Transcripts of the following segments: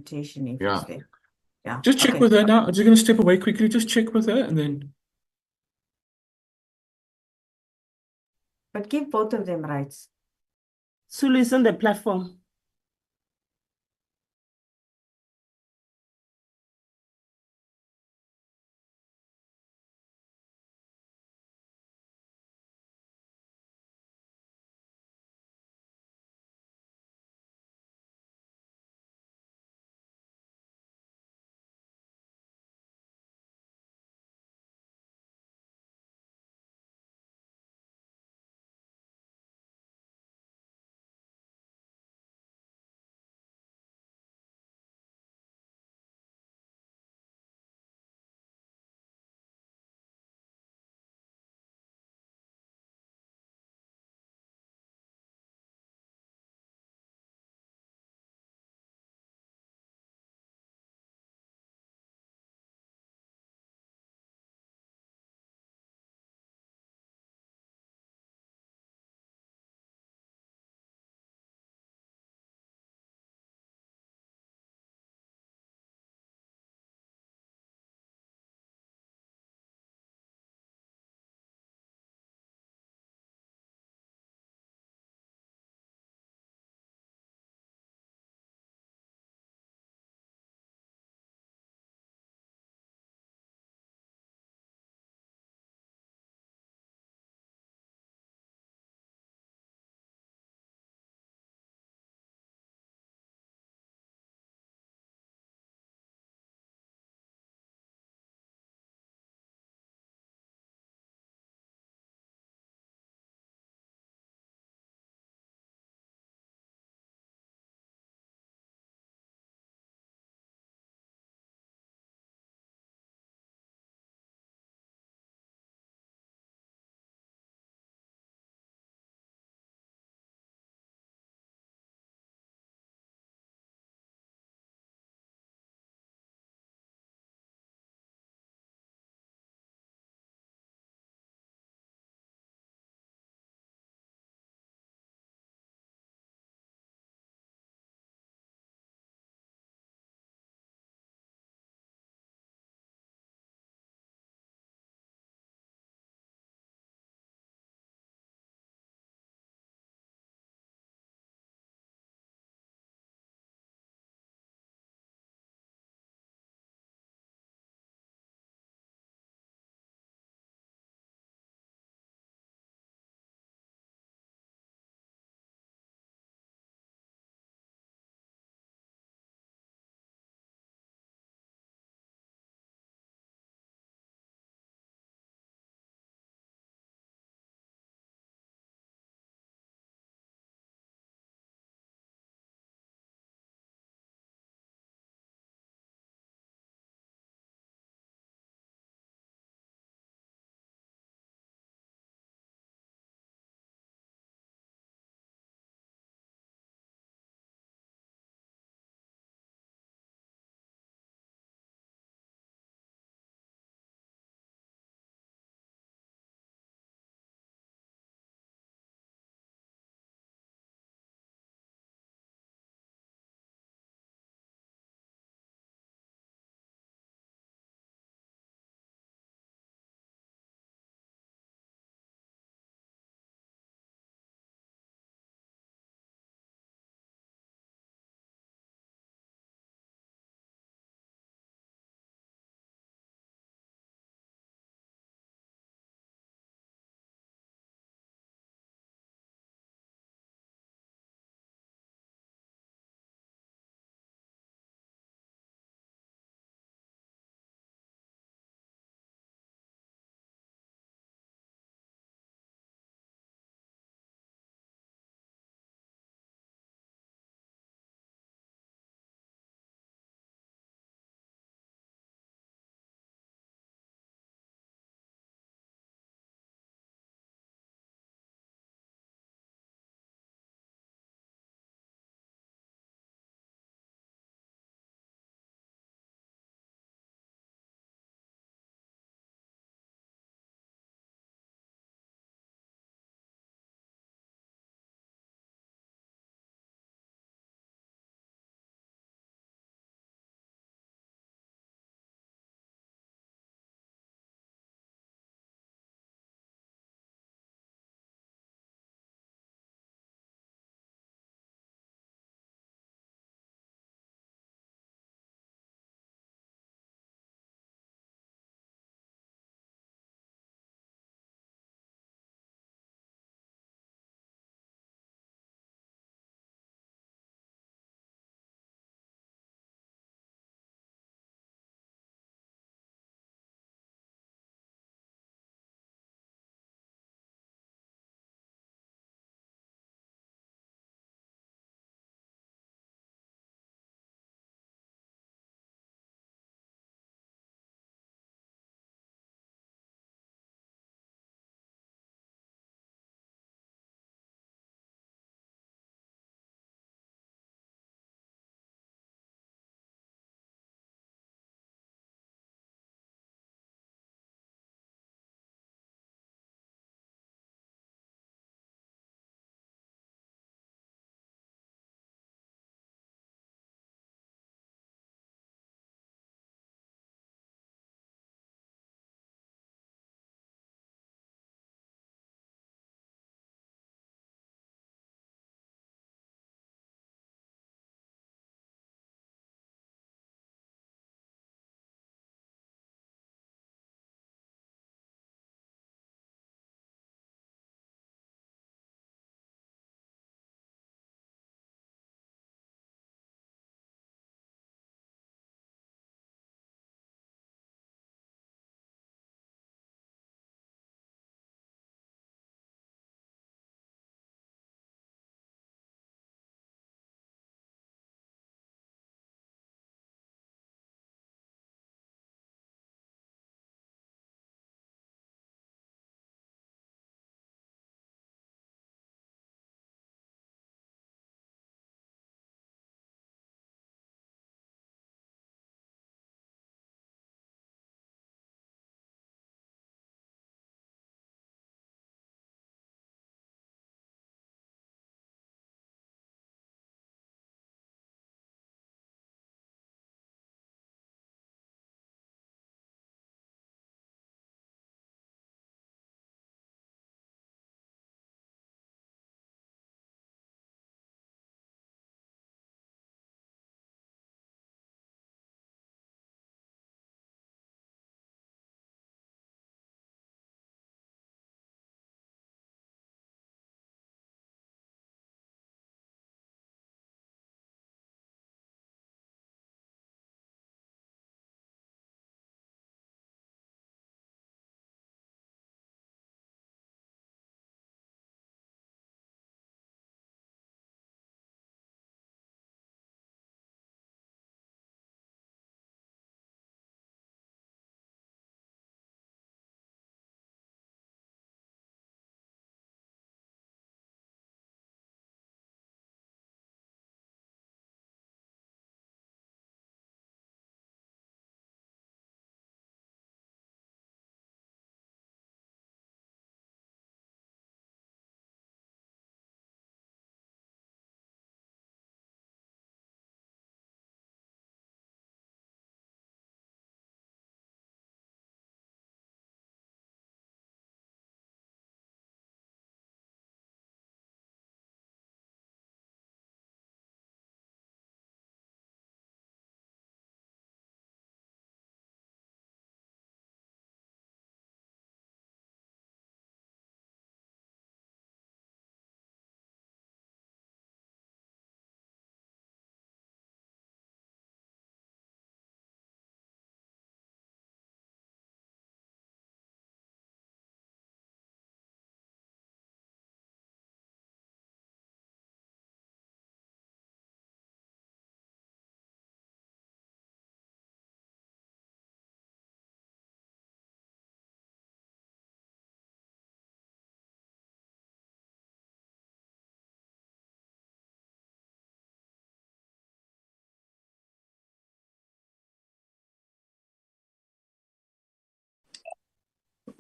presentation if Yeah. it's there. Yeah. Just check Okay. with her now. I'm just going to step away quickly. Just check with her and then. But give both of them rights. Sulu is on the platform.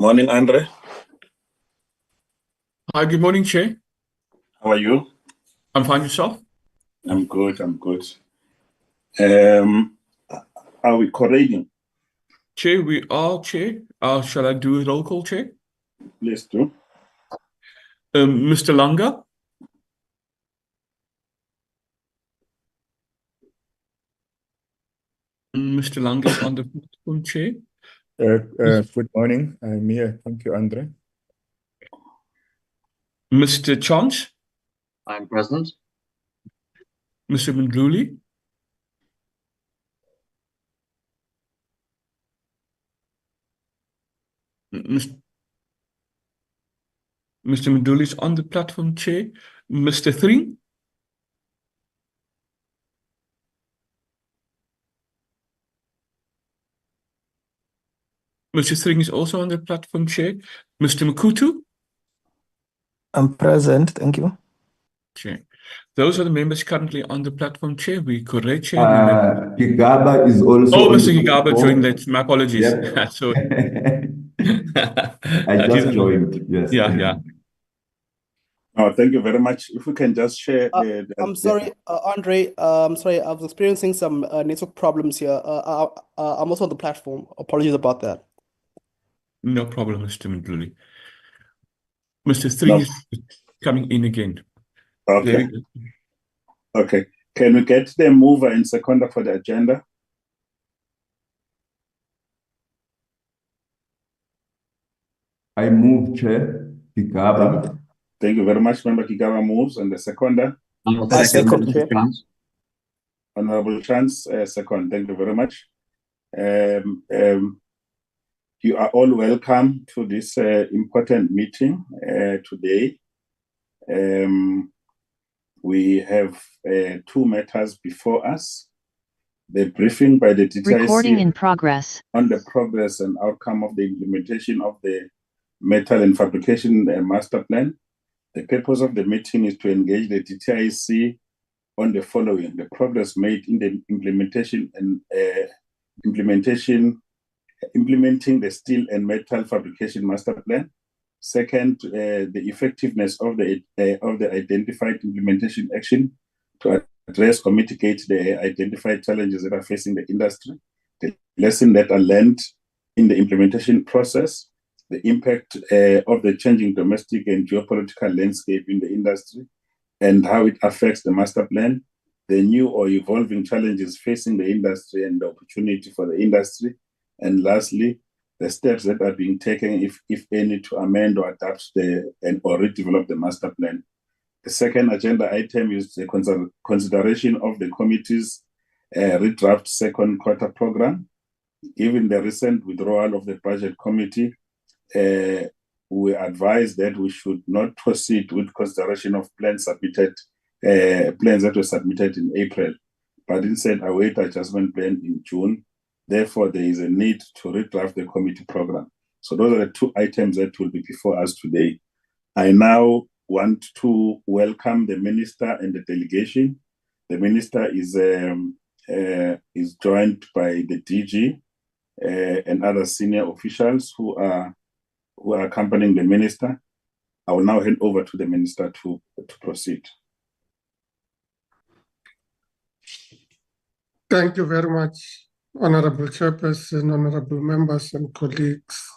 Morning, Andre. Hi, good morning, Chair. How are you? I'm fine, yourself? I'm good. Are we coordinating? Chair, we are, Chair. Shall I do a roll call, Chair? Please do. Mr. Langa? Mr. Langa is on the platform, Chair. Good morning. I'm here. Thank you, Andre. Mr. Chance? I'm present. Mr. Mndluli? Mr. Mndluli is on the platform, Chair. Mr. Thring? Mr. Thring is also on the platform, Chair. Mr. Makutu? I'm present, thank you. Chair. Those are the members currently on the platform, Chair. We correct, Chair. Gigaba is also. Oh, on Mr. the Gigaba platform. joined late. My apologies. Yep. So I just joined. Yes. Yeah. Oh, thank you very much. If we can just share I'm sorry, Andre. Sorry, I was experiencing some network problems here. I'm also on the platform. Apologies about that. No problem, Mr. Mndluli. Mr. Thring is coming in again. Okay. Okay. Can we get the mover and seconder for the agenda? I move, Chair. Gigaba. Thank you very much. Member Kigaba moves, and the seconder, I second, Chair. Honorable Chance, second. Thank you very much. You are all welcome to this important meeting today. We have two matters before us. The briefing by the DTIC Recording in progress. on the progress and outcome of the implementation of the Metal and Fabrication Master Plan. The purpose of the meeting is to engage the DTIC on the following: the progress made in the implementation and implementing the Steel and Metal Fabrication Master Plan. Second, the effectiveness of the identified implementation action to address or mitigate the identified challenges that are facing the industry, the lessons that are learned in the implementation process, the impact of the changing domestic and geopolitical landscape in the industry, and how it affects the master plan, the new or evolving challenges facing the industry and the opportunity for the industry, and lastly, the steps that are being taken, if any, to amend or adapt or redevelop the master plan. The second agenda item is the consideration of the committee's redraft second quarter program. Given the recent withdrawal of the budget committee, we advise that we should not proceed with consideration of plans that were submitted in April, but instead await adjustment plan in June. Therefore, there is a need to redraft the committee program. So those are the two items that will be before us today. I now want to welcome the minister and the delegation. The minister is joined by the DG and other senior officials who are accompanying the minister. I will now hand over to the minister to proceed. Thank you very much, Honorable Chairperson, honorable members and colleagues.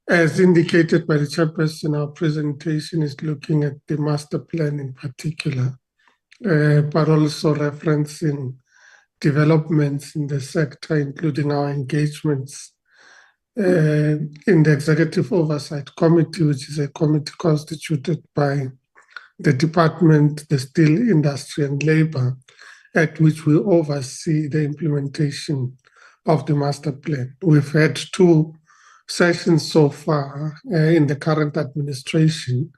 As indicated by the Chairperson, our presentation is looking at the master plan in particular, but also referencing developments in the sector, including our engagements in the Executive Oversight Committee, which is a committee constituted by the Department, the Steel Industry and Labour, at which we oversee the implementation of the master plan. We've had two sessions so far in the current administration,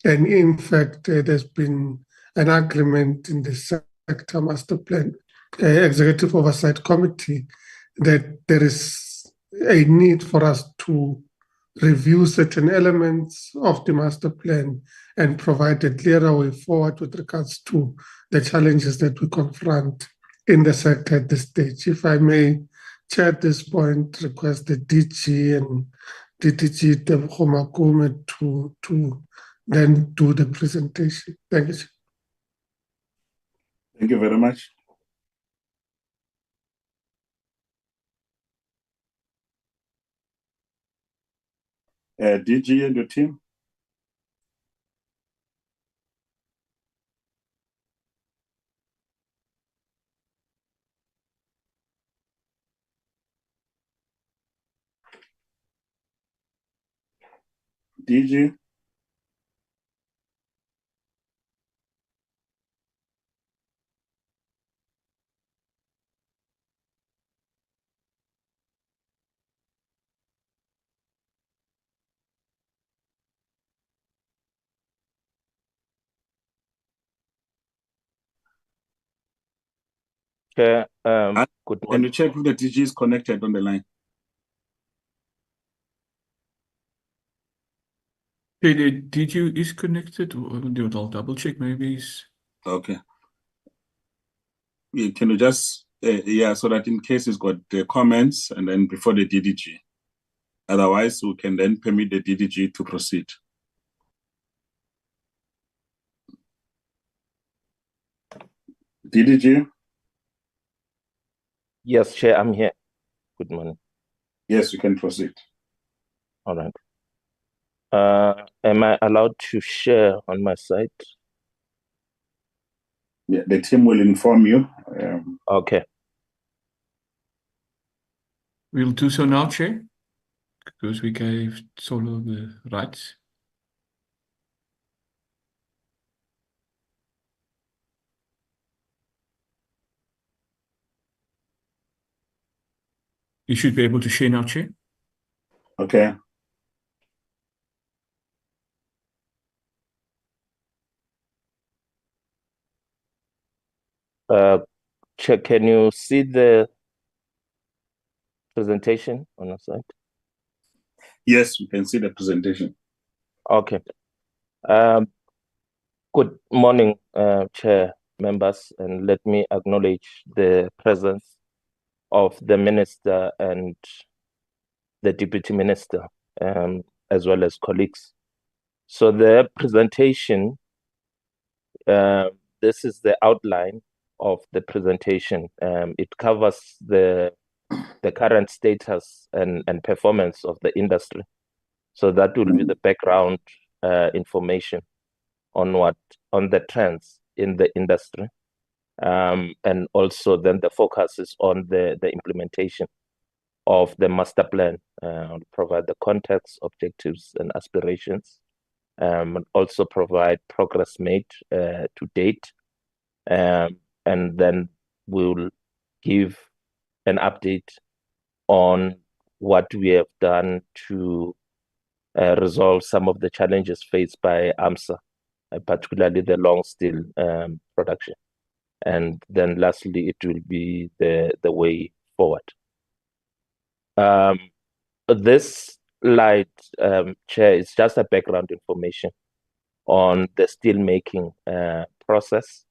and in fact, there's been an agreement in the sector master plan Executive Oversight Committee that there is a need for us to review certain elements of the master plan and provide a clearer way forward with regards to the challenges that we confront in the sector at this stage. If I may Chair, at this point, request the DG and DTG Tebhomakume to then do the presentation. Thank you. Thank you very much. DG and your team. DG. Chair, good Can morning. you check if the DG is connected on the line? Okay, the DG is connected. I'll double check. Maybe he's... Okay. Yeah, can you just, yeah, so that in case it's got the comments and then before the DDG. Otherwise, we can then permit the DDG to proceed. DDG? Yes, Chair, I'm here. Good morning. Yes, you can proceed. All right. Am I allowed to share on my site? Yeah, the team will inform you. Okay. We'll do so now, Chair, because we gave Solo the rights. You should be able to share now, Chair. Okay. Chair, can you see the presentation on the site? Yes, we can see the presentation. Okay. Good morning, Chair, members, and let me acknowledge the presence of the Minister and the Deputy Minister, as well as colleagues. So the presentation, this is the outline of the presentation. It covers the current status and performance of the industry. So that will be the background information on the trends in the industry. And also then the focus is on the implementation of the master plan, provide the context, objectives, and aspirations, and also provide progress made to date. And then we'll give an update on what we have done to resolve some of the challenges faced by AMSA, particularly the long steel production. And then lastly, it will be the way forward. This slide, Chair, is just a background information on the steel making process,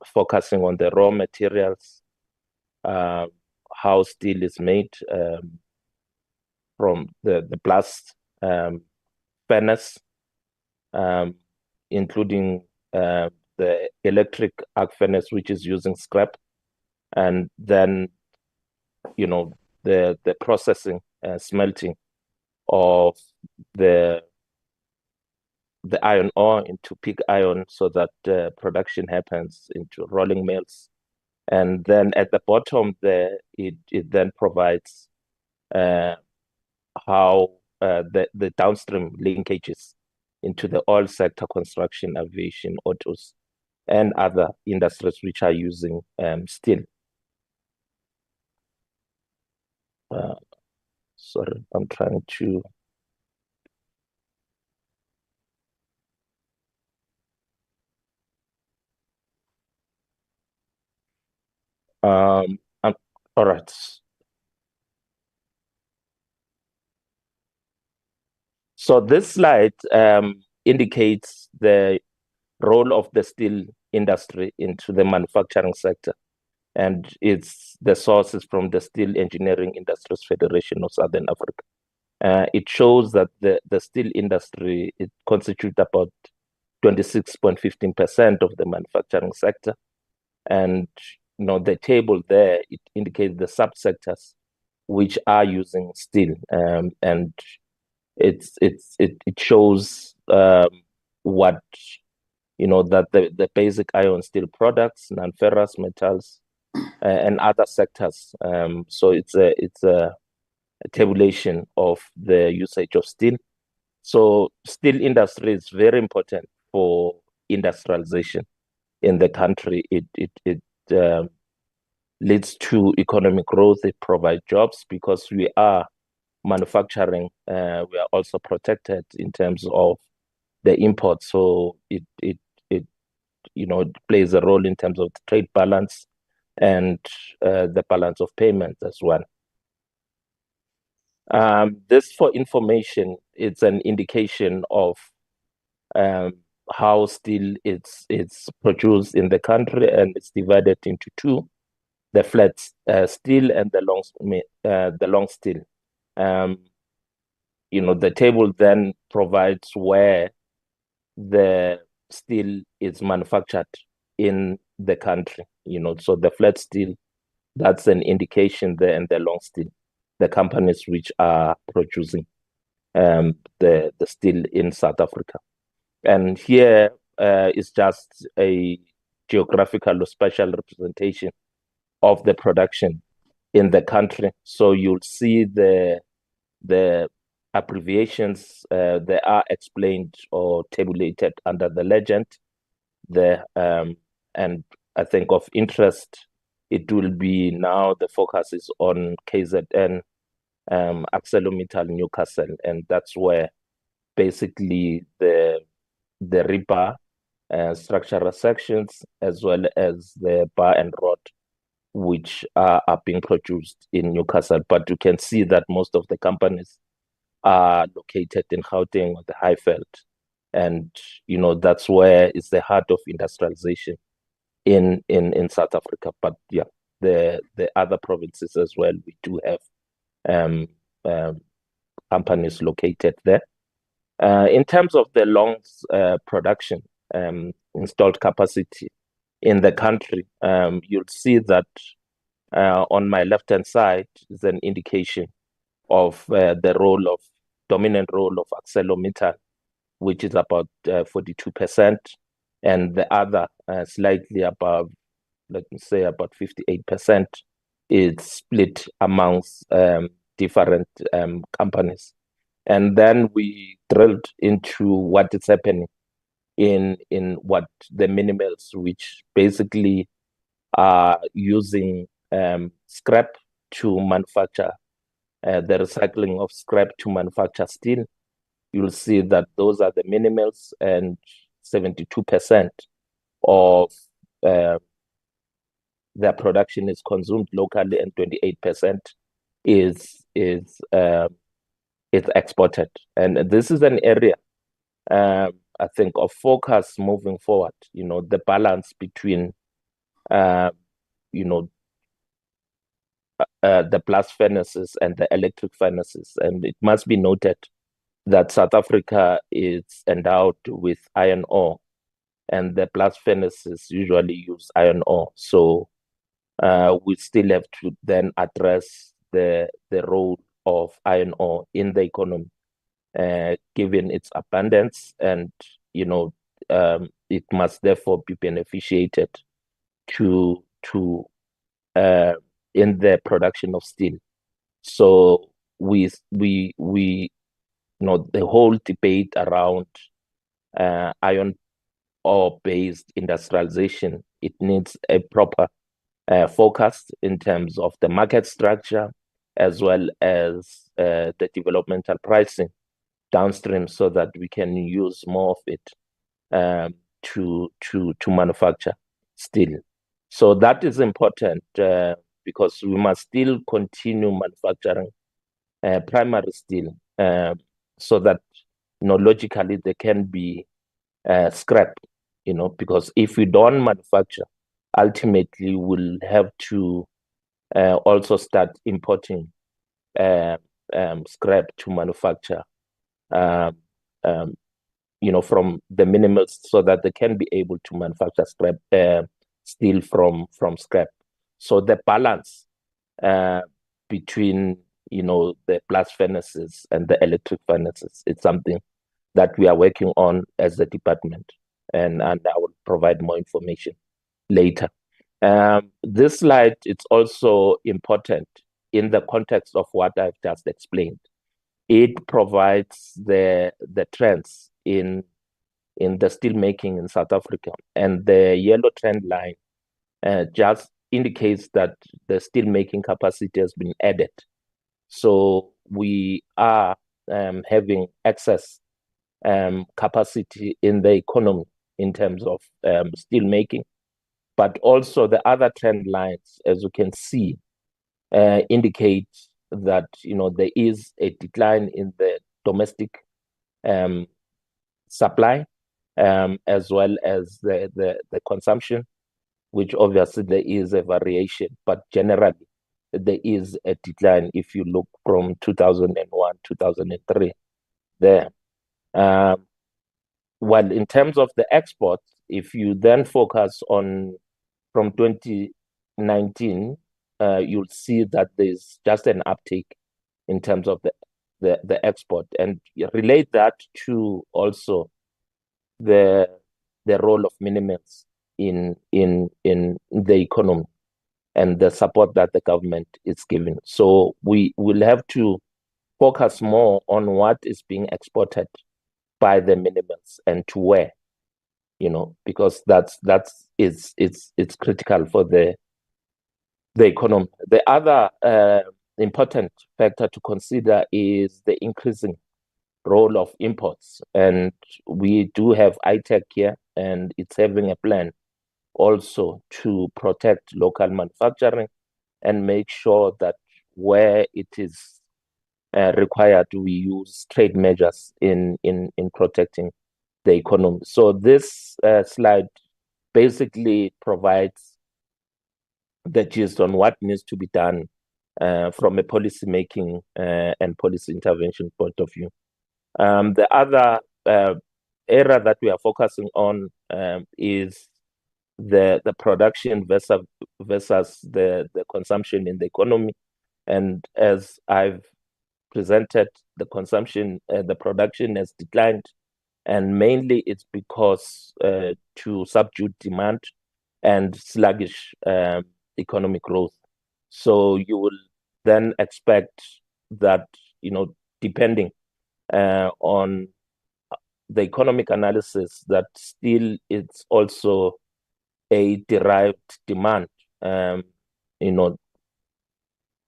focusing on the raw materials, how steel is made from the blast furnace, including the electric arc furnace, which is using scrap, and then, you know, the processing, smelting of the iron ore into pig iron, so that production happens into rolling mills. And then at the bottom there, it then provides how the downstream linkages into the oil sector, construction, aviation, autos, and other industries which are using steel. Sorry, I'm trying to... all right. So this slide indicates the role of the steel industry into the manufacturing sector. and the source is from the Steel Engineering Industries Federation of Southern Africa. It shows that the steel industry, it constitutes about 26.15% of the manufacturing sector. And the table there, it indicates the subsectors which are using steel, and it shows what that the basic iron steel products, non-ferrous metals, and other sectors. So it's a tabulation of the usage of steel. So steel industry is very important for industrialization in the country. It leads to economic growth. It provides jobs because we are manufacturing. We are also protected in terms of the import. So it plays a role in terms of the trade balance and the balance of payments as well. This, for information, it's an indication of how steel it's produced in the country, and it's divided into two: the flat steel and the long steel. The table then provides where the steel is manufactured in the country. So the flat steel, that's an indication there, and the long steel, the companies which are producing the steel in South Africa. And here is just a geographical or spatial representation of the production in the country. So you'll see the abbreviations, they are explained or tabulated under the legend there. And I think of interest, it will be now the focus is on KZN, ArcelorMittal Newcastle, and that's where basically the rebar, structural sections, as well as the bar and rod, which are being produced in Newcastle. But you can see that most of the companies are located in Gauteng or the Highveld, and that's where it's the heart of industrialization in South Africa. But yeah, the other provinces as well, we do have companies located there. In terms of the longs production, installed capacity in the country, you'll see that on my left-hand side is an indication of the dominant role of ArcelorMittal, which is about 42%, and the other slightly above, let me say about 58%, is split amongst different companies. And then we drilled into what is happening in what the minimills, which basically are using scrap to manufacture, the recycling of scrap to manufacture steel. You'll see that those are the minimills, and 72% of their production is consumed locally, and 28% is exported. And this is an area, I think, of focus moving forward. The balance between the blast furnaces and the electric furnaces. And it must be noted that South Africa is endowed with iron ore, and the blast furnaces usually use iron ore. So we still have to then address the role of iron ore in the economy, given its abundance, and it must therefore be beneficiated to in the production of steel. So we the whole debate around iron ore-based industrialization, it needs a proper focus in terms of the market structure, as well as the developmental pricing downstream, so that we can use more of it to manufacture steel. So that is important because we must still continue manufacturing primary steel, so that logically there can be scrap, because if we don't manufacture ultimately will have to also start importing scrap to manufacture, from the minimals, so that they can be able to manufacture scrap steel from scrap. So the balance between the blast furnaces and the electric furnaces, it's something that we are working on as a department, and I will provide more information later. This slide, it's also important in the context of what I've just explained. It provides the trends in the steel making in South Africa, and the yellow trend line just indicates that the steel making capacity has been added. So we are having excess capacity in the economy in terms of steel making, but also the other trend lines, as you can see, indicate that there is a decline in the domestic supply, as well as the consumption, which obviously there is a variation, but generally there is a decline if you look from 2001, 2003 there. Well, in terms of the exports, if you then focus on from 2019, you'll see that there's just an uptick in terms of the export, and relate that to also the role of minimums in the economy and the support that the government is giving. So we will have to focus more on what is being exported by the minimums and to where, because it's critical for the economy. The other important factor to consider is the increasing role of imports, and we do have ITEC here, and it's having a plan also to protect local manufacturing and make sure that where it is required, we use trade measures in protecting the economy. So this slide basically provides the gist on what needs to be done from a policy making and policy intervention point of view. The other area that we are focusing on is the production versus the consumption in the economy. And as I've presented, the consumption, the production has declined, and mainly it's because to subdued demand and sluggish economic growth. So you will then expect that, depending on the economic analysis, that still it's also a derived demand,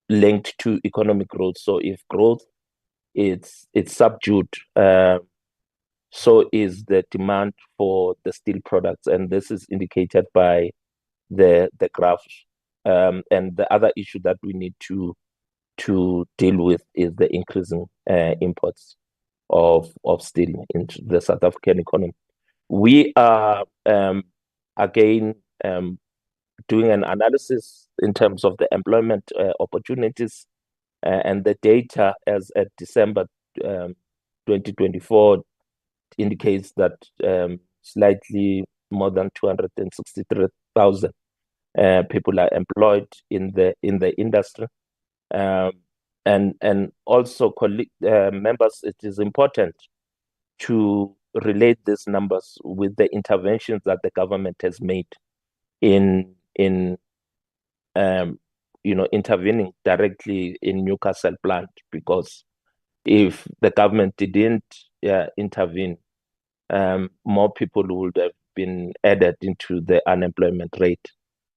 linked to economic growth. So if growth it's subdued, so is the demand for the steel products, and this is indicated by the graph. And the other issue that we need to deal with is the increasing imports of steel into the South African economy. We are again doing an analysis in terms of the employment opportunities, and the data as at December 2024 indicates that slightly more than 263,000 people are employed in the industry. And also, members, it is important to relate these numbers with the interventions that the government has made in intervening directly in Newcastle plant, because if the government didn't intervene, more people would have been added into the unemployment rate.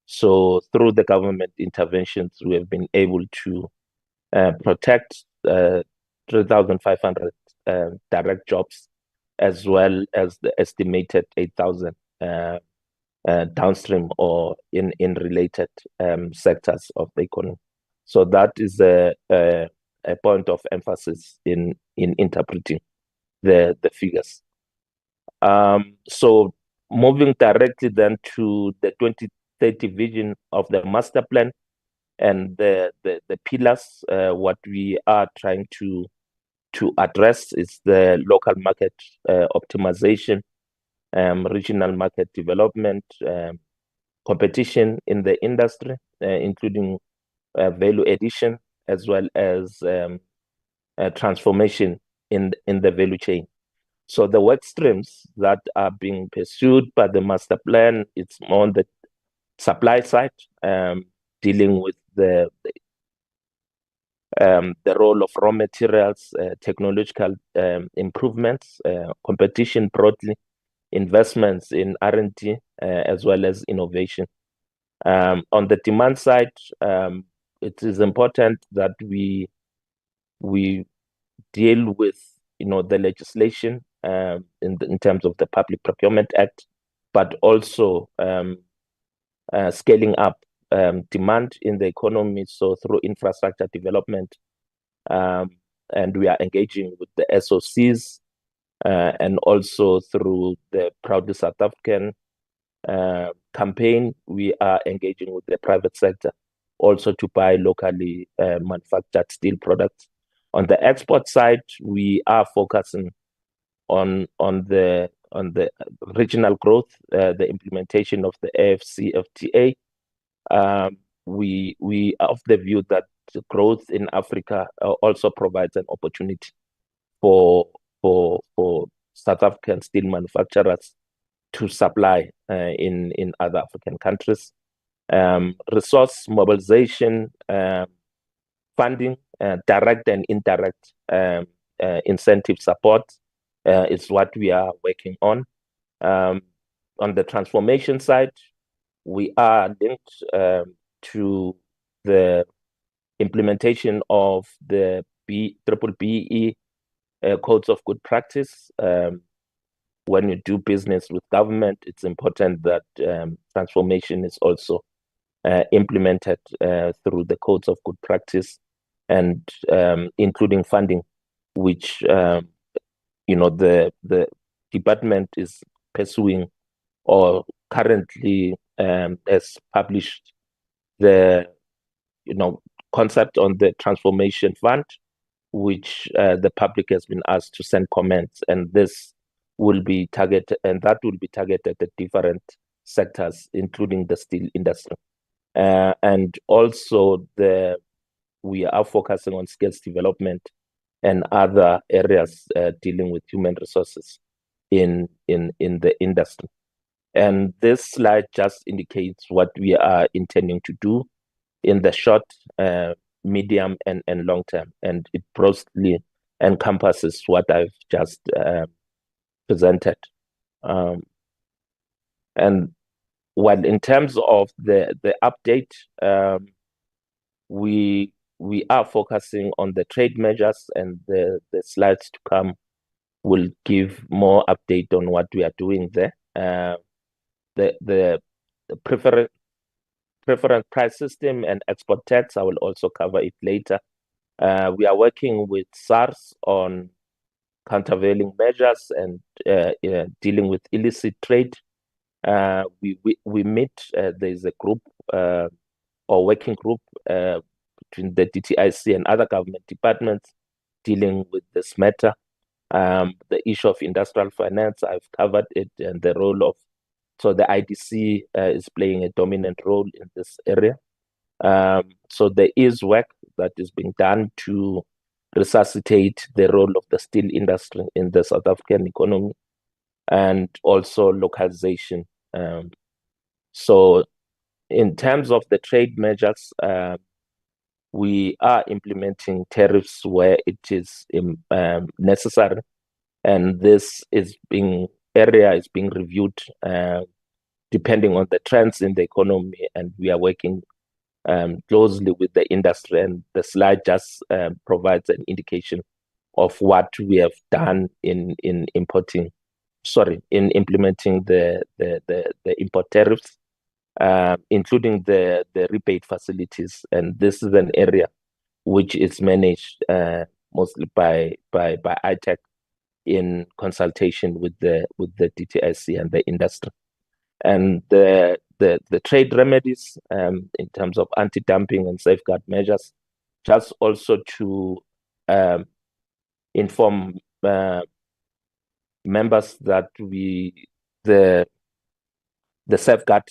So through the government interventions, we have been able to protect 3,500 direct jobs, as well as the estimated 8,000 downstream or in related sectors of the economy. So that is a point of emphasis in interpreting the figures. So moving directly then to the 2030 vision of the master plan and the pillars. What we are trying to address is the local market optimization, regional market development, competition in the industry, including value addition, as well as transformation in the value chain. So the work streams that are being pursued by the master plan, it's more on the supply side, dealing with the role of raw materials, technological improvements, competition broadly, investments in R&D, as well as innovation. On the demand side, it is important that we deal with the legislation in terms of the Public Procurement Act, but also scaling up demand in the economy, so through infrastructure development, and we are engaging with the SOCs, and also through the Proudly South African campaign, we are engaging with the private sector also to buy locally manufactured steel products. On the export side, we are focusing on the regional growth, the implementation of the AfCFTA. We are of the view that growth in Africa also provides an opportunity for South African steel manufacturers to supply in other African countries. Resource mobilization, funding, direct and indirect incentive support is what we are working on. On the transformation side, we are linked to the implementation of the BBBE codes of good practice. When you do business with government, it's important that transformation is also implemented through the codes of good practice, and including funding, which the department is pursuing, or currently has published the concept on the transformation fund, which the public has been asked to send comments, and this will be targeted, and that will be targeted at different sectors, including the steel industry. And also we are focusing on skills development and other areas dealing with human resources in the industry. And this slide just indicates what we are intending to do in the short, medium, and long term. And it broadly encompasses what I've just presented. And well, in terms of the update, we are focusing on the trade measures, and the slides to come will give more update on what we are doing there. The preference price system and export tax, I will also cover it later. We are working with SARS on countervailing measures and dealing with illicit trade. We meet, there's a group or working group between the DTIC and other government departments dealing with this matter. The issue of industrial finance, I've covered it, and the role of, so the IDC is playing a dominant role in this area. So there is work that is being done to resuscitate the role of the steel industry in the South African economy, and also localization. So in terms of the trade measures, we are implementing tariffs where it is necessary, and this area is being reviewed depending on the trends in the economy, and we are working closely with the industry, and the slide just provides an indication of what we have done in implementing the import tariffs, including the rebate facilities. And this is an area which is managed mostly by ITEC in consultation with the DTIC and the industry. And the the trade remedies in terms of anti-dumping and safeguard measures, just also to inform members that the safeguard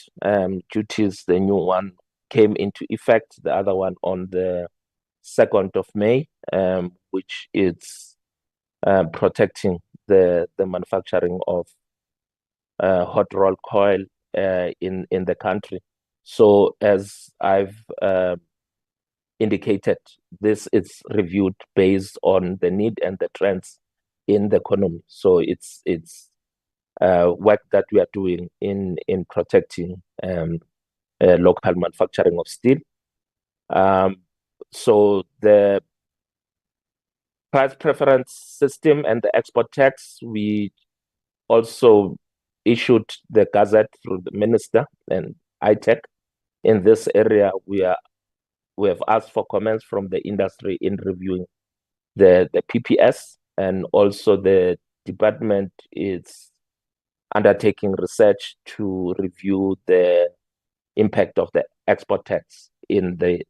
duties, the new one came into effect, the other one on the 2nd of May, which is protecting the manufacturing of hot rolled coil in the country. So as I've indicated, this is reviewed based on the need and the trends in the economy. So it's work that we are doing in protecting local manufacturing of steel. So the price preference system and the export tax, we also issued the gazette through the minister and ITEC. In this area, we have asked for comments from the industry in reviewing the PPS, and also the department is undertaking research to review the impact of the export tax in the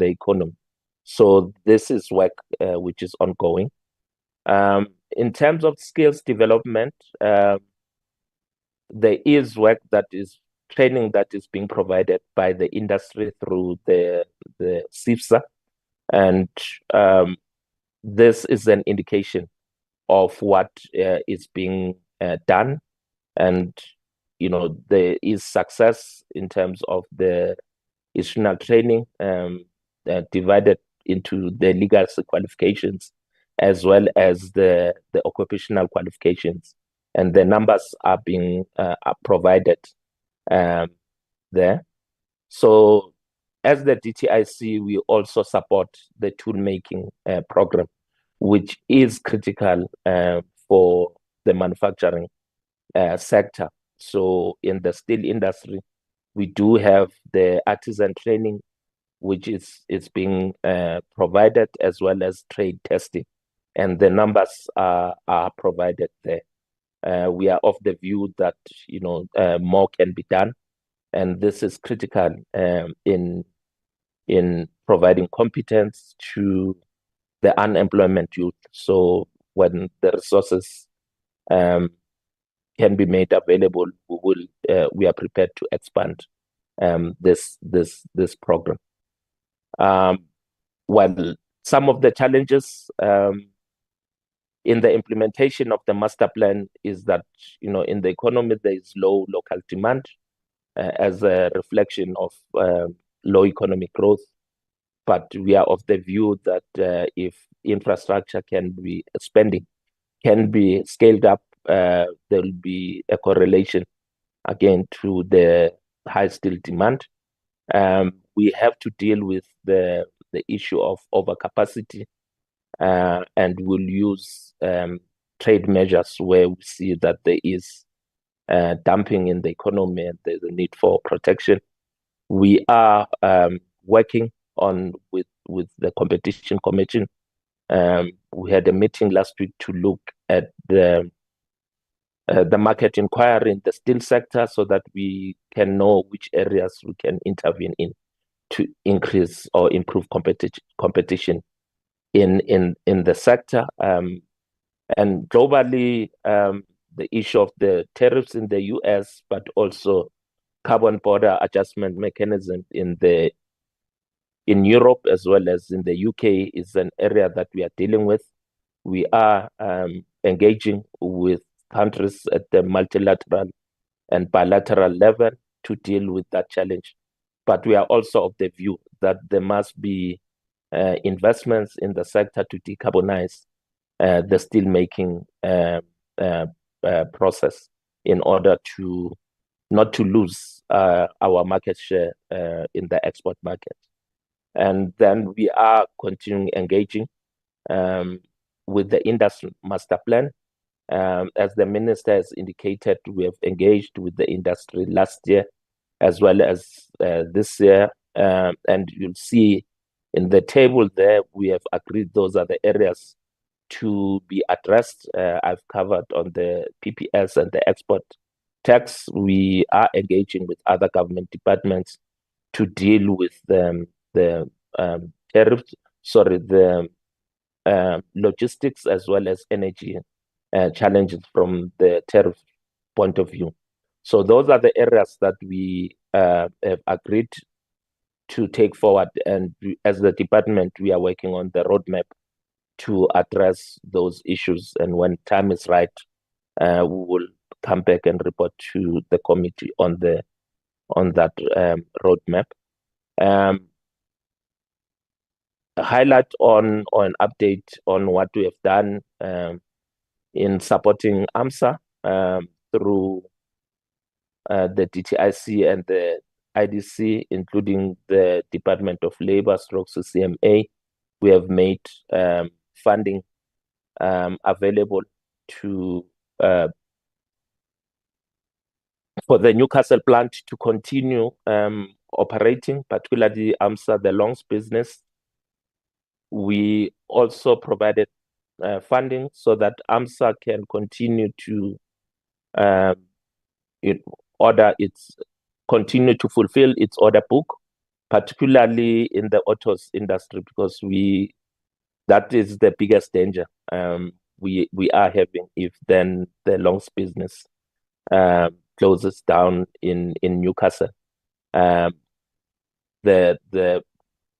economy. So this is work which is ongoing. In terms of skills development, there is work that is training that is being provided by the industry through the CIFSA, and this is an indication of what is being done, and there is success in terms of the institutional training divided into the legal qualifications as well as the occupational qualifications, and the numbers are being provided there. So as the DTIC, we also support the tool making program, which is critical for the manufacturing sector. So in the steel industry, we do have the artisan training, which is being provided, as well as trade testing, and the numbers are provided there. We are of the view that more can be done, and this is critical in providing competence to the unemployment youth. So when the resources can be made available, we are prepared to expand this program. Well, some of the challenges in the implementation of the master plan is that in the economy there is low local demand as a reflection of low economic growth. But we are of the view that if infrastructure spending can be scaled up, there will be a correlation again to the high steel demand. We have to deal with the issue of overcapacity, and we'll use trade measures where we see that there is dumping in the economy and there's a need for protection. We are working on with the competition commission. We had a meeting last week to look at the market inquiry in the steel sector, so that we can know which areas we can intervene in to increase or improve competition in the sector. And globally, the issue of the tariffs in the US, but also carbon border adjustment mechanism in Europe as well as in the UK is an area that we are dealing with. We are engaging with countries at the multilateral and bilateral level to deal with that challenge. But we are also of the view that there must be investments in the sector to decarbonize the steel making process in order to not to lose our market share in the export market. And then we are continuing engaging with the industry master plan. As the minister has indicated, we have engaged with the industry last year as well as this year. And you'll see in the table there, we have agreed those are the areas to be addressed. I've covered on the PPS and the export tax, we are engaging with other government departments to deal with the logistics as well as energy challenges from the tariff point of view. So those are the areas that we have agreed to take forward, and as the department, we are working on the roadmap to address those issues. And when time is right, we will come back and report to the committee on that roadmap. Highlight on update on what we have done in supporting AMSA through the DTIC and the IDC, including the Department of Labor /CCMA. We have made funding available to for the Newcastle plant to continue operating, particularly AMSA, the longs business. We also provided funding so that AMSA can continue to continue to fulfill its order book, particularly in the autos industry, because that is the biggest danger we are having if then the longs business closes down in Newcastle.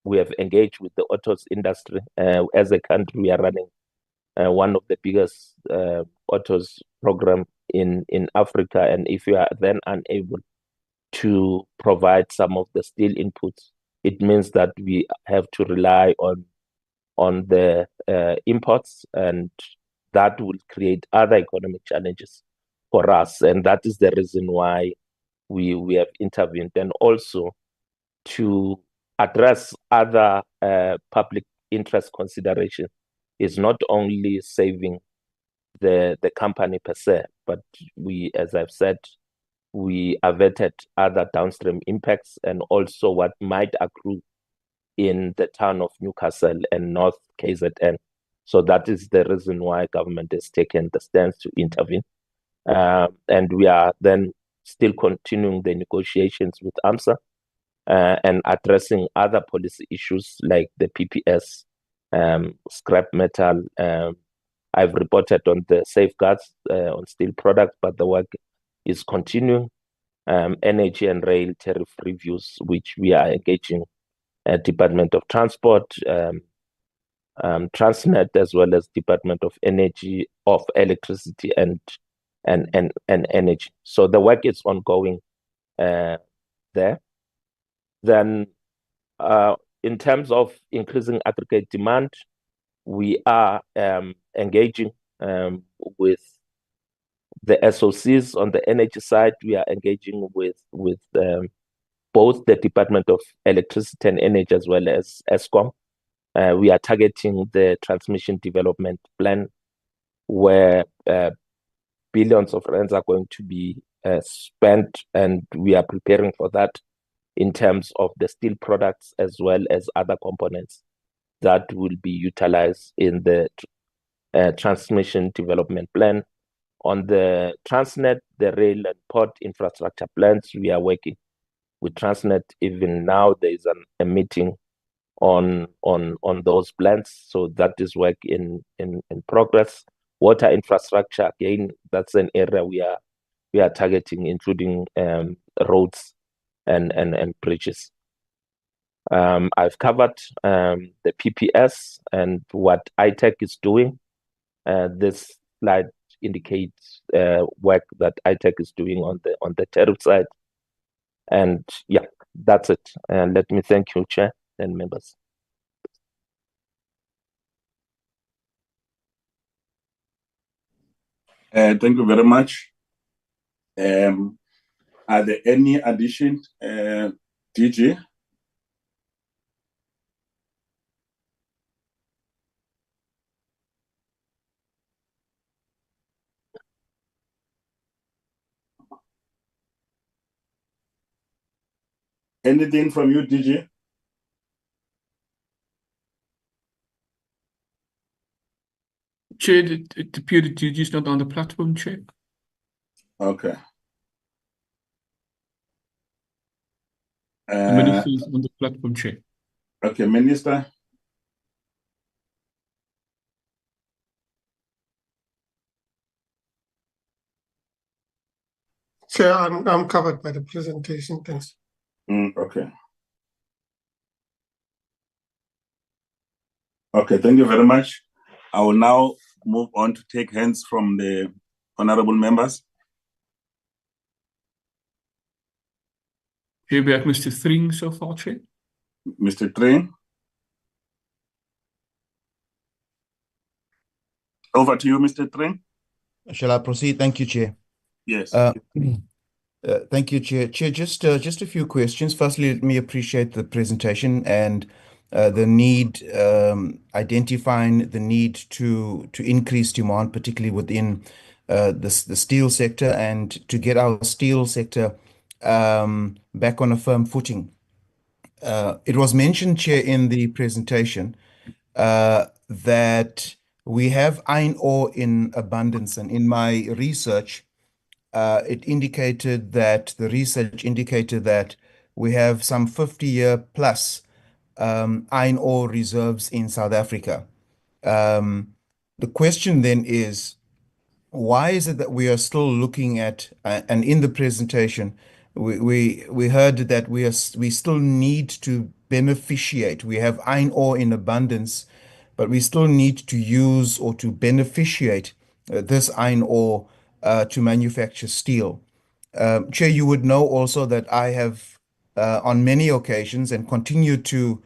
We have engaged with the autos industry. As a country, we are running one of the biggest autos program in Africa, and if you are then unable to provide some of the steel inputs, it means that we have to rely on the imports, and that will create other economic challenges for us. And that is the reason why we have intervened, and also to address other public interest consideration. Is not only saving the company per se, but we, as I've said, we averted other downstream impacts and also what might accrue in the town of Newcastle and North KZN. So that is the reason why government has taken the stance to intervene. And we are then still continuing the negotiations with AMSA and addressing other policy issues like the PPS, scrap metal. I've reported on the safeguards on steel products, but the work is continuing. Energy and rail tariff reviews, which we are engaging Department of Transport, Transnet, as well as Department of Energy, of Electricity and Energy. So the work is ongoing there. Then in terms of increasing aggregate demand, we are engaging with the SOCs on the energy side. We are engaging with both the Department of Electricity and Energy as well as ESCOM. We are targeting the transmission development plan, where billions of rands are going to be spent, and we are preparing for that in terms of the steel products as well as other components that will be utilized in the transmission development plan. On the Transnet, the rail and port infrastructure plans, we are working with Transnet. Even now, there is a meeting on those plans. So that is work in progress. Water infrastructure, again, that's an area we are targeting, including roads and bridges. I've covered the PPS and what ITEC is doing. This slide indicates work that ITEC is doing on the tariff side. And yeah, that's it. Let me thank you, Chair and members. Thank you very much. Are there any additions, DG? Anything from you, DG? Chair, it appeared that DG is not on the platform, Chair. Okay. The Minister is on the platform, Chair. Okay, Minister. Chair, I'm covered by the presentation. Thanks. Okay. Okay, thank you very much. I will now move on to take hands from the honorable members. Here we have Mr. Thring so far, Chair. Mr. Train. Over to you, Mr. Train. Shall I proceed? Thank you, Chair. Yes. Thank you, Chair. Chair, just a few questions. Firstly, let me appreciate the presentation and the need, identifying the need to increase demand, particularly within the steel sector, and to get our steel sector back on a firm footing. It was mentioned, Chair, in the presentation that we have iron ore in abundance, and in my research, the research indicated that we have some 50-year plus iron ore reserves in South Africa. The question then is, why is it that we are still looking at, and in the presentation, we heard that we still need to beneficiate. We have iron ore in abundance, but we still need to use or to beneficiate this iron ore to manufacture steel. Chair, you would know also that I have on many occasions and continue to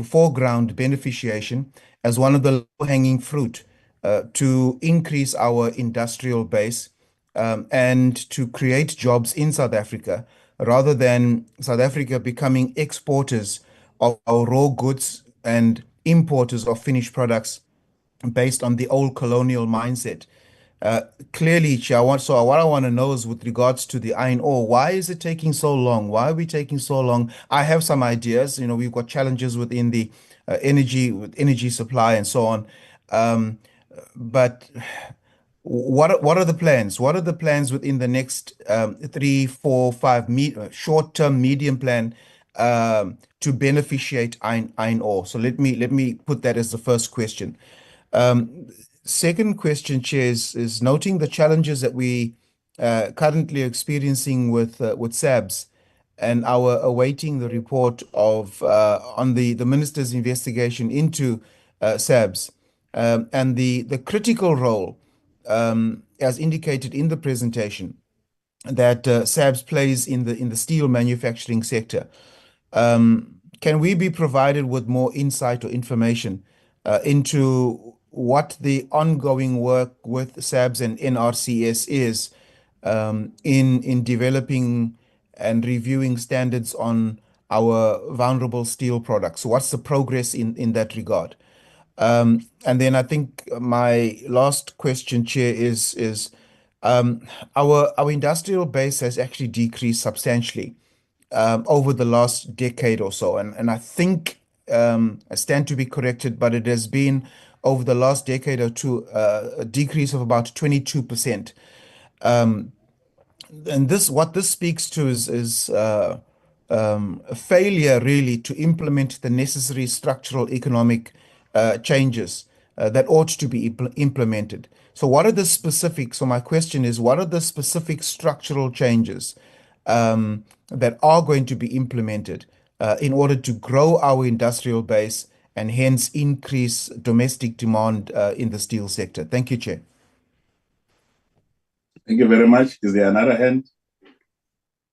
foreground beneficiation as one of the low-hanging fruit to increase our industrial base and to create jobs in South Africa, rather than South Africa becoming exporters of our raw goods and importers of finished products based on the old colonial mindset. Clearly, Chair, what I want to know is, with regards to the iron ore, why is it taking so long? Why are we taking so long? I have some ideas. We've got challenges within the energy supply and so on. But what are the plans? What are the plans within the next 3, 4, 5 short-term, medium plan to beneficiate iron ore? So let me put that as the first question. Second question, Chair, is noting the challenges that we currently experiencing with SABS, and our awaiting the report of on the Minister's investigation into SABS, and the critical role, as indicated in the presentation, that SABS plays in the steel manufacturing sector. Can we be provided with more insight or information into what the ongoing work with SABS and NRCS is in developing and reviewing standards on our vulnerable steel products? So what's the progress in that regard? And then I think my last question, Chair, is our industrial base has actually decreased substantially over the last decade or so, and I think I stand to be corrected, but it has been over the last decade or two a decrease of about 22%. And what this speaks to is a failure, really, to implement the necessary structural economic changes that ought to be implemented. So what are the specific? So my question is, what are the specific structural changes that are going to be implemented in order to grow our industrial base and hence increase domestic demand in the steel sector? Thank you, Chair. Thank you very much. Is there another hand?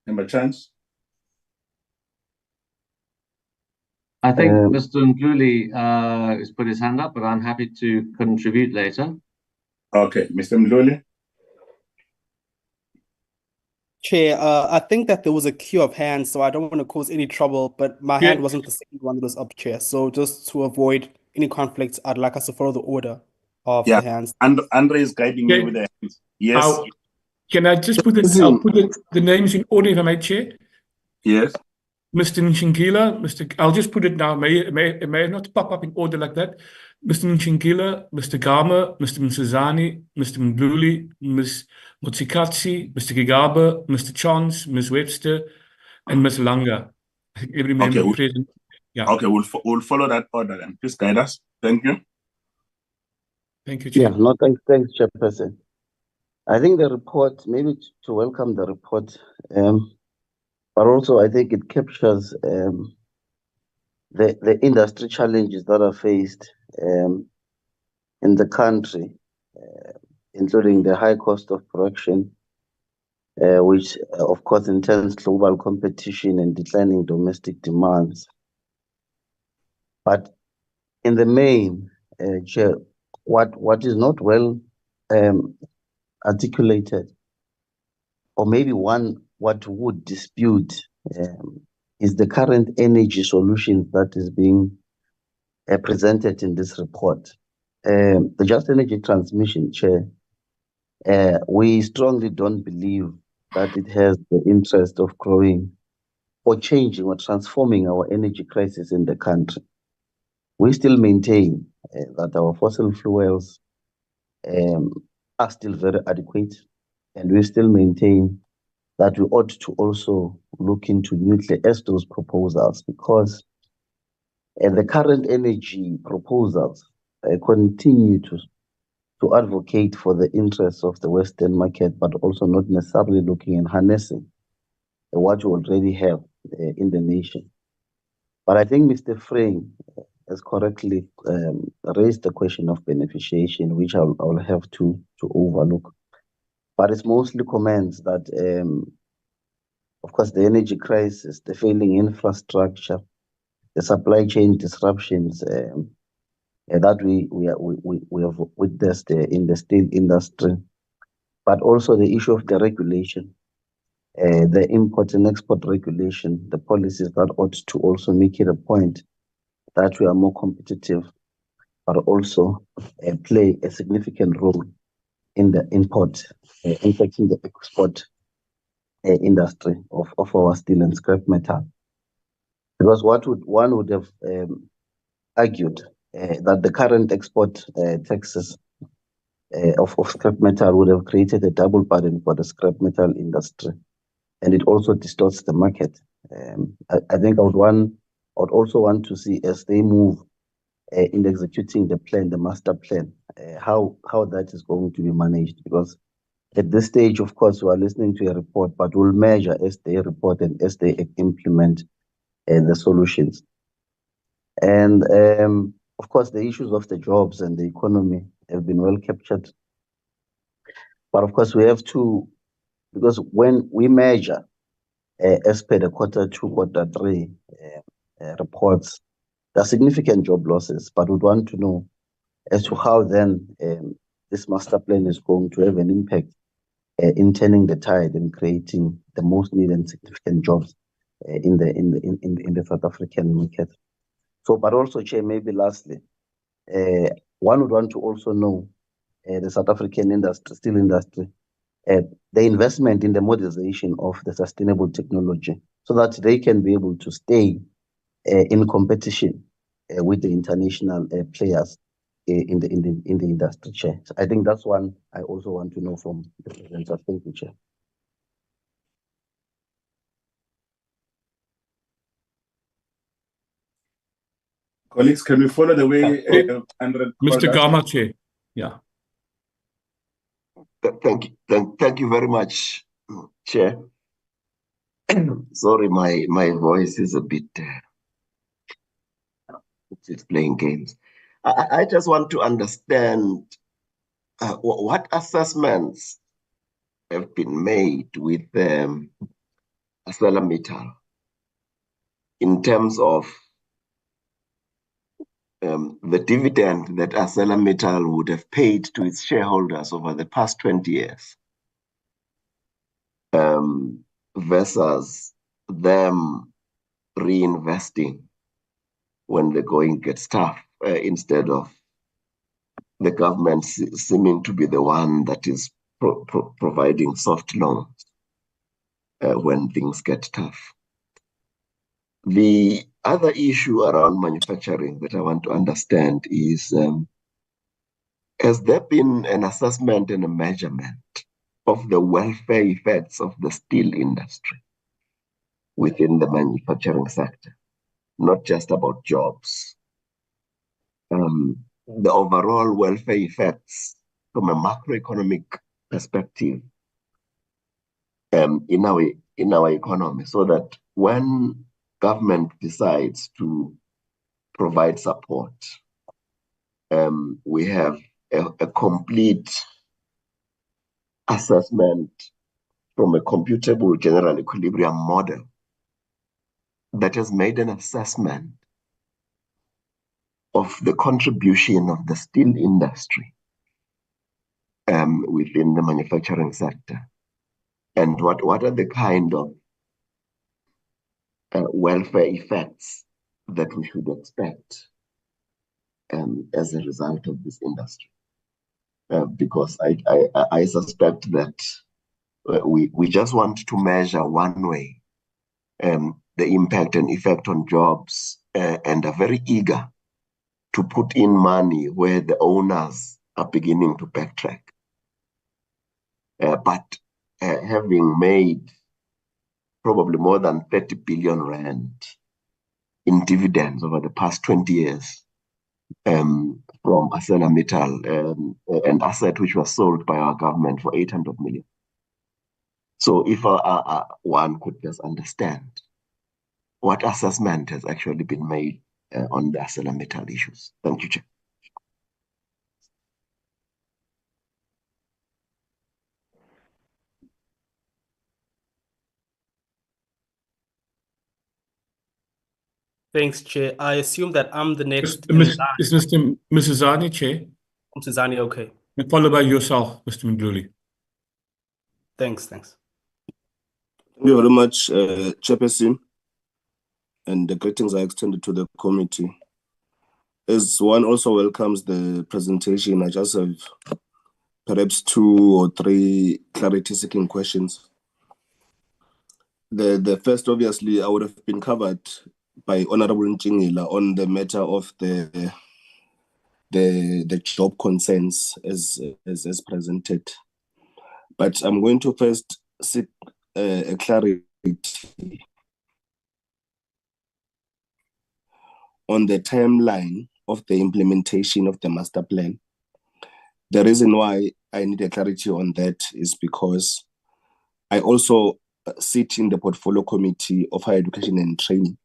Member Chance? I think Mr. Ndluli has put his hand up, but I'm happy to contribute later. Okay, Mr. Ndluli. Chair, I think that there was a queue of hands, so I don't want to cause any trouble, but my hand wasn't the second one that was up, Chair. So just to avoid any conflicts, I'd like us to follow the order of the hands. And Andre is guiding me with the hands. Yes. Can I just put it? I'll put the names in order, if I may, Chair. Yes. Mr. Nshingila, I'll just put it now. It may not pop up in order like that. Mr. Nshingila, Mr. Gama, Mr. Msizani, Mr. Ndluli, Ms. Motsikatsi, Mr. Gigaba, Mr. Chance, Ms. Webster, and Ms. Langa. I think every member Okay, present. Yeah. Okay, we'll follow that order then. Please guide us. Thank you. Thank you, Chair. Yeah, no, thanks, Chairperson. I think the report, maybe to welcome the report, but also I think it captures the industry challenges that are faced in the country, including the high cost of production, which of course entails global competition and declining domestic demands. But in the main, Chair, what is not well articulated, or maybe what would dispute, is the current energy solution that is being presented in this report. The Just Energy Transmission, Chair, we strongly don't believe that it has the interest of growing or changing or transforming our energy crisis in the country. We still maintain that our fossil fuels are still very adequate, and we still maintain that we ought to also look into nuclear as those proposals, because the current energy proposals continue to advocate for the interests of the Western market, but also not necessarily looking and harnessing what we already have in the nation. But I think Mr. Frame has correctly raised the question of beneficiation, which I'll have to overlook. But it's mostly comments that, of course, the energy crisis, the failing infrastructure, the supply chain disruptions that we have witnessed in the steel industry, but also the issue of the regulation, the import and export regulation, the policies that ought to also make it a point that we are more competitive, but also play a significant role in the import, in fact, in the export industry of our steel and scrap metal. Because one would have argued that the current export taxes of scrap metal would have created a double burden for the scrap metal industry, and it also distorts the market. I think I would also want to see, as they move in executing the plan, the master plan, how that is going to be managed. Because at this stage, of course, we are listening to a report, but we'll measure as they report and as they implement the solutions. And of course, the issues of the jobs and the economy have been well captured. But of course, we have to, because when we measure as per the Q2, Q3 reports, there are significant job losses, but we'd want to know as to how then this master plan is going to have an impact in turning the tide and creating the most needed and significant jobs in the South African market. So, but also, Chair, maybe lastly, one would want to also know the South African industry, steel industry, the investment in the modernization of the sustainable technology, so that they can be able to stay in competition with the international players in the industry, Chair. So I think that's one I also want to know from the presenter. Thank you, Chair. Colleagues, can we follow the way Mr. Gama, Chair. Yeah. Thank you very much, Chair. Sorry, my voice is a bit it's playing games. I just want to understand what assessments have been made with ArcelorMittal in terms of the dividend that ArcelorMittal would have paid to its shareholders over the past 20 years versus them reinvesting when the going gets tough, instead of the government seeming to be the one that is providing soft loans when things get tough. The other issue around manufacturing that I want to understand is, has there been an assessment and a measurement of the welfare effects of the steel industry within the manufacturing sector, not just about jobs. The overall welfare effects from a macroeconomic perspective in our economy, so that when government decides to provide support, we have a complete assessment from a computable general equilibrium model that has made an assessment of the contribution of the steel industry within the manufacturing sector, and what are the kind of welfare effects that we should expect as a result of this industry. Because I suspect that we just want to measure one way the impact and effect on jobs, and are very eager to put in money where the owners are beginning to backtrack. But having made probably more than 30 billion rand in dividends over the past 20 years from ArcelorMittal, an asset which was sold by our government for 800 million. So if one could just understand what assessment has actually been made on the ArcelorMittal issues. Thank you, Chair. Thanks, Chair. I assume that I'm the next. Is Mr. Msizani, Chair? Msizani, okay. And followed by yourself, Mr. Mdluli. Thanks. Thank you very much, Chairperson, and the greetings are extended to the committee. As one also welcomes the presentation, I just have perhaps 2 or 3 clarity-seeking questions. The first, obviously, I would have been covered by Honorable Nchingila on the matter of the job concerns as presented. But I'm going to first seek a clarity on the timeline of the implementation of the master plan. The reason why I need a clarity on that is because I also sit in the portfolio committee of higher education and training.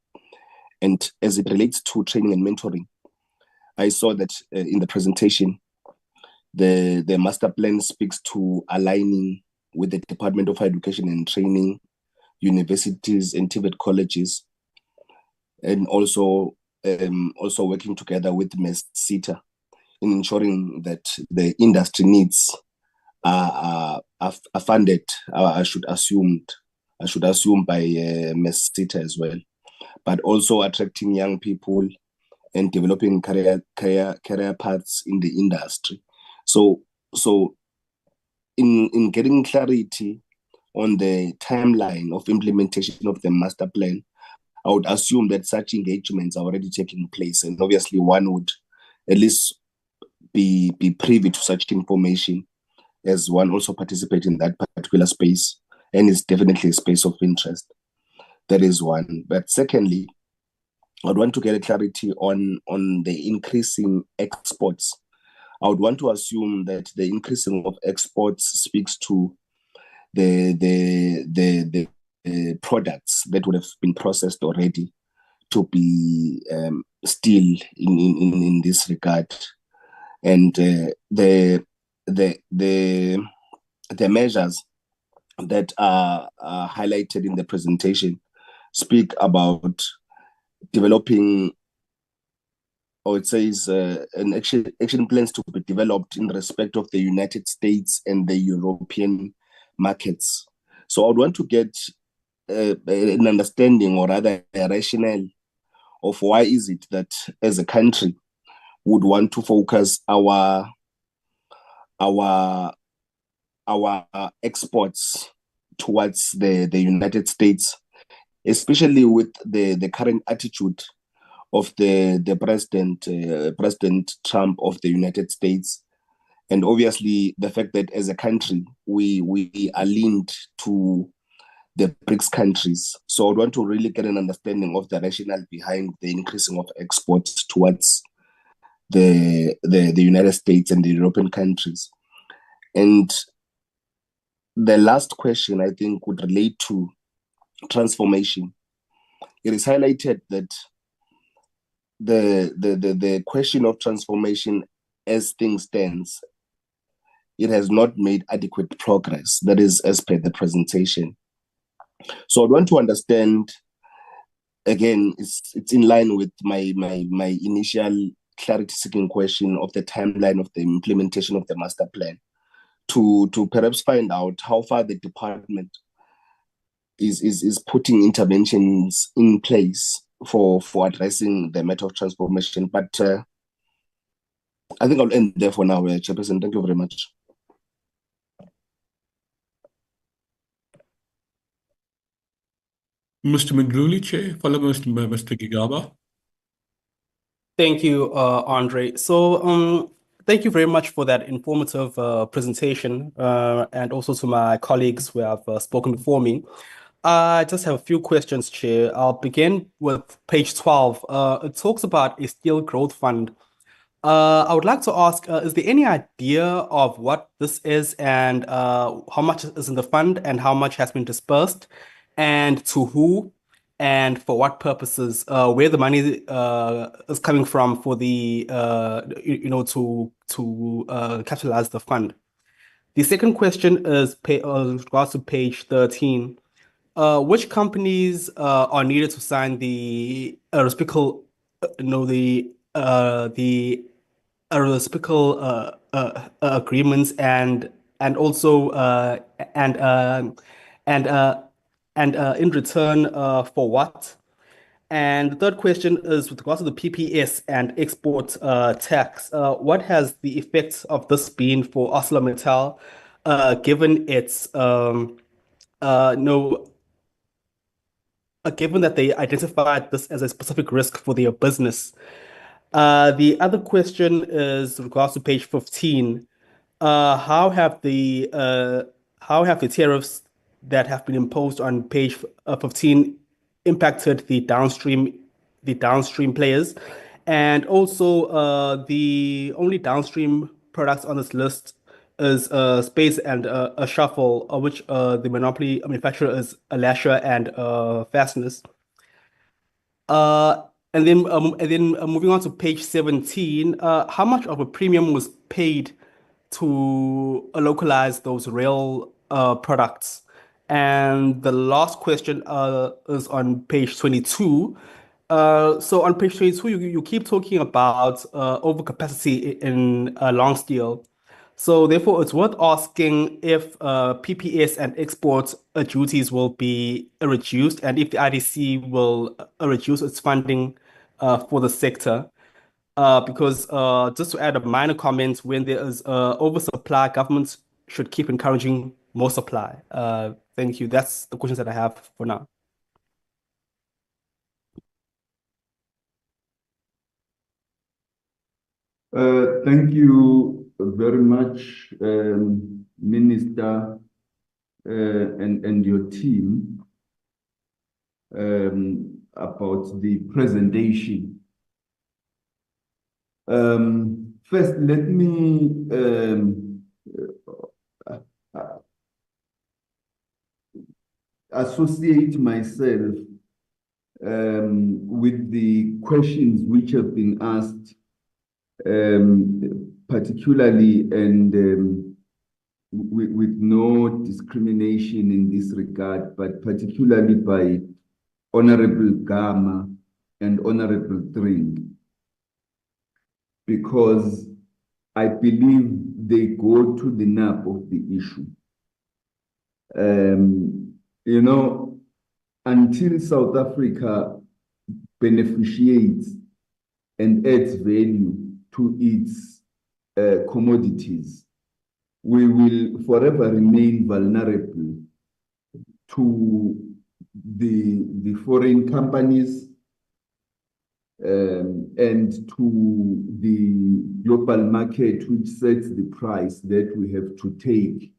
And as it relates to training and mentoring, I saw that in the presentation, the master plan speaks to aligning with the Department of Higher Education and Training, universities and TVET colleges, and also working together with MESSITA in ensuring that the industry needs are funded. I should assume by MESSITA as well, but also attracting young people and developing career paths in the industry. So in getting clarity on the timeline of implementation of the master plan, I would assume that such engagements are already taking place, and obviously one would at least be privy to such information as one also participates in that particular space, and it's definitely a space of interest. That is one. But secondly, I would want to get a clarity on the increasing exports. I would want to assume that the increasing of exports speaks to the products that would have been processed already to be still in this regard, and the measures that are highlighted in the presentation speak about developing, or it says an action plans to be developed in respect of the United States and the European markets. So I would want to get an understanding, or rather a rationale, of why is it that as a country would want to focus our exports towards the United States, especially with the current attitude of the President Trump of the United States, and obviously the fact that as a country we are linked to the BRICS countries. So I want to really get an understanding of the rationale behind the increasing of exports towards the United States and the European countries. And the last question, I think, would relate to transformation. It is highlighted that the question of transformation as things stands, it has not made adequate progress. That is as per the presentation. So I want to understand, again, it's in line with my initial clarity-seeking question of the timeline of the implementation of the master plan, to perhaps find out how far the department is putting interventions in place for addressing the matter of transformation. But I think I'll end there for now, Chairperson. Thank you very much. Mr. Mdluli, Chair, followed by Mr. Gigaba. Thank you, Andre. So, thank you very much for that informative presentation, and also to my colleagues who have spoken before me. I just have a few questions, Chair. I'll begin with page 12. It talks about a steel growth fund. I would like to ask, is there any idea of what this is and how much is in the fund and how much has been dispersed and to who and for what purposes, where the money is coming from for the, to capitalize the fund? The second question is with regards to page 13. Which companies are needed to sign the reciprocal, reciprocal agreements and also in return for what? And the third question is with regards to the PPS and export tax. What has the effects of this been for ArcelorMittal, given its given that they identified this as a specific risk for their business? The other question is with regards to page 15. How have the tariffs that have been imposed on page 15 impacted the downstream players? And also, the only downstream products on this list is Space and a Shuffle, which the monopoly manufacturer is Alasha and Fasteners. And then moving on to page 17, how much of a premium was paid to localize those rail products? And the last question is on page 22. So on page 22, you keep talking about overcapacity in long steel. So therefore, it's worth asking if PPS and export duties will be reduced and if the IDC will reduce its funding for the sector. Because just to add a minor comment, when there is oversupply, governments should keep encouraging more supply. Thank you. That's the questions that I have for now. Thank you very much, Minister, and your team, about the presentation. First, let me associate myself with the questions which have been asked, particularly and with no discrimination in this regard, but particularly by Honorable Gama and Honorable Dring, because I believe they go to the nub of the issue. You know, until South Africa beneficiates and adds value to its commodities, we will forever remain vulnerable to the foreign companies and to the global market, which sets the price that we have to take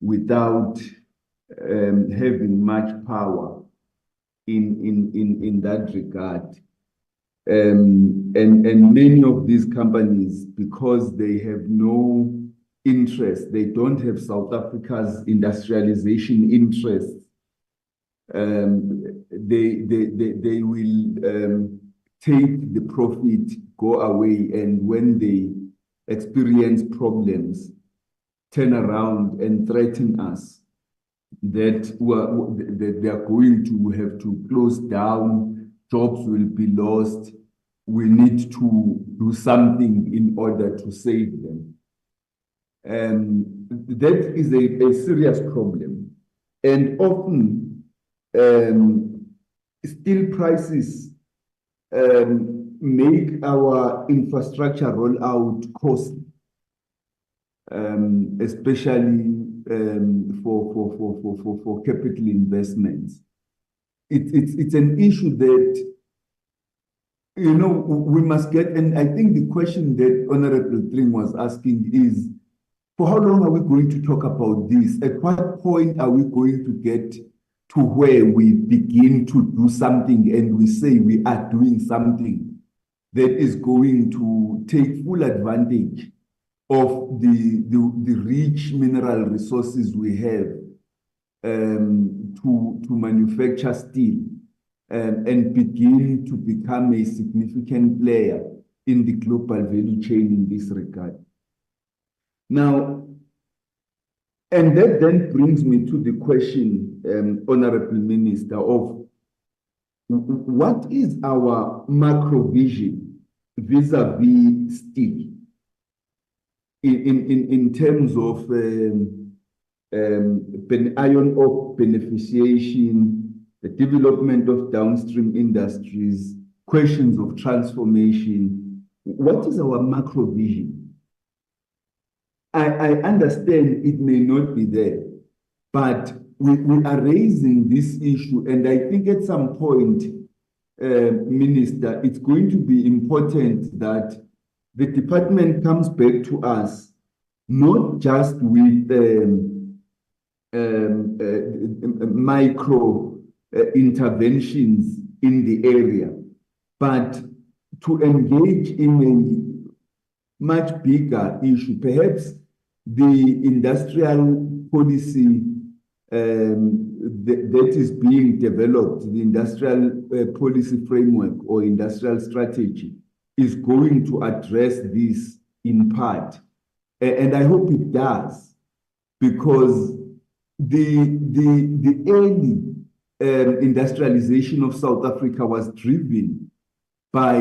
without having much power in that regard. And many of these companies, because they have no interest, they don't have South Africa's industrialization interests, they will take the profit, go away, and when they experience problems, turn around and threaten us that they are going to have to close down, jobs will be lost, we need to do something in order to save them. That is a serious problem. And often, steel prices make our infrastructure rollout costly, especially for capital investments. It's an issue that, you know, we must get, and I think the question that Honorable Tring was asking is, for how long are we going to talk about this? At what point are we going to get to where we begin to do something and we say we are doing something that is going to take full advantage of the rich mineral resources we have to manufacture steel and begin to become a significant player in the global value chain in this regard. Now, and that then brings me to the question, Honorable Minister, of what is our macro vision vis-a-vis steel in terms of iron ore beneficiation, the development of downstream industries, questions of transformation. What is our macro vision? I understand it may not be there, but we are raising this issue, and I think at some point, Minister, it's going to be important that the department comes back to us, not just with micro interventions in the area, but to engage in a much bigger issue, perhaps the industrial policy that is being developed, the industrial policy framework or industrial strategy is going to address this in part. And I hope it does, because the early industrialization of South Africa was driven by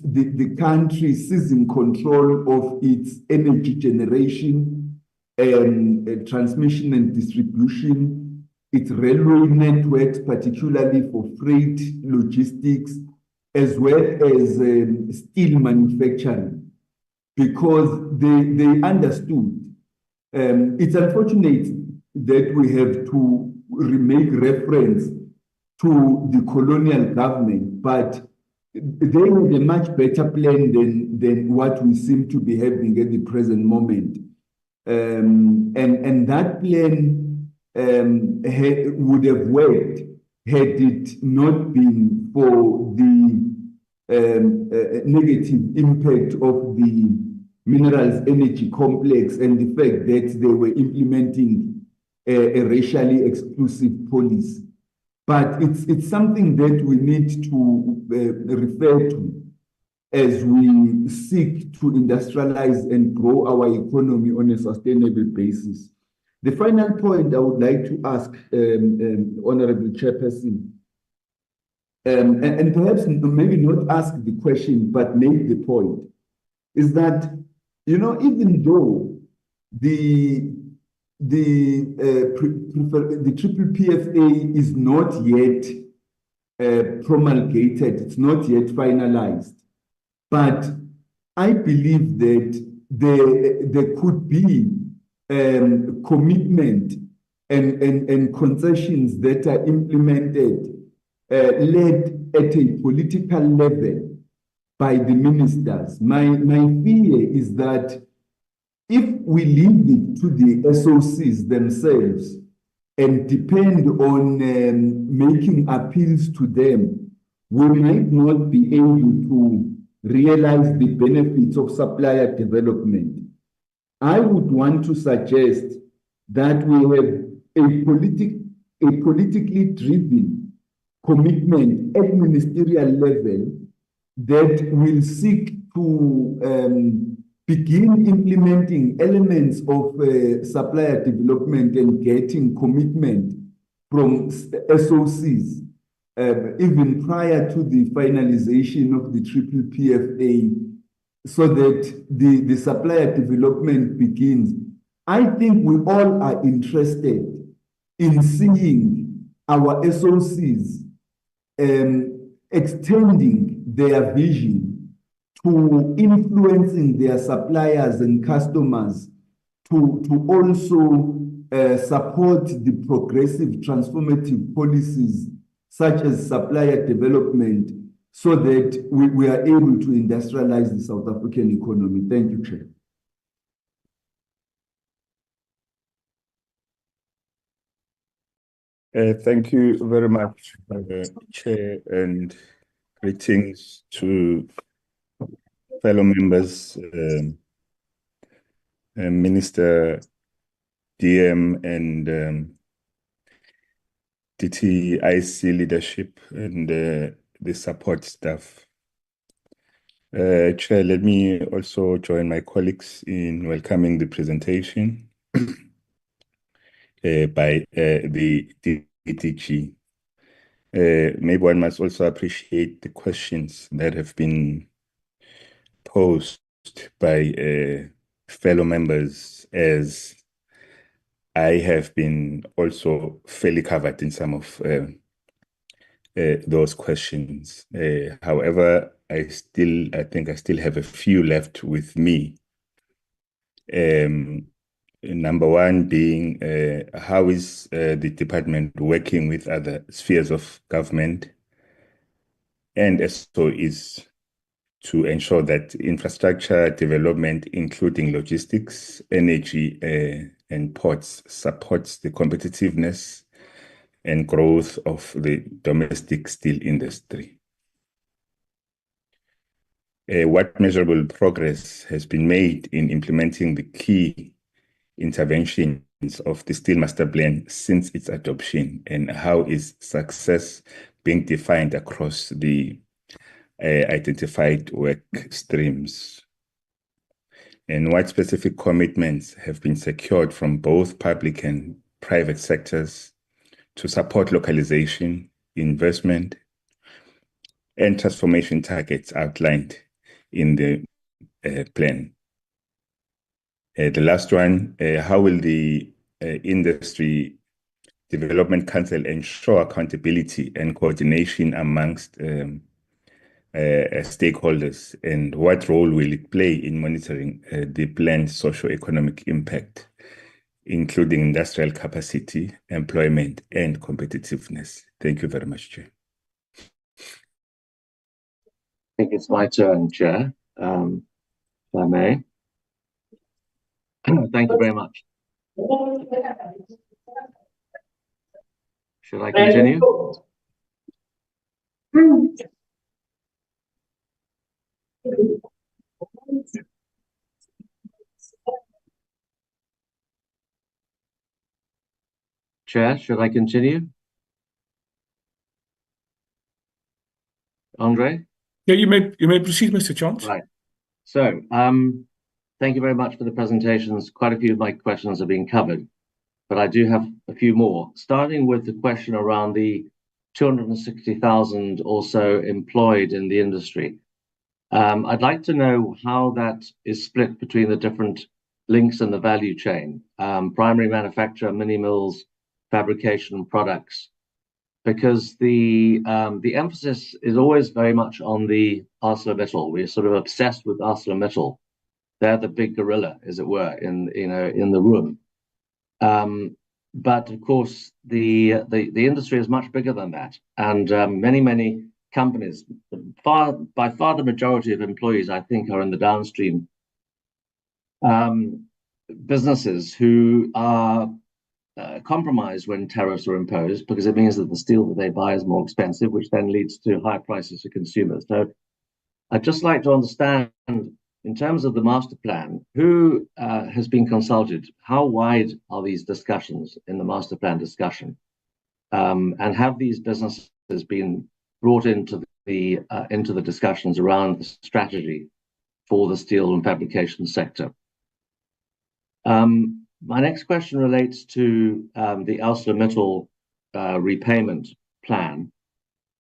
the country seizing control of its energy generation and transmission and distribution, its railway networks, particularly for freight logistics, as well as steel manufacturing, because they understood. It's unfortunate that we have to make reference to the colonial government, but they had a much better plan than what we seem to be having at the present moment. And that plan would have worked had it not been for the negative impact of the minerals energy complex and the fact that they were implementing a racially exclusive policy. But it's something that we need to refer to as we seek to industrialize and grow our economy on a sustainable basis. The final point I would like to ask Honorable Chairperson, and perhaps maybe not ask the question, but make the point, is that, you know, even though the triple PFA is not yet promulgated, it's not yet finalized, but I believe that there could be commitment and concessions that are implemented, led at a political level by the ministers. My fear is that if we leave it to the SOCs themselves and depend on making appeals to them, we might not be able to realize the benefits of supplier development. I would want to suggest that we have a politically driven commitment at ministerial level that will seek to begin implementing elements of supplier development and getting commitment from SOCs, even prior to the finalization of the triple PFA, so that the supplier development begins. I think we all are interested in seeing our SOCs extending their vision to influencing their suppliers and customers to also support the progressive transformative policies such as supplier development, so that we are able to industrialize the South African economy. Thank you, Chair. Thank you very much, Chair, and greetings to fellow members, Minister DM and DTIC leadership and the support staff. Chair, let me also join my colleagues in welcoming the presentation by the DTIC. Maybe one must also appreciate the questions that have been posed by fellow members, as I have been also fairly covered in some of those questions. However, I think I still have a few left with me. Number one being, how is the department working with other spheres of government and SOEs to ensure that infrastructure development, including logistics, energy, and ports, supports the competitiveness and growth of the domestic steel industry? What measurable progress has been made in implementing the key interventions of the Steel Master Plan since its adoption, and how is success being defined across the identified work streams? And what specific commitments have been secured from both public and private sectors to support localization, investment, and transformation targets outlined in the plan? The last one, how will the Industry Development Council ensure accountability and coordination amongst stakeholders, and what role will it play in monitoring the plan's socio-economic impact, including industrial capacity, employment, and competitiveness? Thank you very much, Chair. I think it's my turn, Chair, if I may. Thank you very much. Should I continue? Chair, should I continue? Andre? Yeah, you may proceed, Mr. Chance. Right. So, thank you very much for the presentations. Quite a few of my questions have been covered, but I do have a few more. Starting with the question around the 260,000 or so employed in the industry. I'd like to know how that is split between the different links in the value chain, primary manufacturer, mini mills, fabrication products, because the emphasis is always very much on the ArcelorMittal. We're sort of obsessed with ArcelorMittal. They're the big gorilla, as it were, in the room. But of course, the industry is much bigger than that, and many companies, by far the majority of employees, I think, are in the downstream businesses who are compromised when tariffs are imposed because it means that the steel that they buy is more expensive, which then leads to higher prices to consumers. So I'd just like to understand, in terms of the master plan, who has been consulted? How wide are these discussions in the master plan discussion? And have these businesses been brought into the discussions around the strategy for the steel and fabrication sector? My next question relates to the ArcelorMittal repayment plan,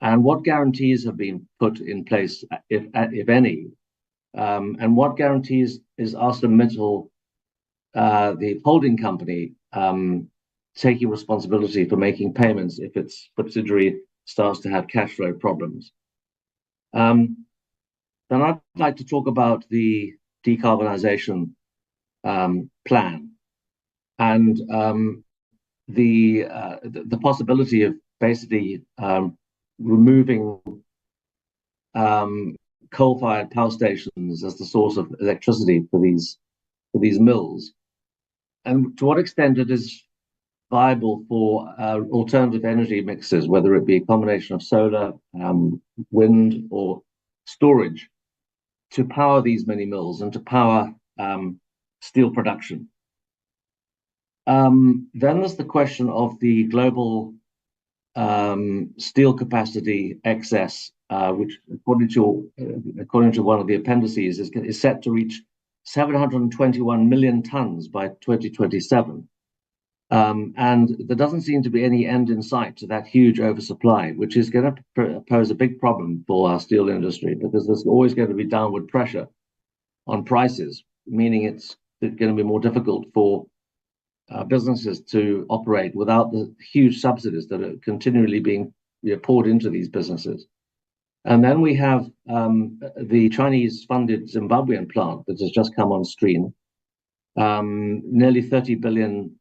and what guarantees have been put in place, if any, and what guarantees is ArcelorMittal, the holding company, taking responsibility for making payments if its subsidiary starts to have cash flow problems? Then I'd like to talk about the decarbonization plan and the possibility of basically removing coal-fired power stations as the source of electricity for these mills, and to what extent it is viable for alternative energy mixes, whether it be a combination of solar, wind, or storage, to power these mini mills and to power steel production. Then there's the question of the global steel capacity excess, which according to one of the appendices is set to reach 721 million tons by 2027. And there doesn't seem to be any end in sight to that huge oversupply, which is going to pose a big problem for our steel industry, because there's always going to be downward pressure on prices, meaning it's going to be more difficult for businesses to operate without the huge subsidies that are continually being poured into these businesses. And then we have the Chinese-funded Zimbabwean plant that has just come on stream, nearly $30 billion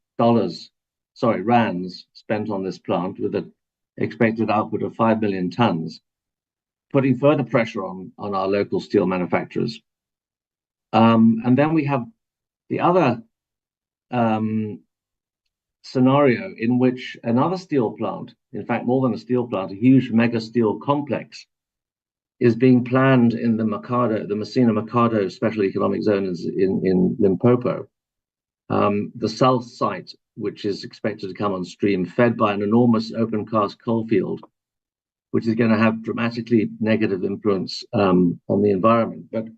rands spent on this plant with an expected output of 5 million tons, putting further pressure on our local steel manufacturers. And then we have the other scenario in which another steel plant, in fact, more than a steel plant, a huge mega steel complex, is being planned in the Messina-Mercado Special Economic Zone in Limpopo. The south site, which is expected to come on stream, fed by an enormous open cast coal field, which is going to have dramatically negative influence on the environment. But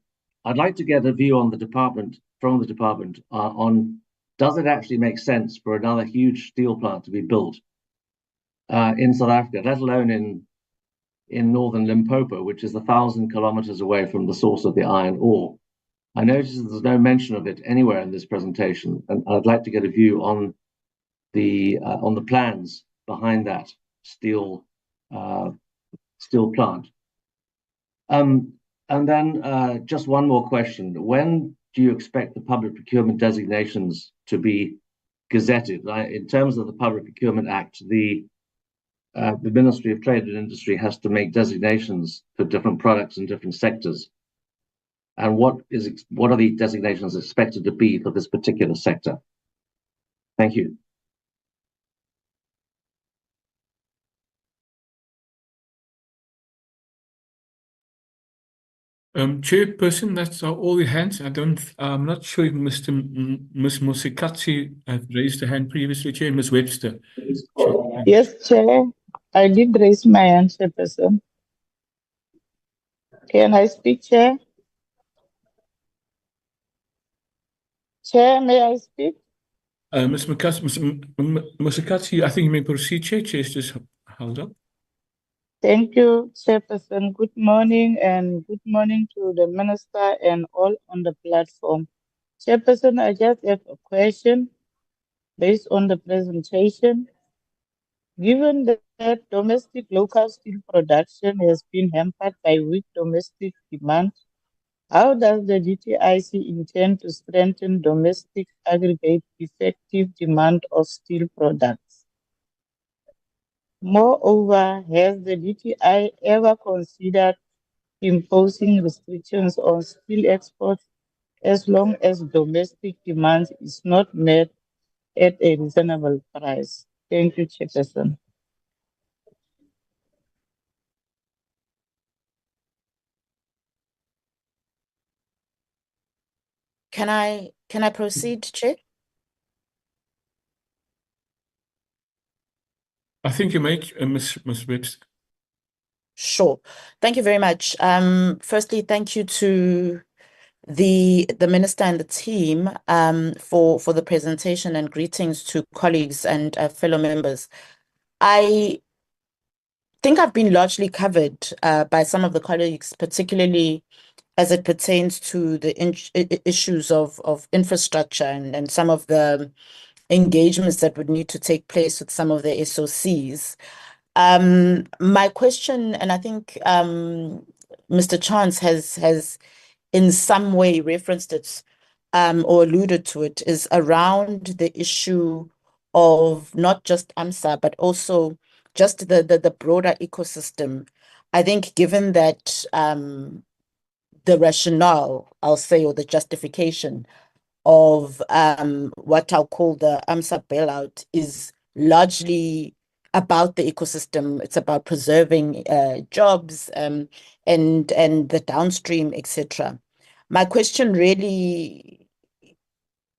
I'd like to get a view on from the department on, does it actually make sense for another huge steel plant to be built in South Africa, let alone in northern Limpopo, which is 1,000 kilometers away from the source of the iron ore? I notice there's no mention of it anywhere in this presentation, and I'd like to get a view on the plans behind that steel plant. And then just one more question: when do you expect the public procurement designations to be gazetted? In terms of the Public Procurement Act, the Ministry of Trade and Industry has to make designations for different products in different sectors. And what are the designations expected to be for this particular sector? Thank you. Chairperson, that's all the hands. I'm not sure if Ms. Mosikatsi have raised a hand previously, Chair. Ms. Webster. Yes, Chair. I did raise my hand, Chairperson. Can I speak, Chair? Chair, may I speak? Ms. Mosikatsi, I think you may proceed, Chair. Chair's just held up. Thank you, Chairperson. Good morning, and good morning to the Minister and all on the platform. Chairperson, I just have a question based on the presentation. Given that domestic local steel production has been hampered by weak domestic demand, how does the DTIC intend to strengthen domestic aggregate effective demand of steel products? Moreover, has the DTI ever considered imposing restrictions on steel exports as long as domestic demand is not met at a reasonable price. Thank you, Chairperson. Can I proceed, Chair? I think you make Ms. Webster. Sure. Thank you very much. Firstly, thank you to the minister and the team for the presentation, and greetings to colleagues and fellow members. I think I've been largely covered by some of the colleagues, particularly as it pertains to the issues of infrastructure and some of the engagements that would need to take place with some of the SOCs. My question, and I think Mr. Chance has in some way referenced it or alluded to it, is around the issue of not just AMSA, but also just the broader ecosystem. I think given that the rationale, I'll say, or the justification of what I'll call the AMSA bailout is largely about the ecosystem. It's about preserving jobs and the downstream, etc. My question really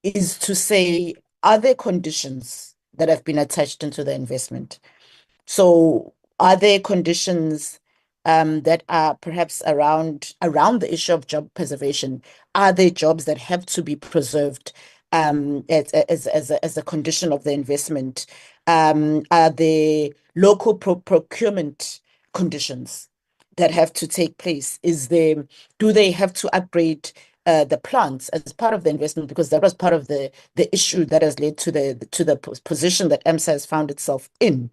is to say, are there conditions that have been attached into the investment? So are there conditions that are perhaps around the issue of job preservation? Are there jobs that have to be preserved as a condition of the investment? Are there local procurement conditions that have to take place? Do they have to upgrade the plants as part of the investment? Because that was part of the issue that has led to the position that AMSA has found itself in.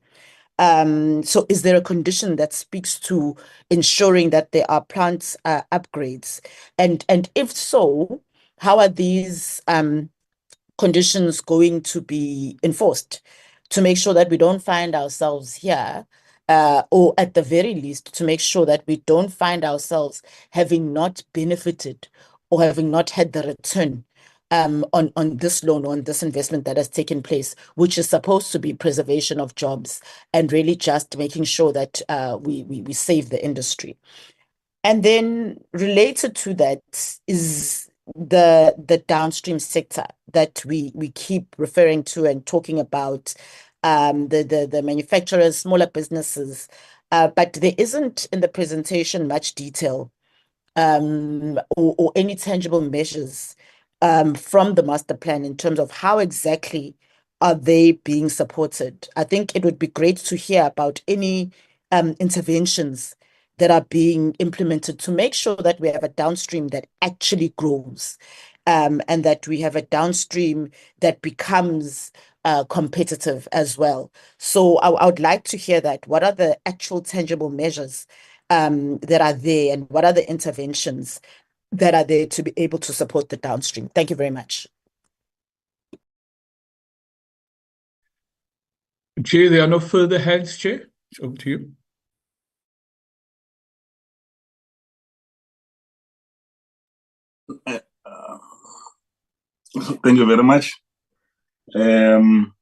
So is there a condition that speaks to ensuring that there are plant upgrades? And if so, how are these conditions going to be enforced to make sure that we don't find ourselves here, or at the very least, to make sure that we don't find ourselves having not benefited or having not had the return on this loan, on this investment that has taken place, which is supposed to be preservation of jobs and really just making sure that we save the industry. And then related to that is the downstream sector that we keep referring to and talking about, the manufacturers, smaller businesses, but there isn't in the presentation much detail or any tangible measures from the master plan in terms of how exactly are they being supported. I think it would be great to hear about any interventions that are being implemented to make sure that we have a downstream that actually grows, and that we have a downstream that becomes competitive as well. So I would like to hear that. What are the actual tangible measures that are there, and what are the interventions that are there to be able to support the downstream? Thank you very much. Chair, there are no further hands, Chair. It's over to you. Thank you very much. Can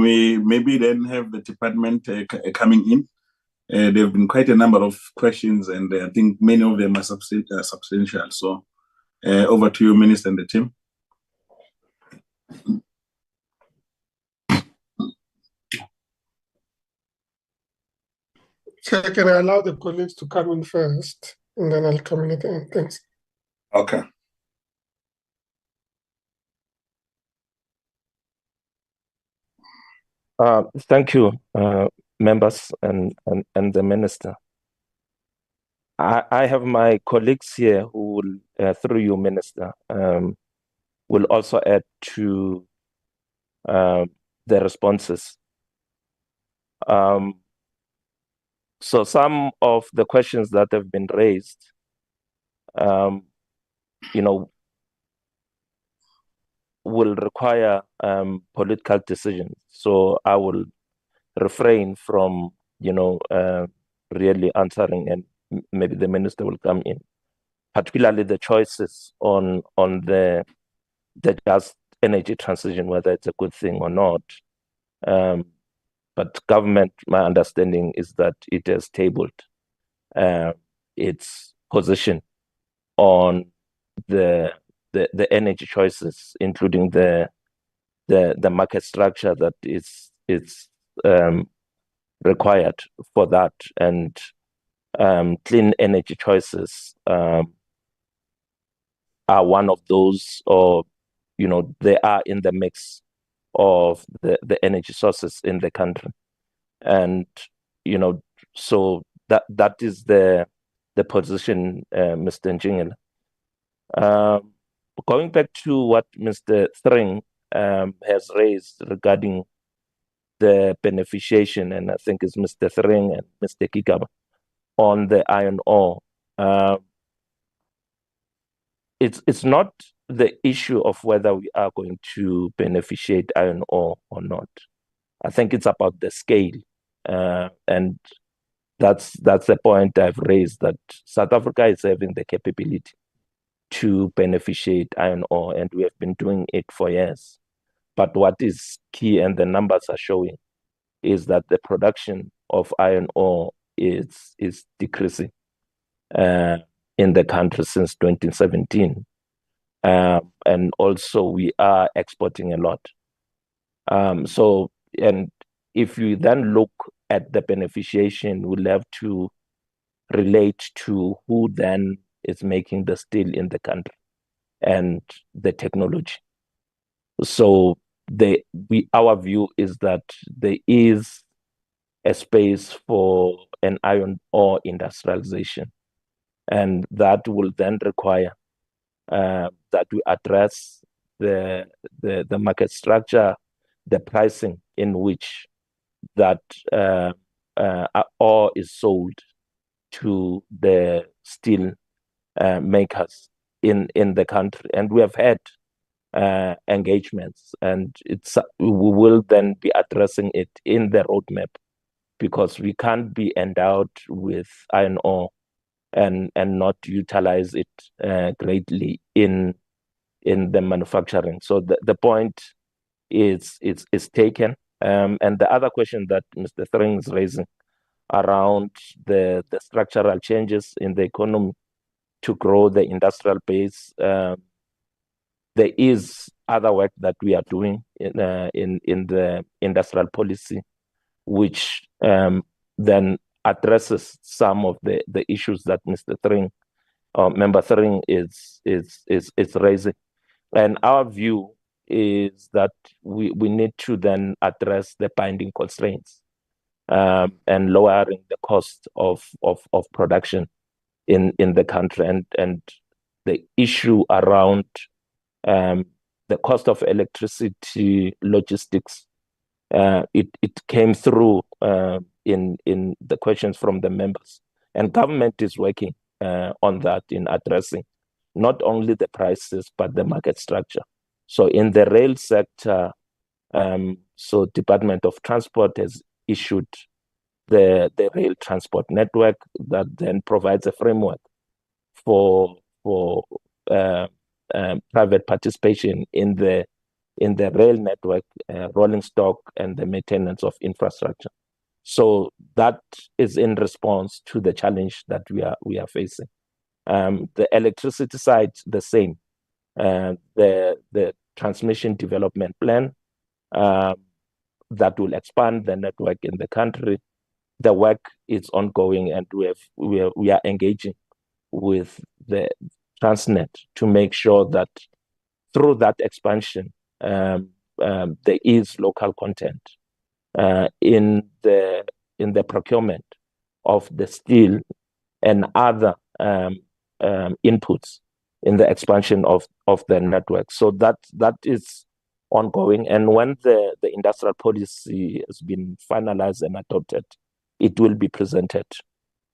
we maybe then have the department coming in? There have been quite a number of questions, and I think many of them are substantial. So over to you, Minister and the team. Chair, can I allow the colleagues to come in first, and then I'll come in at the end? Thanks. Okay. Thank you, members and the minister. I have my colleagues here who will, through you, Minister, will also add to the responses. So some of the questions that have been raised, will require political decisions. So I will refrain from, really answering, and maybe the minister will come in, particularly the choices on the just energy transition, whether it's a good thing or not. But government, my understanding is that it has tabled its position on the energy choices, including the market structure that is required for that, and clean energy choices are one of those, or they are in the mix of the energy sources in the country, and so that is the position, Mr. Njingila. Going back to what Mr. Thring has raised regarding the beneficiation, and I think it's Mr. Thring and Mr. Kigaba, on the iron ore. It's not the issue of whether we are going to beneficiate iron ore or not. I think it's about the scale, and that's the point I've raised, that South Africa is having the capability to beneficiate iron ore, and we have been doing it for years. But what is key, and the numbers are showing, is that the production of iron ore is decreasing in the country since 2017. And also we are exporting a lot. So, and if you then look at the beneficiation, we'll have to relate to who then is making the steel in the country and the technology. So our view is that there is a space for an iron ore industrialization, and that will then require that we address the market structure, the pricing in which that ore is sold to the steel makers in the country. And we have had engagements, and we will then be addressing it in the roadmap, because we can't be endowed with iron ore and not utilize it greatly in the manufacturing. So the point is taken. And the other question that Mr. Thring is raising around the structural changes in the economy to grow the industrial base, there is other work that we are doing in the industrial policy, which then addresses some of the issues that Mr. Thring, Member Thring is raising. And our view is that we need to then address the binding constraints and lowering the cost of production in the country, and the issue around the cost of electricity logistics. It came through in the questions from the members, and government is working on that, in addressing not only the prices but the market structure. So in the rail sector, so Department of Transport has issued the rail transport network that then provides a framework for private participation in the rail network, rolling stock, and the maintenance of infrastructure. So that is in response to the challenge that we are facing. The electricity side, the same. The transmission development plan that will expand the network in the country. The work is ongoing, and we are engaging with the Transnet to make sure that through that expansion, there is local content in the procurement of the steel and other inputs in the expansion of the network. So that is ongoing, and when the industrial policy has been finalized and adopted, it will be presented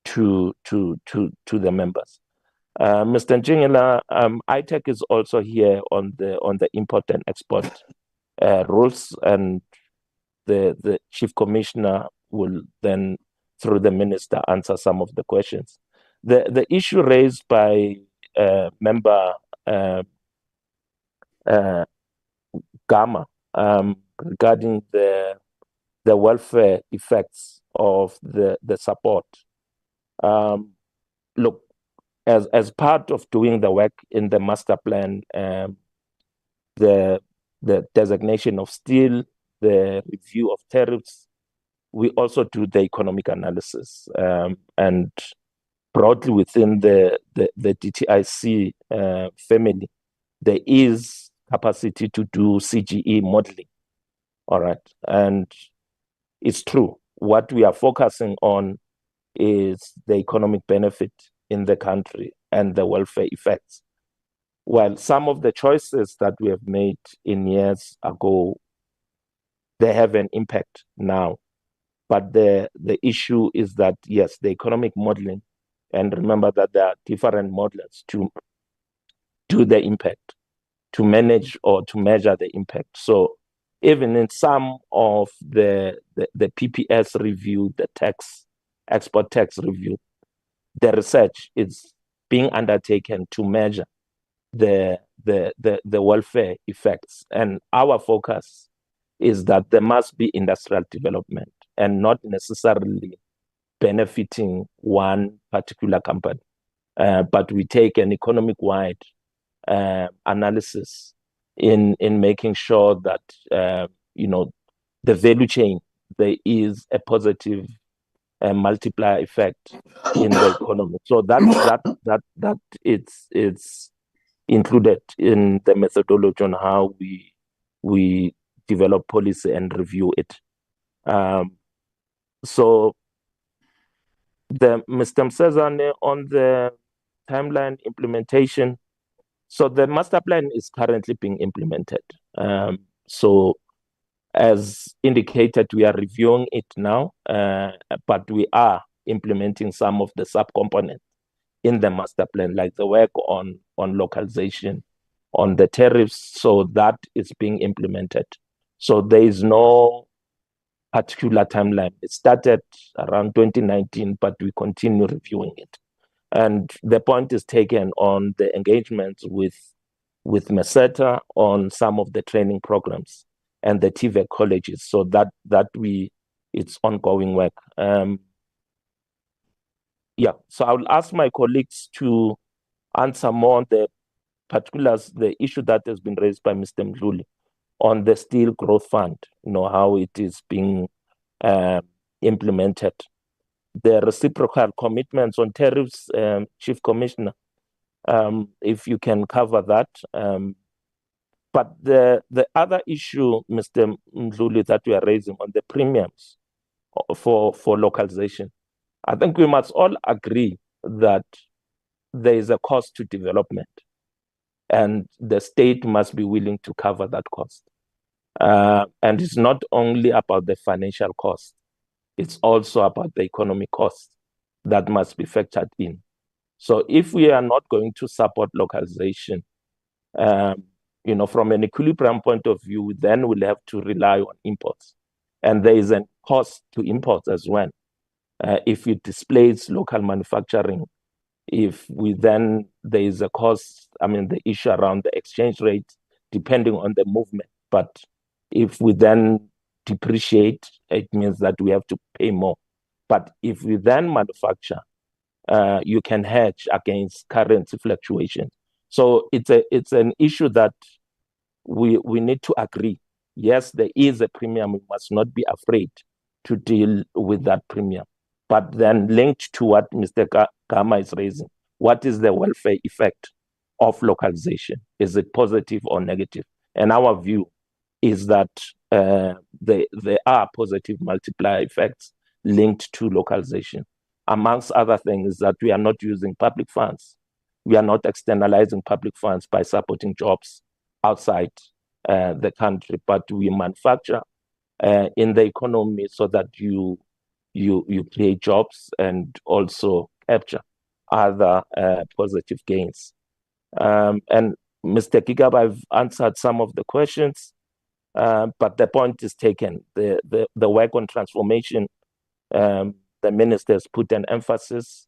to the members. Mr. Njingila, ITEC is also here on the import and export rules, and the Chief Commissioner will then, through the Minister, answer some of the questions. The issue raised by Member Gama regarding the welfare effects of the support. Look, as part of doing the work in the master plan, the designation of steel, the review of tariffs, we also do the economic analysis, and broadly within the DTIC family, there is capacity to do CGE modeling. All right, and it's true. What we are focusing on is the economic benefit in the country and the welfare effects. While some of the choices that we have made in years ago, they have an impact now. But the issue is that, yes, the economic modeling, and remember that there are different models to do the impact, to manage or to measure the impact. So even in some of the PPS review, the export tax review, the research is being undertaken to measure the welfare effects. And our focus is that there must be industrial development and not necessarily benefiting one particular company. But we take an economic-wide analysis in making sure that the value chain, there is a positive multiplier effect in the economy. So that it's included in the methodology on how we develop policy and review it. So Mr. Msezane, on the timeline implementation, so the master plan is currently being implemented. So as indicated, we are reviewing it now, but we are implementing some of the subcomponents in the master plan, like the work on localization, on the tariffs, so that is being implemented. So there is no particular timeline. It started around 2019, but we continue reviewing it. And the point is taken on the engagements with Meseta on some of the training programs and the TVEC colleges, so that it's ongoing work. Yeah, so I will ask my colleagues to answer more on the particulars, the issue that has been raised by Mr. Mdluli on the Steel Growth Fund, how it is being implemented. The reciprocal commitments on tariffs, Chief Commissioner, if you can cover that. But the other issue, Mr. Mdluli, that we are raising on the premiums for localization, I think we must all agree that there is a cost to development, and the state must be willing to cover that cost. And it's not only about the financial cost, it's also about the economic cost that must be factored in. So if we are not going to support localization, from an equilibrium point of view, then we'll have to rely on imports. And there is a cost to imports as well. If it displays local manufacturing, there is a cost, the issue around the exchange rate, depending on the movement. But if we then depreciate, it means that we have to pay more. But if we then manufacture, you can hedge against currency fluctuations. So it's an issue that we need to agree. Yes, there is a premium. We must not be afraid to deal with that premium. But then linked to what Mr. Gama is raising, what is the welfare effect of localization? Is it positive or negative? And our view is that there are positive multiplier effects linked to localization. Amongst other things, that we are not using public funds. We are not externalizing public funds by supporting jobs outside the country, but we manufacture in the economy so that you create jobs and also capture other positive gains. And Mr. Gigaba, I've answered some of the questions, but the point is taken. The work on transformation, the ministers put an emphasis.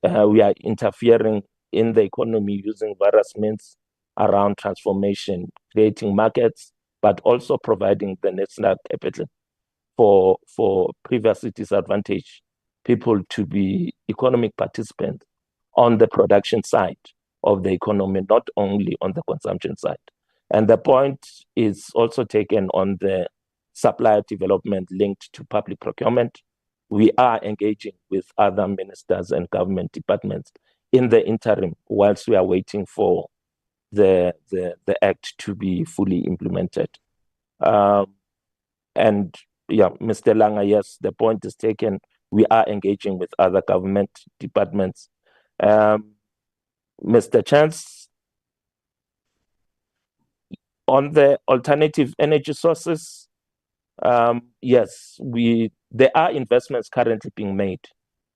We are interfering in the economy using various means around transformation, creating markets, but also providing the national capital for previously disadvantaged people to be economic participants on the production side of the economy, not only on the consumption side. And the point is also taken on the supplier development linked to public procurement. We are engaging with other ministers and government departments in the interim whilst we are waiting for the act to be fully implemented. And yeah, Mr. Langa, yes, the point is taken. We are engaging with other government departments. Mr. Chance, on the alternative energy sources, yes, there are investments currently being made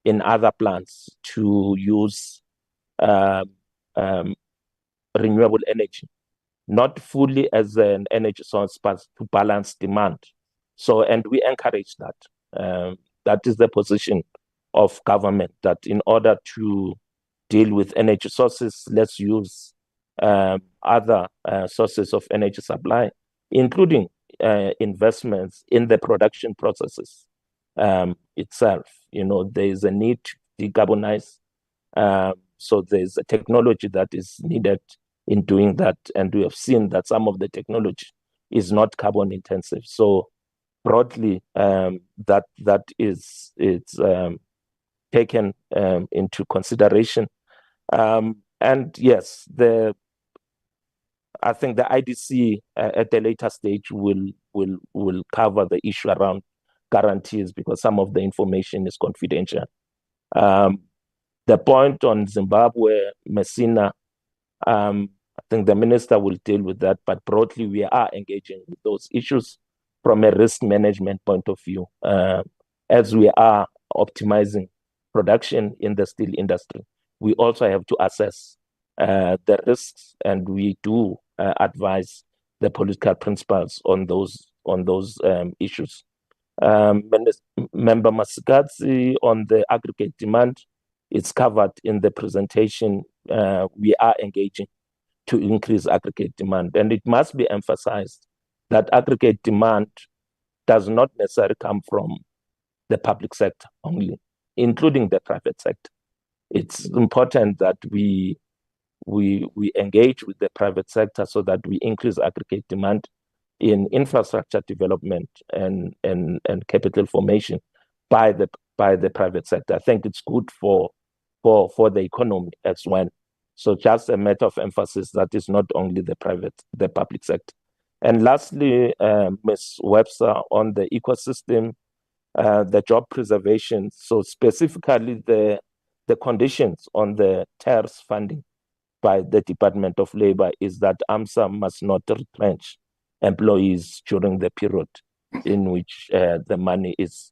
in other plants to use renewable energy, not fully as an energy source, but to balance demand. So, and we encourage that. That is the position of government, that in order to deal with energy sources, let's use other sources of energy supply, including investments in the production processes itself. There is a need to decarbonize. So there's a technology that is needed in doing that. And we have seen that some of the technology is not carbon intensive. So broadly, it's taken into consideration. And yes, I think the IDC at a later stage will cover the issue around guarantees, because some of the information is confidential. The point on Zimbabwe, Messina, I think the minister will deal with that, but broadly we are engaging with those issues from a risk management point of view, as we are optimizing production in the steel industry. We also have to assess the risks, and we do advise the political principles on those issues. Member Masikadzi, on the aggregate demand, it's covered in the presentation. We are engaging to increase aggregate demand, and it must be emphasized that aggregate demand does not necessarily come from the public sector only, including the private sector. It's important that we engage with the private sector so that we increase aggregate demand in infrastructure development and capital formation by the private sector. I think it's good for the economy as well. So just a matter of emphasis that is not only the public sector. And lastly, Ms. Webster, on the ecosystem, the job preservation. So specifically the conditions on the TERS funding by the Department of Labor is that AMSA must not retrench employees during the period in which the money is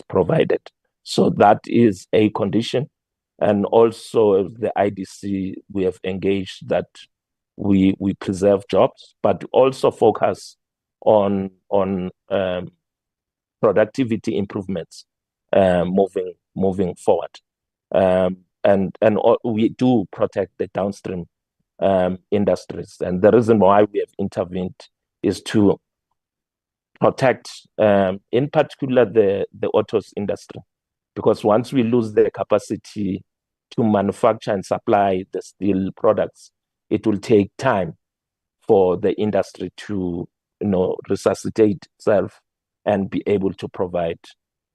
provided. So that is a condition. And also the IDC, we have engaged that we preserve jobs, but also focus on productivity improvements moving forward. And we do protect the downstream industries. And the reason why we have intervened is to protect, in particular, the autos industry. Because once we lose the capacity to manufacture and supply the steel products, it will take time for the industry to resuscitate itself and be able to provide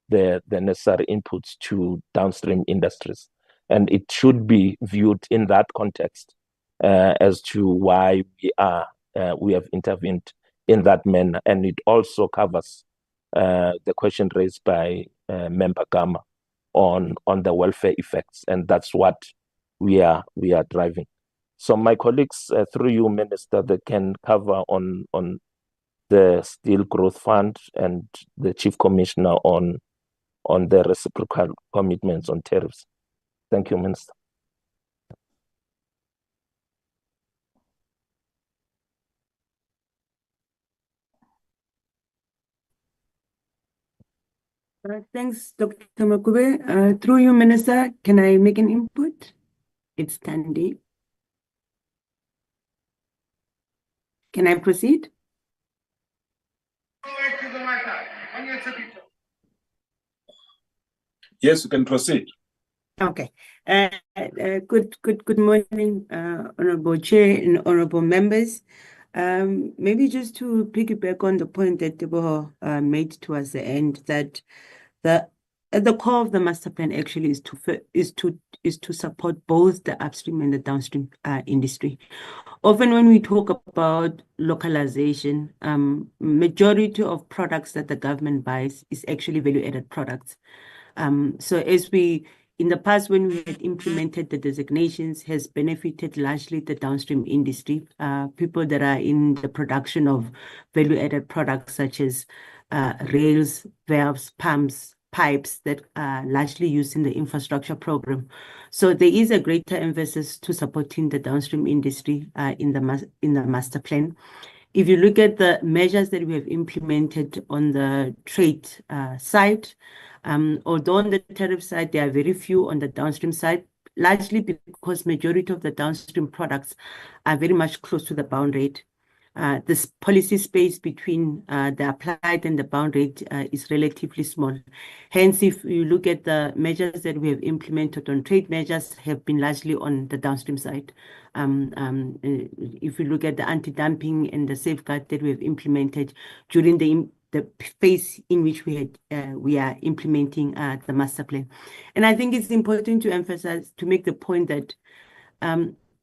the necessary inputs to downstream industries. And it should be viewed in that context as to why we have intervened in that manner. And it also covers the question raised by Member Gama on the welfare effects, and that's what we are driving. So my colleagues, through you, Minister, they can cover on the Steel Growth Fund, and the Chief Commissioner on the reciprocal commitments on tariffs. Thank you, Minister. Thanks, Dr. Makube. Through you, Minister, can I make an input? It's Tandy. Can I proceed? Yes, you can proceed. Okay. Good morning, Honorable Chair and honorable members. Maybe just to piggyback on the point that Debo made towards the end, that at the core of the master plan actually is to support both the upstream and the downstream industry. Often when we talk about localization, majority of products that the government buys is actually value-added products. So in the past, when we had implemented the designations, has benefited largely the downstream industry, people that are in the production of value-added products such as rails, valves, pumps, pipes that are largely used in the infrastructure program. So there is a greater emphasis to supporting the downstream industry in the master plan. If you look at the measures that we have implemented on the trade side, although on the tariff side, there are very few on the downstream side, largely because majority of the downstream products are very much close to the bound rate. This policy space between the applied and the bound rate is relatively small. Hence, if you look at the measures that we have implemented on trade measures have been largely on the downstream side. If you look at the anti-dumping and the safeguard that we have implemented during the phase in which we are implementing the master plan. And I think it's important to emphasize, to make the point that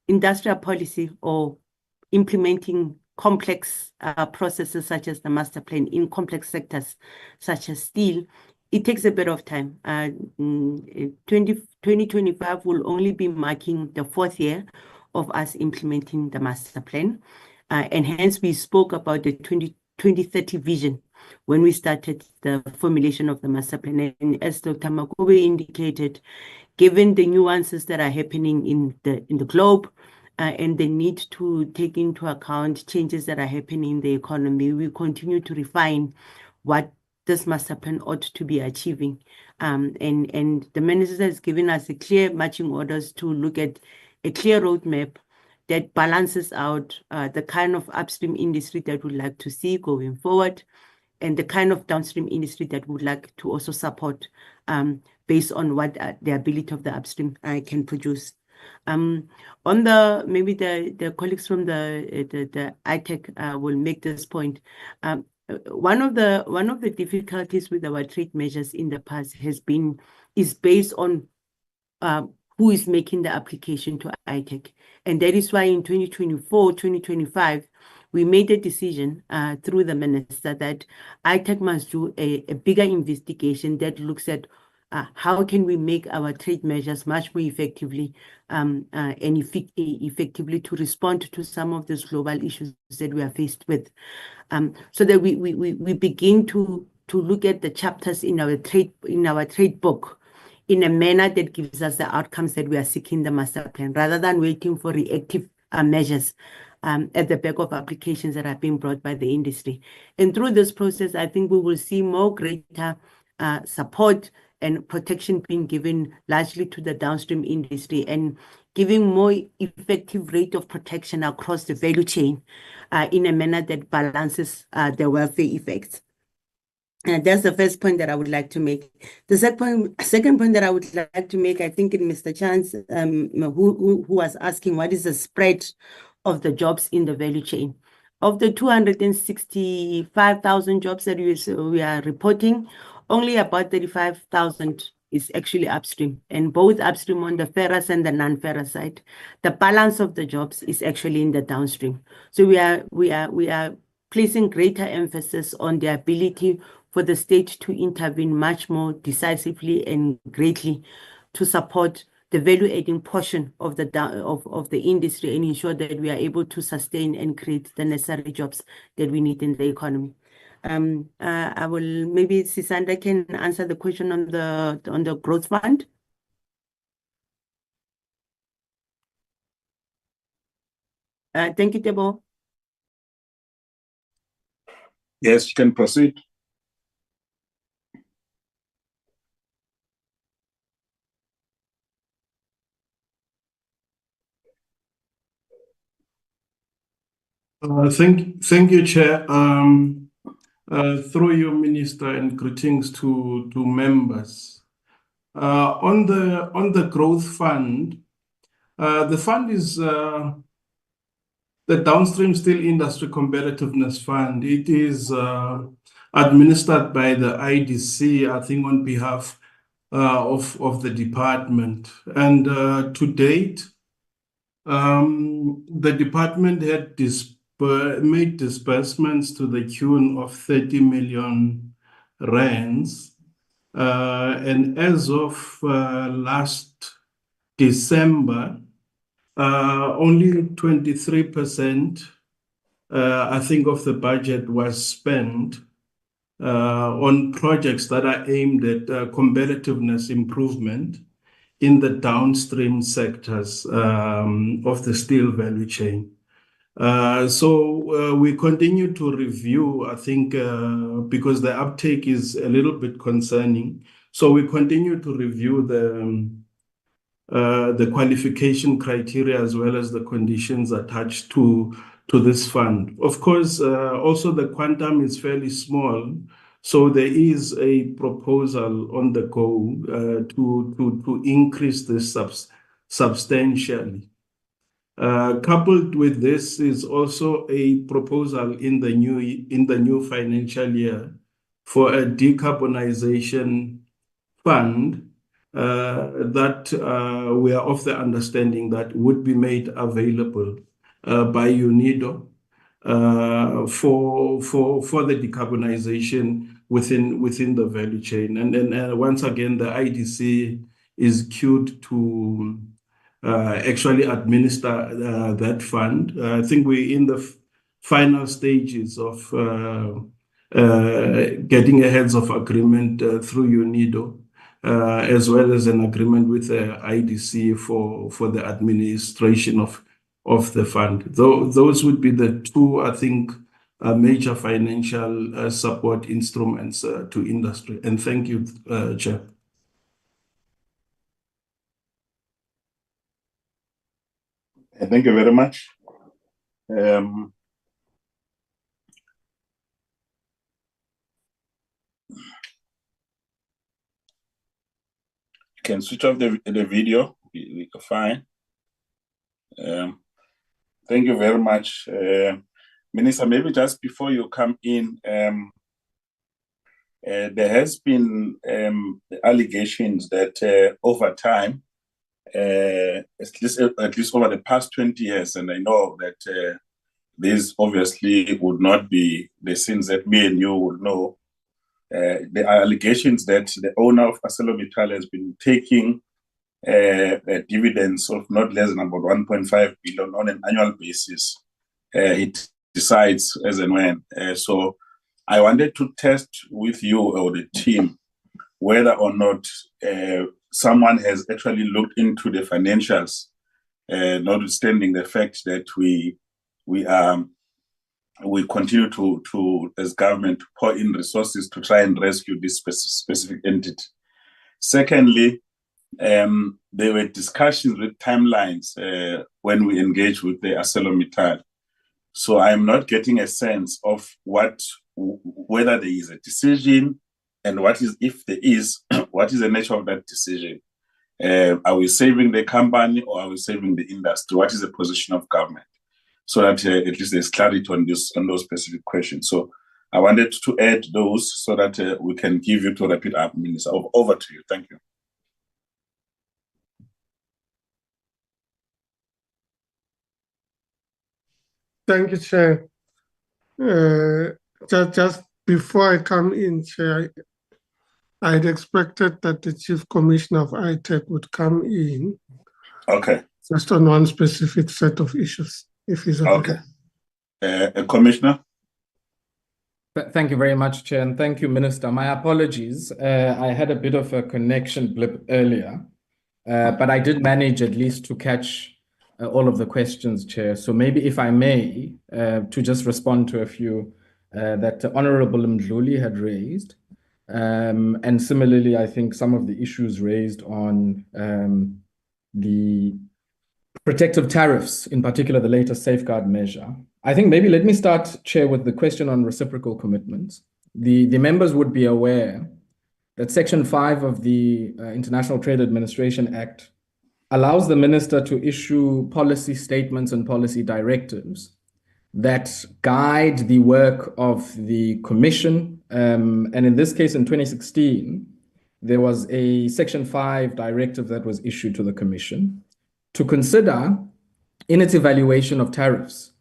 industrial policy or implementing complex processes such as the master plan in complex sectors such as steel, it takes a bit of time. 2025 will only be marking the 4th year of us implementing the master plan. And hence we spoke about the 2030 vision when we started the formulation of the master plan. And as Dr. Makube indicated, given the nuances that are happening in the globe, and the need to take into account changes that are happening in the economy, we continue to refine what this master plan ought to be achieving. And the minister has given us a clear marching orders to look at a clear roadmap that balances out the kind of upstream industry that we'd like to see going forward, and the kind of downstream industry that we'd like to also support based on what the ability of the upstream can produce. On maybe the colleagues from the ITEC will make this point. One of the difficulties with our trade measures in the past is based on who is making the application to ITEC, and that is why in 2024, 2025, we made a decision through the minister that ITEC must do a bigger investigation that looks at how can we make our trade measures much more effectively and effectively to respond to some of these global issues that we are faced with, so that we begin to look at the chapters in our trade book in a manner that gives us the outcomes that we are seeking in the master plan, rather than waiting for reactive measures at the back of applications that are being brought by the industry. And through this process, I think we will see more greater support and protection being given largely to the downstream industry, and giving more effective rate of protection across the value chain in a manner that balances the welfare effects. And that's the first point that I would like to make. The second point that I would like to make, I think in Mr. Chance, who was asking what is the spread of the jobs in the value chain. Of the 265,000 jobs that we are reporting, only about 35,000 is actually upstream, and both upstream on the ferrous and the non-ferrous side. The balance of the jobs is actually in the downstream. So we are placing greater emphasis on the ability for the state to intervene much more decisively and greatly to support the value-adding portion of the industry and ensure that we are able to sustain and create the necessary jobs that we need in the economy. I will, maybe Sisanda can answer the question on the growth fund. Thank you, Tebo. Yes, you can proceed. Thank you, Chair. through you, Minister, and greetings to members. On the growth fund, the fund is the Downstream Steel Industry Competitiveness Fund. It is administered by the IDC, I think, on behalf of the department. And to date, the department had made disbursements to the tune of 30 million rands. And as of last December, only 23%, I think, of the budget was spent on projects that are aimed at competitiveness improvement in the downstream sectors of the steel value chain. So we continue to review, I think, because the uptake is a little bit concerning. So we continue to review the qualification criteria as well as the conditions attached to this fund. Of course, also the quantum is fairly small, so there is a proposal on the go to increase this substantially. Coupled with this is also a proposal in the new financial year for a decarbonization fund that we are of the understanding that would be made available by UNIDO for the decarbonization within the value chain. And then once again, the IDC is queued to actually administer that fund. I think we're in the final stages of getting a heads of agreement through UNIDO, as well as an agreement with the IDC for the administration of the fund. Those would be the two, I think, major financial support instruments to industry. And thank you, Chair. Thank you very much. You can switch off the video. We can find. Thank you very much. Minister, maybe just before you come in, there has been allegations that over time, at least over the past 20 years, and I know that this obviously would not be the sins that me and you would know. There are allegations that the owner of ArcelorMittal has been taking dividends of not less than about 1.5 billion on an annual basis. It decides as and when. So I wanted to test with you or the team whether or not someone has actually looked into the financials, notwithstanding the fact that we continue to as government to pour in resources to try and rescue this specific entity. Secondly, there were discussions with timelines when we engage with the ArcelorMittal. So I'm not getting a sense of whether there is a decision and if there is, what is the nature of that decision? Are we saving the company or are we saving the industry? What is the position of government? So that at least there's clarity on those specific questions. So I wanted to add those so that we can give you to wrap it up, Minister. Over to you. Thank you. Thank you, Chair. Just before I come in, Chair, I'd expected that the Chief Commissioner of ITEC would come in. Okay. Just on one specific set of issues, if he's okay. Commissioner? Thank you very much, Chair, and thank you, Minister. My apologies. I had a bit of a connection blip earlier, but I did manage at least to catch all of the questions, Chair. So maybe if I may, to just respond to a few that Honorable Mdluli had raised. And similarly, I think some of the issues raised on the protective tariffs, in particular, the latest safeguard measure. I think maybe let me start, Chair, with the question on reciprocal commitments. the members would be aware that Section 5 of the International Trade Administration Act allows the minister to issue policy statements and policy directives that guide the work of the commission. And in this case, in 2016, there was a Section 5 directive that was issued to the commission to consider, in its evaluation of tariffs,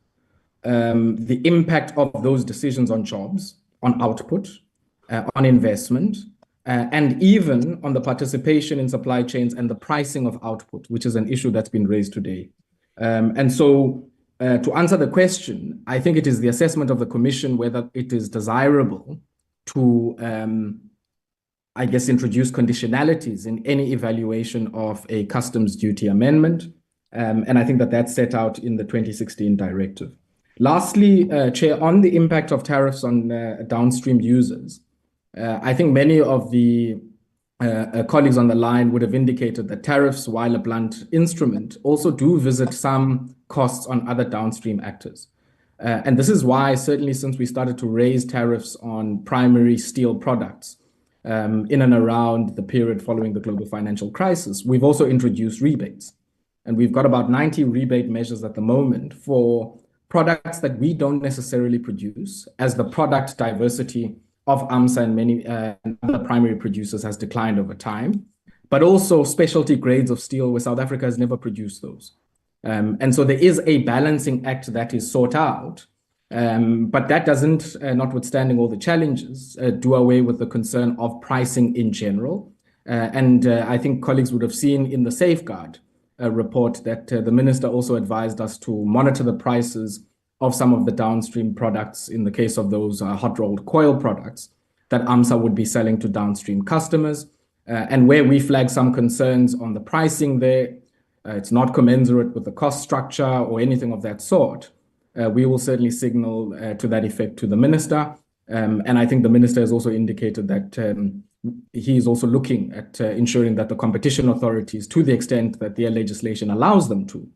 the impact of those decisions on jobs, on output, on investment, and even on the participation in supply chains and the pricing of output, which is an issue that's been raised today. And so to answer the question, I think it is the assessment of the commission whether it is desirable to, I guess, introduce conditionalities in any evaluation of a customs duty amendment. And I think that that's set out in the 2016 directive. Lastly, Chair, on the impact of tariffs on downstream users, I think many of the colleagues on the line would have indicated that tariffs, while a blunt instrument, also do visit some costs on other downstream actors. And this is why, certainly since we started to raise tariffs on primary steel products in and around the period following the global financial crisis, we've also introduced rebates. And we've got about 90 rebate measures at the moment for products that we don't necessarily produce, as the product diversity of AMSA and many other primary producers has declined over time, but also specialty grades of steel where South Africa has never produced those. And so there is a balancing act that is sought out, but that doesn't, notwithstanding all the challenges, do away with the concern of pricing in general. And I think colleagues would have seen in the safeguard report that the minister also advised us to monitor the prices of some of the downstream products, in the case of those hot rolled coil products that AMSA would be selling to downstream customers. And where we flag some concerns on the pricing there, it's not commensurate with the cost structure or anything of that sort, we will certainly signal to that effect to the minister. And I think the minister has also indicated that he is also looking at ensuring that the competition authorities, to the extent that their legislation allows them to,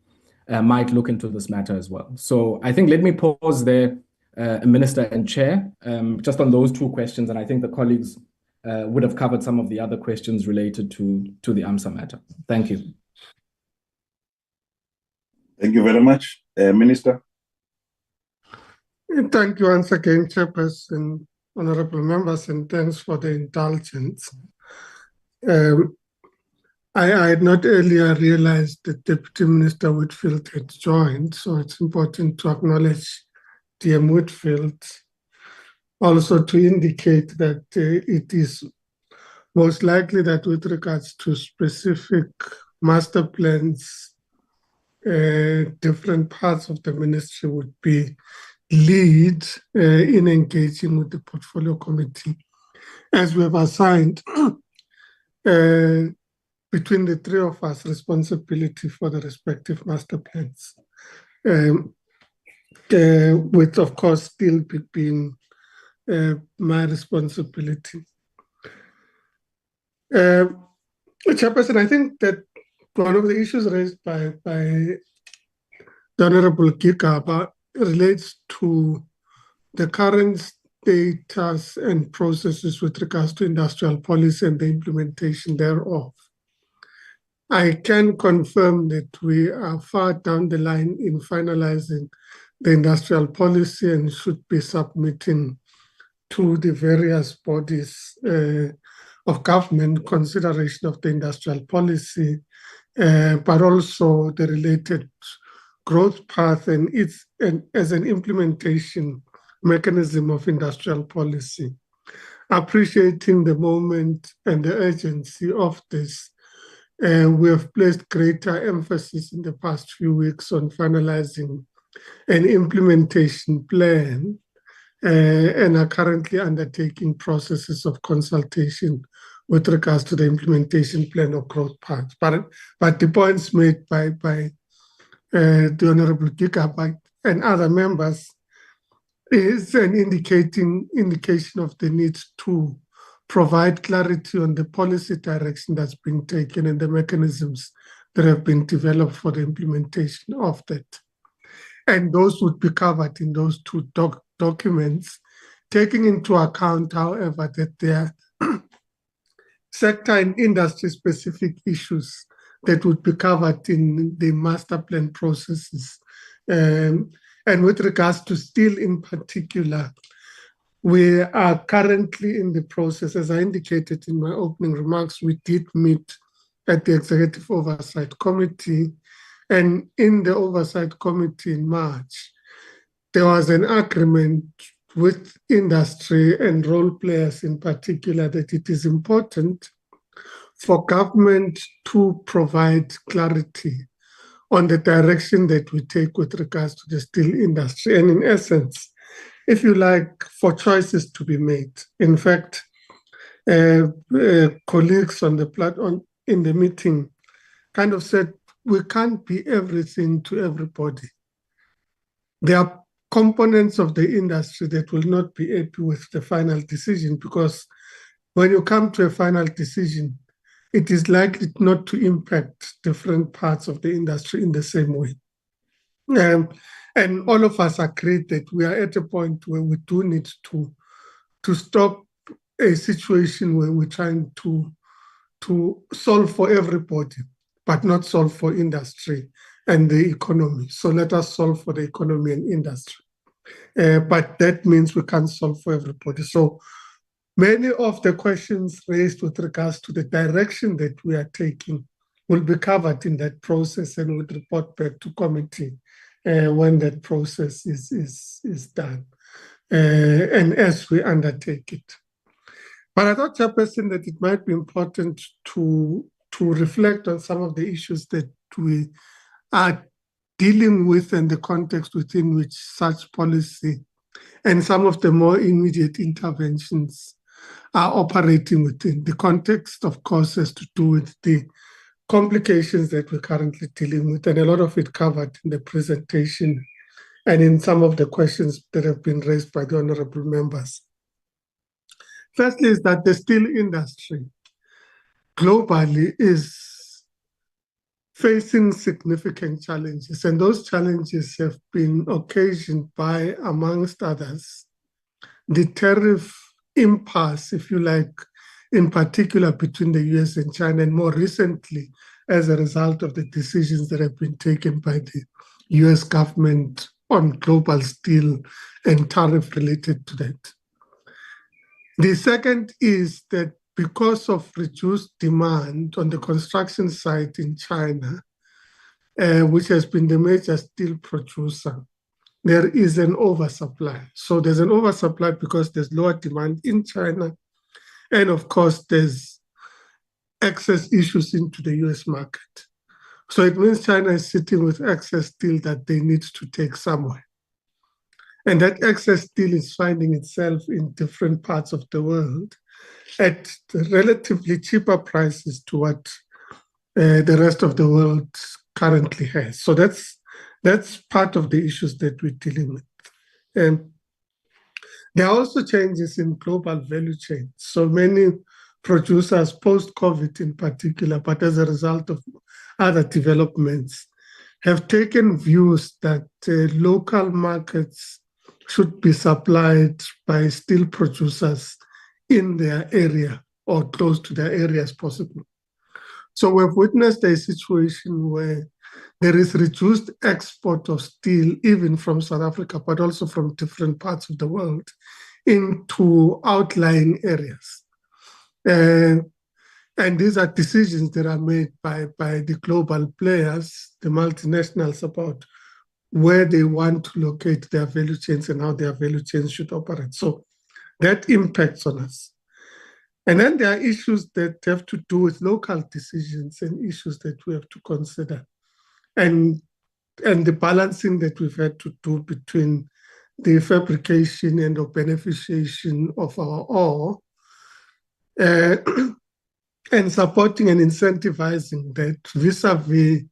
might look into this matter as well. So I think let me pause there, Minister and Chair, just on those two questions. And I think the colleagues would have covered some of the other questions related to the AMSA matter. Thank you. Thank you very much. Minister. Thank you once again, Chairperson, honorable members, and thanks for the indulgence. I had not earlier realized that Deputy Minister Whitfield had joined, so it's important to acknowledge DM Whitfield. Also to indicate that it is most likely that with regards to specific master plans, different parts of the ministry would be lead in engaging with the portfolio committee, as we have assigned between the three of us responsibility for the respective master plans, with of course still being my responsibility. Chairperson, I think that one of the issues raised by the Honorable Gigaba relates to the current status and processes with regards to industrial policy and the implementation thereof. I can confirm that we are far down the line in finalizing the industrial policy and should be submitting to the various bodies of government consideration of the industrial policy, but also the related growth path and as an implementation mechanism of industrial policy. Appreciating the moment and the urgency of this, we have placed greater emphasis in the past few weeks on finalizing an implementation plan and are currently undertaking processes of consultation with regards to the implementation plan of growth paths. But the points made by the Honorable Gigaba and other members is an indication of the need to provide clarity on the policy direction that's been taken and the mechanisms that have been developed for the implementation of that. And those would be covered in those two documents taking into account, however, that there are sector and industry-specific issues that would be covered in the master plan processes. And with regards to steel in particular, we are currently in the process. As I indicated in my opening remarks, we did meet at the Executive Oversight Committee, and in the Oversight Committee in March, there was an agreement with industry and role players in particular that it is important for government to provide clarity on the direction that we take with regards to the steel industry. And in essence, if you like, for choices to be made. In fact, colleagues on the in the meeting kind of said, we can't be everything to everybody. There are components of the industry that will not be happy with the final decision, because when you come to a final decision, it is likely not to impact different parts of the industry in the same way. And all of us agree that we are at a point where we do need to stop a situation where we're trying to solve for everybody, but not solve for industry and the economy. So let us solve for the economy and industry. But that means we can't solve for everybody. So many of the questions raised with regards to the direction that we are taking will be covered in that process and will report back to committee when that process is done and as we undertake it. But I thought, Chairperson, that it might be important to reflect on some of the issues that we are dealing with and the context within which such policy and some of the more immediate interventions are operating within. The context, of course, has to do with the complications that we're currently dealing with, and a lot of it covered in the presentation and in some of the questions that have been raised by the honorable members. Firstly, is that the steel industry globally is facing significant challenges, and those challenges have been occasioned by, amongst others, the tariff impasse, if you like, in particular between the US and China, and more recently, as a result of the decisions that have been taken by the US government on global steel and tariff related to that. The second is that because of reduced demand on the construction side in China, which has been the major steel producer, there is an oversupply. So there's an oversupply because there's lower demand in China. And of course, there's excess issues into the US market. So it means China is sitting with excess steel that they need to take somewhere. And that excess steel is finding itself in different parts of the world at relatively cheaper prices to what the rest of the world currently has. So that's part of the issues that we're dealing with. There are also changes in global value chains. So many producers, post-COVID in particular, but as a result of other developments, have taken views that local markets should be supplied by steel producers in their area or close to their area as possible. So we've witnessed a situation where there is reduced export of steel, even from South Africa, but also from different parts of the world into outlying areas. And these are decisions that are made by the global players, the multinationals, about where they want to locate their value chains and how their value chains should operate. So that impacts on us. And then there are issues that have to do with local decisions and issues that we have to consider. And the balancing that we've had to do between the fabrication and the beneficiation of our ore, and supporting and incentivizing that vis-a-vis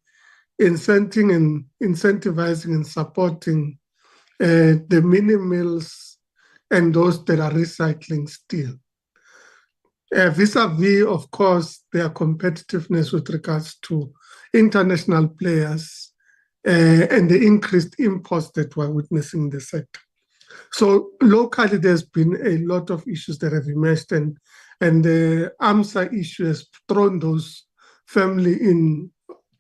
incentivizing and supporting the mini mills and those that are recycling steel. Vis-a-vis, of course, their competitiveness with regards to international players and the increased imports that we're witnessing in the sector. So locally, there's been a lot of issues that have emerged, and the AMSA issue has thrown those family in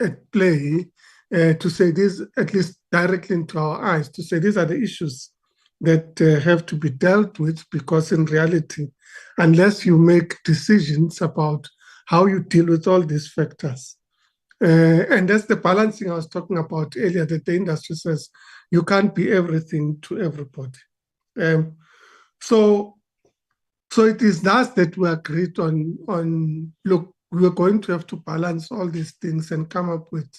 at play to say this, at least directly into our eyes, to say these are the issues that have to be dealt with, because in reality, unless you make decisions about how you deal with all these factors, and that's the balancing I was talking about earlier, that the industry says you can't be everything to everybody. So it is thus that we agreed on look, we're going to have to balance all these things and come up with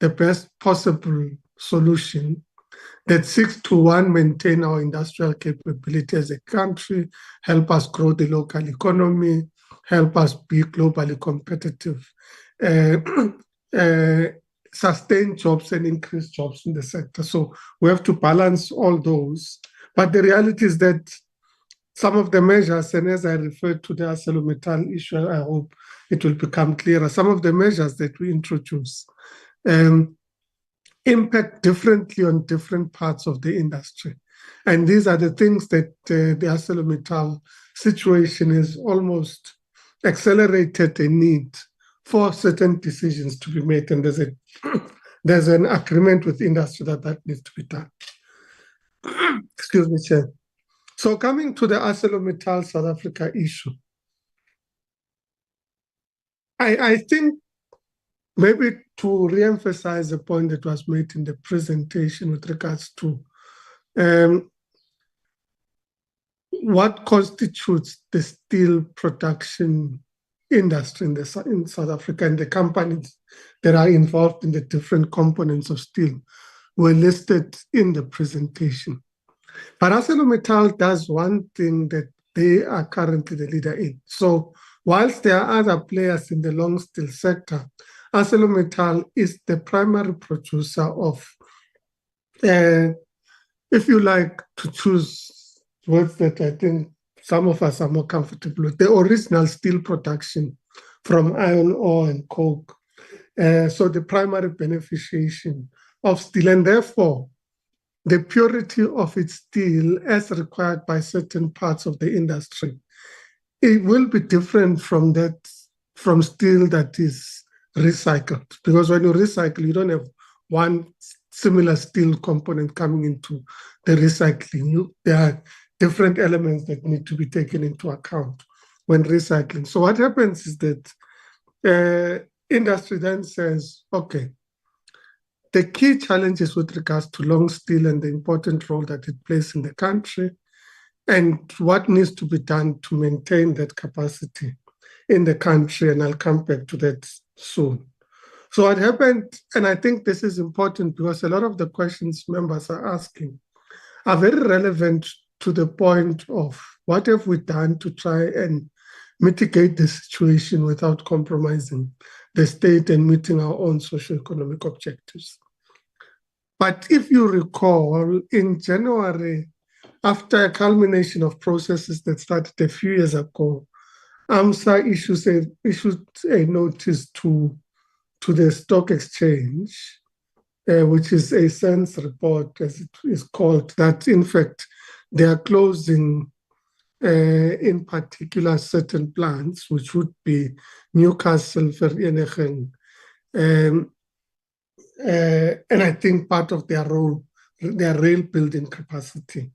the best possible solution that seeks to, one, maintain our industrial capability as a country, help us grow the local economy, help us be globally competitive, sustain jobs and increase jobs in the sector. So we have to balance all those. But the reality is that some of the measures, and as I referred to the ArcelorMittal issue, I hope it will become clearer, some of the measures that we introduce impact differently on different parts of the industry. And these are the things that the ArcelorMittal situation is almost accelerated a need for certain decisions to be made. And there's an agreement with industry that needs to be done. Excuse me, Chair. So coming to the ArcelorMittal South Africa issue, I think maybe to re-emphasize a point that was made in the presentation with regards to what constitutes the steel production industry in South Africa, and the companies that are involved in the different components of steel were listed in the presentation. But ArcelorMittal does one thing that they are currently the leader in. So whilst there are other players in the long steel sector, ArcelorMittal is the primary producer of, if you like to choose words that I think some of us are more comfortable with, the original steel production from iron ore and coke. So the primary beneficiation of steel, and therefore the purity of its steel as required by certain parts of the industry, it will be different from steel that is recycled. Because when you recycle, you don't have one similar steel component coming into the recycling. There are different elements that need to be taken into account when recycling. So what happens is that industry then says, okay, the key challenges with regards to long steel and the important role that it plays in the country, and what needs to be done to maintain that capacity in the country, and I'll come back to that soon. So what happened, and I think this is important because a lot of the questions members are asking are very relevant to the point of what have we done to try and mitigate the situation without compromising the state and meeting our own socio-economic objectives. But if you recall, in January, after a culmination of processes that started a few years ago, AMSA issued a notice to the stock exchange, which is a SENS report, as it is called, that in fact they are closing, in particular, certain plants, which would be Newcastle, Vereeniging, and I think part of their rail building capacity,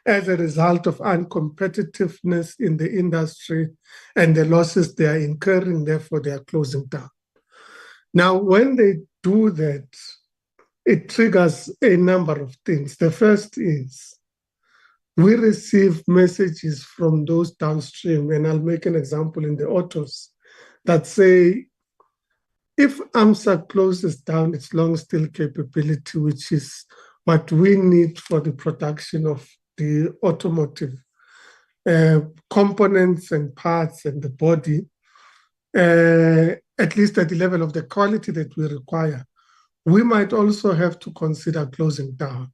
as a result of uncompetitiveness in the industry and the losses they are incurring, therefore they are closing down. Now, when they do that, it triggers a number of things. The first is we receive messages from those downstream, and I'll make an example in the autos, that say, if AMSA closes down its long steel capability, which is what we need for the production of the automotive components and parts and the body, at least at the level of the quality that we require, we might also have to consider closing down.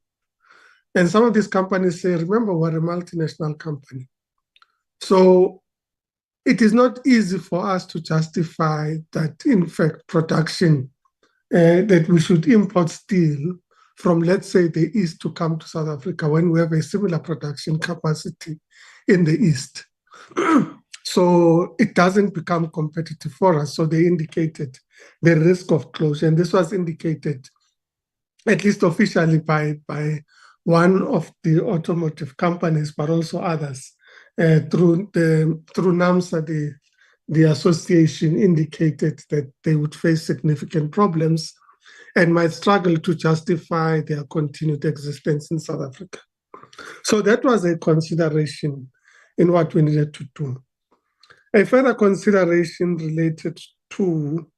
And some of these companies say, remember, we're a multinational company. So it is not easy for us to justify that, in fact, production, that we should import steel from, let's say, the East to come to South Africa when we have a similar production capacity in the East. So it doesn't become competitive for us. So they indicated the risk of closure. And this was indicated, at least officially, by one of the automotive companies, but also others. Through NAMSA, the association indicated that they would face significant problems and might struggle to justify their continued existence in South Africa. So that was a consideration in what we needed to do. A further consideration related to,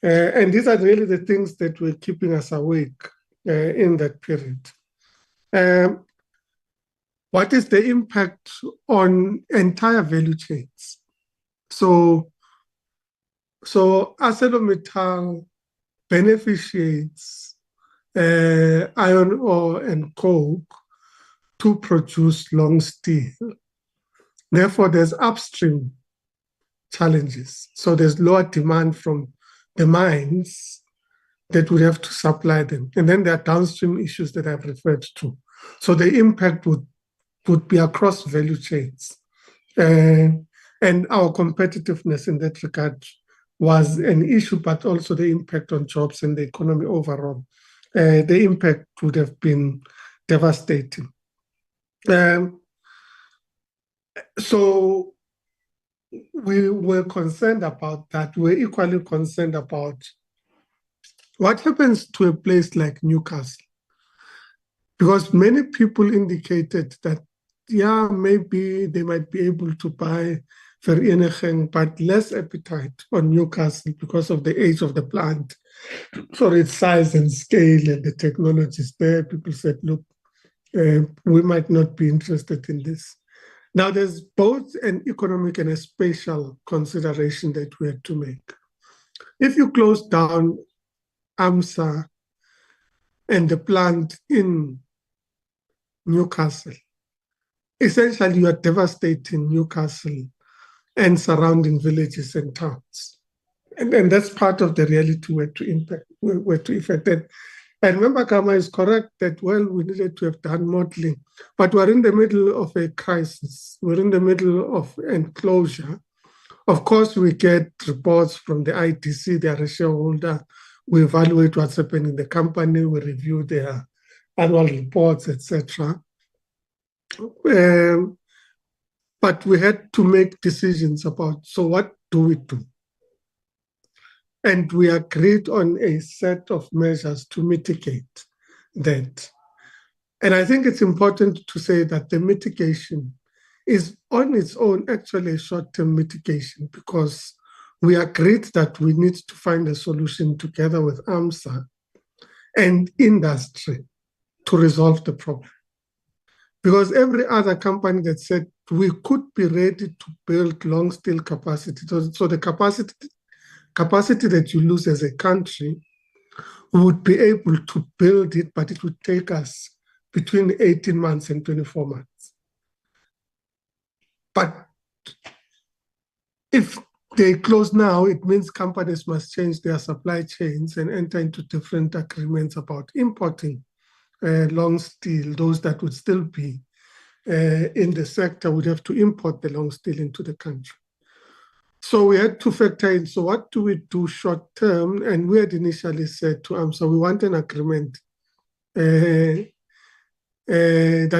and these are really the things that were keeping us awake in that period. What is the impact on entire value chains? So ArcelorMittal beneficiates iron ore and coke to produce long steel. Therefore, there's upstream challenges. So there's lower demand from the mines that would have to supply them. And then there are downstream issues that I've referred to. So the impact would be across value chains. And our competitiveness in that regard was an issue, but also the impact on jobs and the economy overall. The impact would have been devastating. So we were concerned about that. We're equally concerned about what happens to a place like Newcastle. Because many people indicated that, yeah, maybe they might be able to buy Vereniging, but less appetite on Newcastle because of the age of the plant, for its size and scale and the technologies there. People said, look, we might not be interested in this. Now, there's both an economic and a spatial consideration that we had to make. If you close down AMSA and the plant in Newcastle, essentially you are devastating Newcastle and surrounding villages and towns. And that's part of the reality we're to affect. And remember, Kama is correct that, well, we needed to have done modeling, but we're in the middle of a crisis. We're in the middle of enclosure. Of course, we get reports from the ITC, they are a shareholder. We evaluate what's happening in the company. We review their annual reports, etc. But we had to make decisions about, so what do we do? And we agreed on a set of measures to mitigate that. And I think it's important to say that the mitigation is on its own actually a short-term mitigation, because we agreed that we need to find a solution together with AMSA and industry to resolve the problem. Because every other company that said we could be ready to build long steel capacity, so the capacity that you lose as a country, we would be able to build it, but it would take us between 18 months and 24 months. But if they close now, it means companies must change their supply chains and enter into different agreements about importing long steel. Those that would still be in the sector would have to import the long steel into the country. So we had to factor in, so what do we do short term? And we had initially said to AMSA, we want an agreement that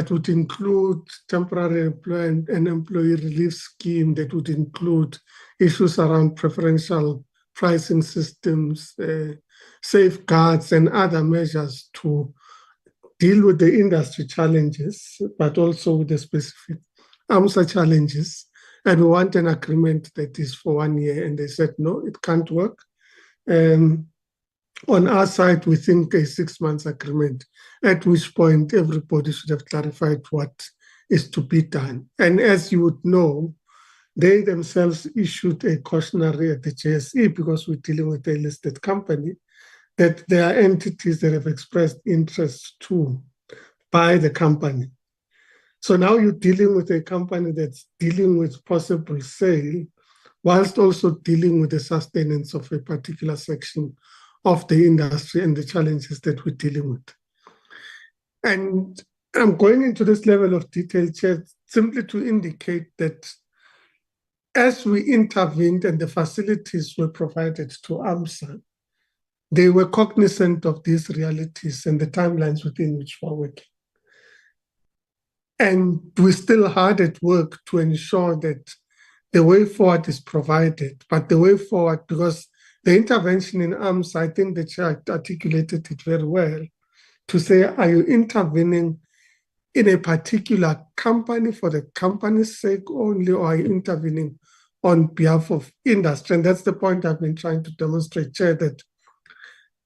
would include temporary employment and employee relief scheme, that would include issues around preferential pricing systems, safeguards, and other measures to deal with the industry challenges, but also with the specific AMSA challenges. And we want an agreement that is for 1 year. And they said, no, it can't work. On our side, we think a 6 months agreement, at which point everybody should have clarified what is to be done. And as you would know, they themselves issued a cautionary at the JSE, because we're dealing with a listed company, that there are entities that have expressed interest to buy the company. So now you're dealing with a company that's dealing with possible sale, whilst also dealing with the sustenance of a particular section of the industry and the challenges that we're dealing with. And I'm going into this level of detail, Chair, simply to indicate that as we intervened and the facilities were provided to AMSA, they were cognizant of these realities and the timelines within which we're working. And we still hard at work to ensure that the way forward is provided, but the way forward, because the intervention in AMSA, I think the Chair articulated it very well, to say, are you intervening in a particular company for the company's sake only, or are you intervening on behalf of industry? And that's the point I've been trying to demonstrate, Chair, that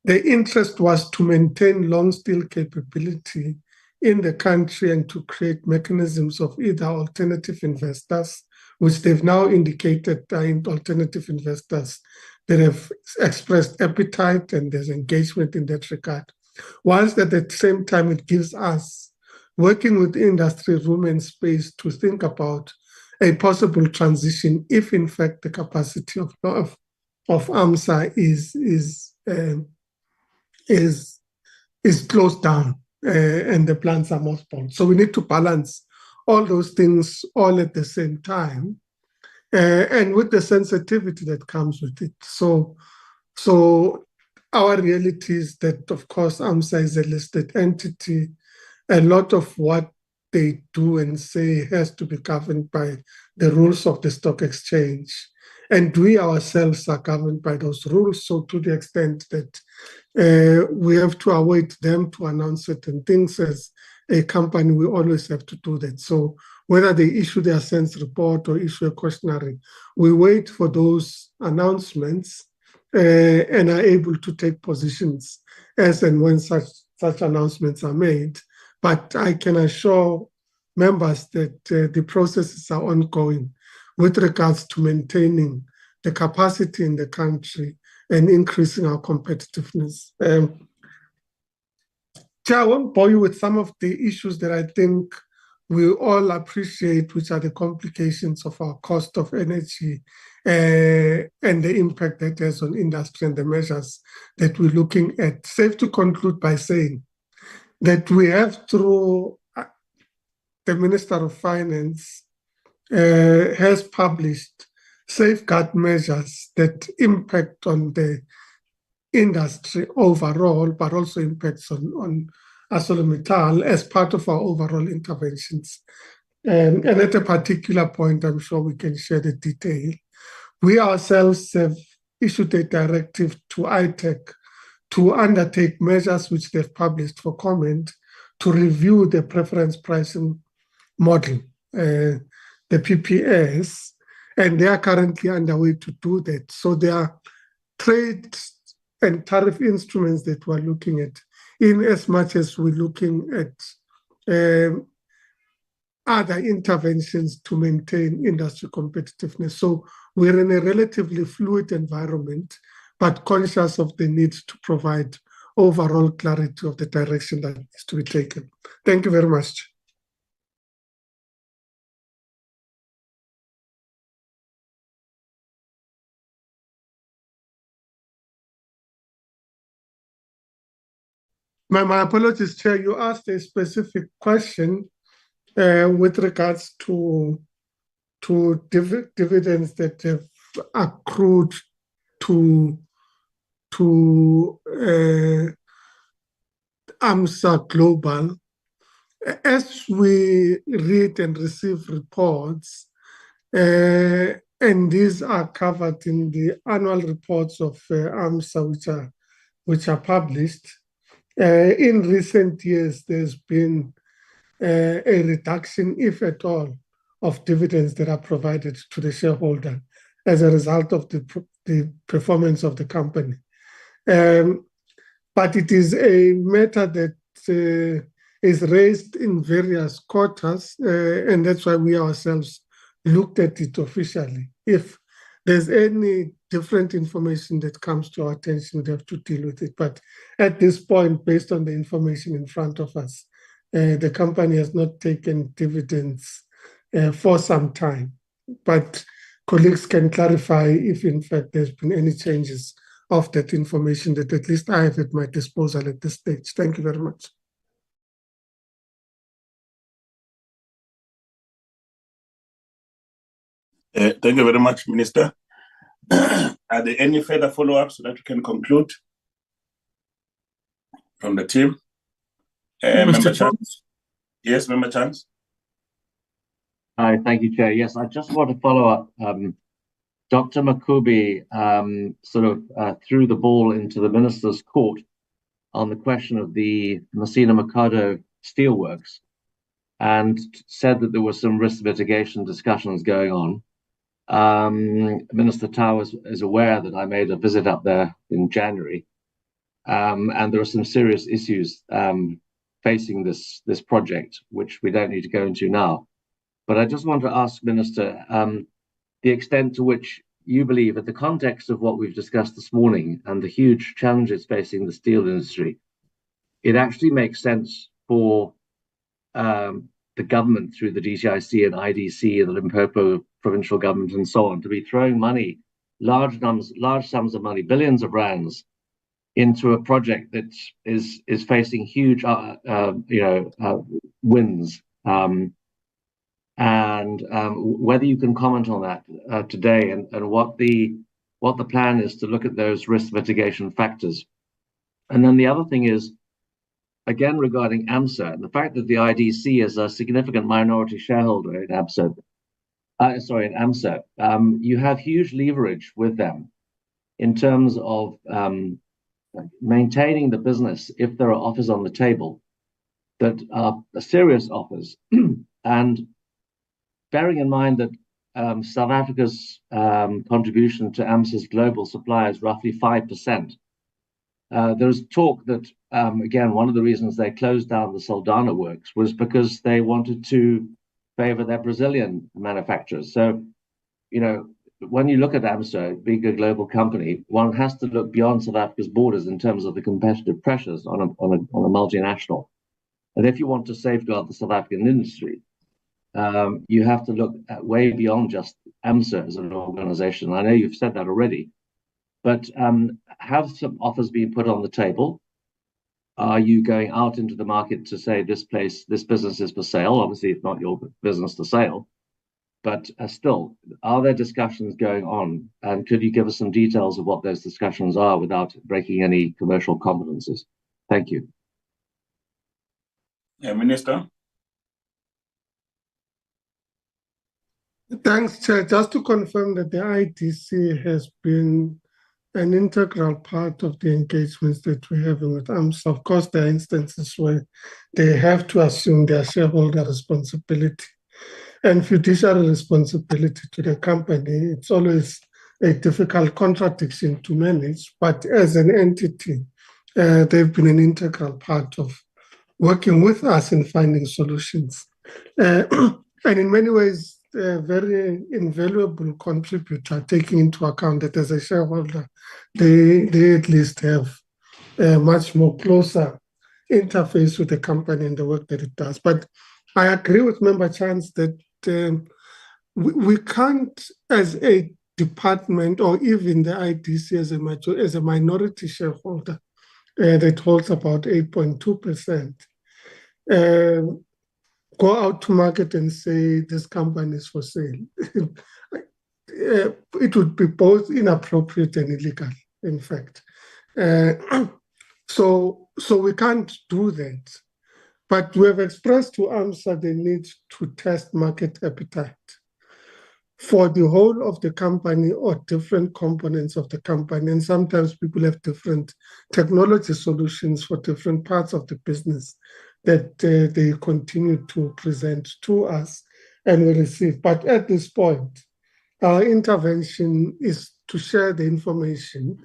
the interest was to maintain long steel capability in the country and to create mechanisms of either alternative investors, which they've now indicated are alternative investors that have expressed appetite and there's engagement in that regard. Whilst at the same time it gives us, working with industry, room and space to think about a possible transition if in fact the capacity of AMSA is closed down and the plants are mothballed. So we need to balance all those things all at the same time and with the sensitivity that comes with it. So our reality is that, of course, AMSA is a listed entity. A lot of what they do and say has to be governed by the rules of the stock exchange. And we ourselves are governed by those rules. So to the extent that we have to await them to announce certain things as a company, we always have to do that. So whether they issue their SENS report or issue a cautionary, we wait for those announcements and are able to take positions as and when such announcements are made. But I can assure members that the processes are ongoing with regards to maintaining the capacity in the country and increasing our competitiveness. Chair, I won't bore you with some of the issues that I think we all appreciate, which are the complications of our cost of energy and the impact that has on industry and the measures that we're looking at. Safe to conclude by saying that we have, through the Minister of Finance, has published safeguard measures that impact on the industry overall, but also impacts on ArcelorMittal as part of our overall interventions. And at a particular point, I'm sure we can share the detail. We ourselves have issued a directive to ITEC to undertake measures which they've published for comment to review the preference pricing model, the PPS, and they are currently underway to do that. So there are trade and tariff instruments that we're looking at, in as much as we're looking at other interventions to maintain industry competitiveness. So we're in a relatively fluid environment, but conscious of the need to provide overall clarity of the direction that needs to be taken. Thank you very much. My apologies, Chair. You asked a specific question with regards to dividends that have accrued to AMSA Global. As we read and receive reports, and these are covered in the annual reports of AMSA, which are published. In recent years, there's been a reduction, if at all, of dividends that are provided to the shareholder as a result of the performance of the company. But it is a matter that is raised in various quarters, and that's why we ourselves looked at it officially. If there's any different information that comes to our attention, we have to deal with it. But at this point, based on the information in front of us, the company has not taken dividends for some time. But colleagues can clarify if, in fact, there's been any changes of that information that at least I have at my disposal at this stage. Thank you very much. Thank you very much, Minister. Are there any further follow-ups so that we can conclude from the team? Member Chance? Yes, Member Chance? Hi, thank you, Chair. Yes, I just want to follow up. Dr. Makubi threw the ball into the Minister's court on the question of the Messina Mercado Steelworks and said that there were some risk mitigation discussions going on. Minister Towers is aware that I made a visit up there in January, and there are some serious issues facing this project, which we don't need to go into now. But I just want to ask, Minister, the extent to which you believe, in the context of what we've discussed this morning and the huge challenges facing the steel industry, it actually makes sense for the government through the DTIC and IDC and the Limpopo provincial government and so on to be throwing money, large sums of money, billions of rands, into a project that is facing huge winds. Whether you can comment on that today and what the plan is to look at those risk mitigation factors. And then the other thing is, again, regarding AMSA, and the fact that the IDC is a significant minority shareholder in AMSA, you have huge leverage with them in terms of maintaining the business if there are offers on the table that are serious offers. And bearing in mind that South Africa's contribution to AMSA's global supply is roughly 5%. There's talk that, again, one of the reasons they closed down the Saldanha works was because they wanted to favor their Brazilian manufacturers. So, when you look at AMSA, being a global company, one has to look beyond South Africa's borders in terms of the competitive pressures on a multinational. And if you want to safeguard the South African industry, you have to look way beyond just AMSA as an organization. I know you've said that already, but have some offers been put on the table? Are you going out into the market to say this business is for sale? Obviously, it's not your business to sell, but still, are there discussions going on? And could you give us some details of what those discussions are without breaking any commercial confidences? Thank you. Minister? Thanks, Chair. Just to confirm that the IDC has been an integral part of the engagements that we're having with AMSA. Of course, there are instances where they have to assume their shareholder responsibility and fiduciary responsibility to the company. It's always a difficult contradiction to manage, but as an entity, they've been an integral part of working with us in finding solutions. And in many ways, a very invaluable contributor, taking into account that as a shareholder, they at least have a much more closer interface with the company and the work that it does. But I agree with Member Chance that we can't, as a department or even the IDC as a minority shareholder that holds about 8.2%, go out to market and say this company is for sale. It would be both inappropriate and illegal, in fact. So we can't do that. But we have expressed to AMSA the need to test market appetite for the whole of the company or different components of the company. And sometimes people have different technology solutions for different parts of the business that they continue to present to us and we receive. But at this point, our intervention is to share the information.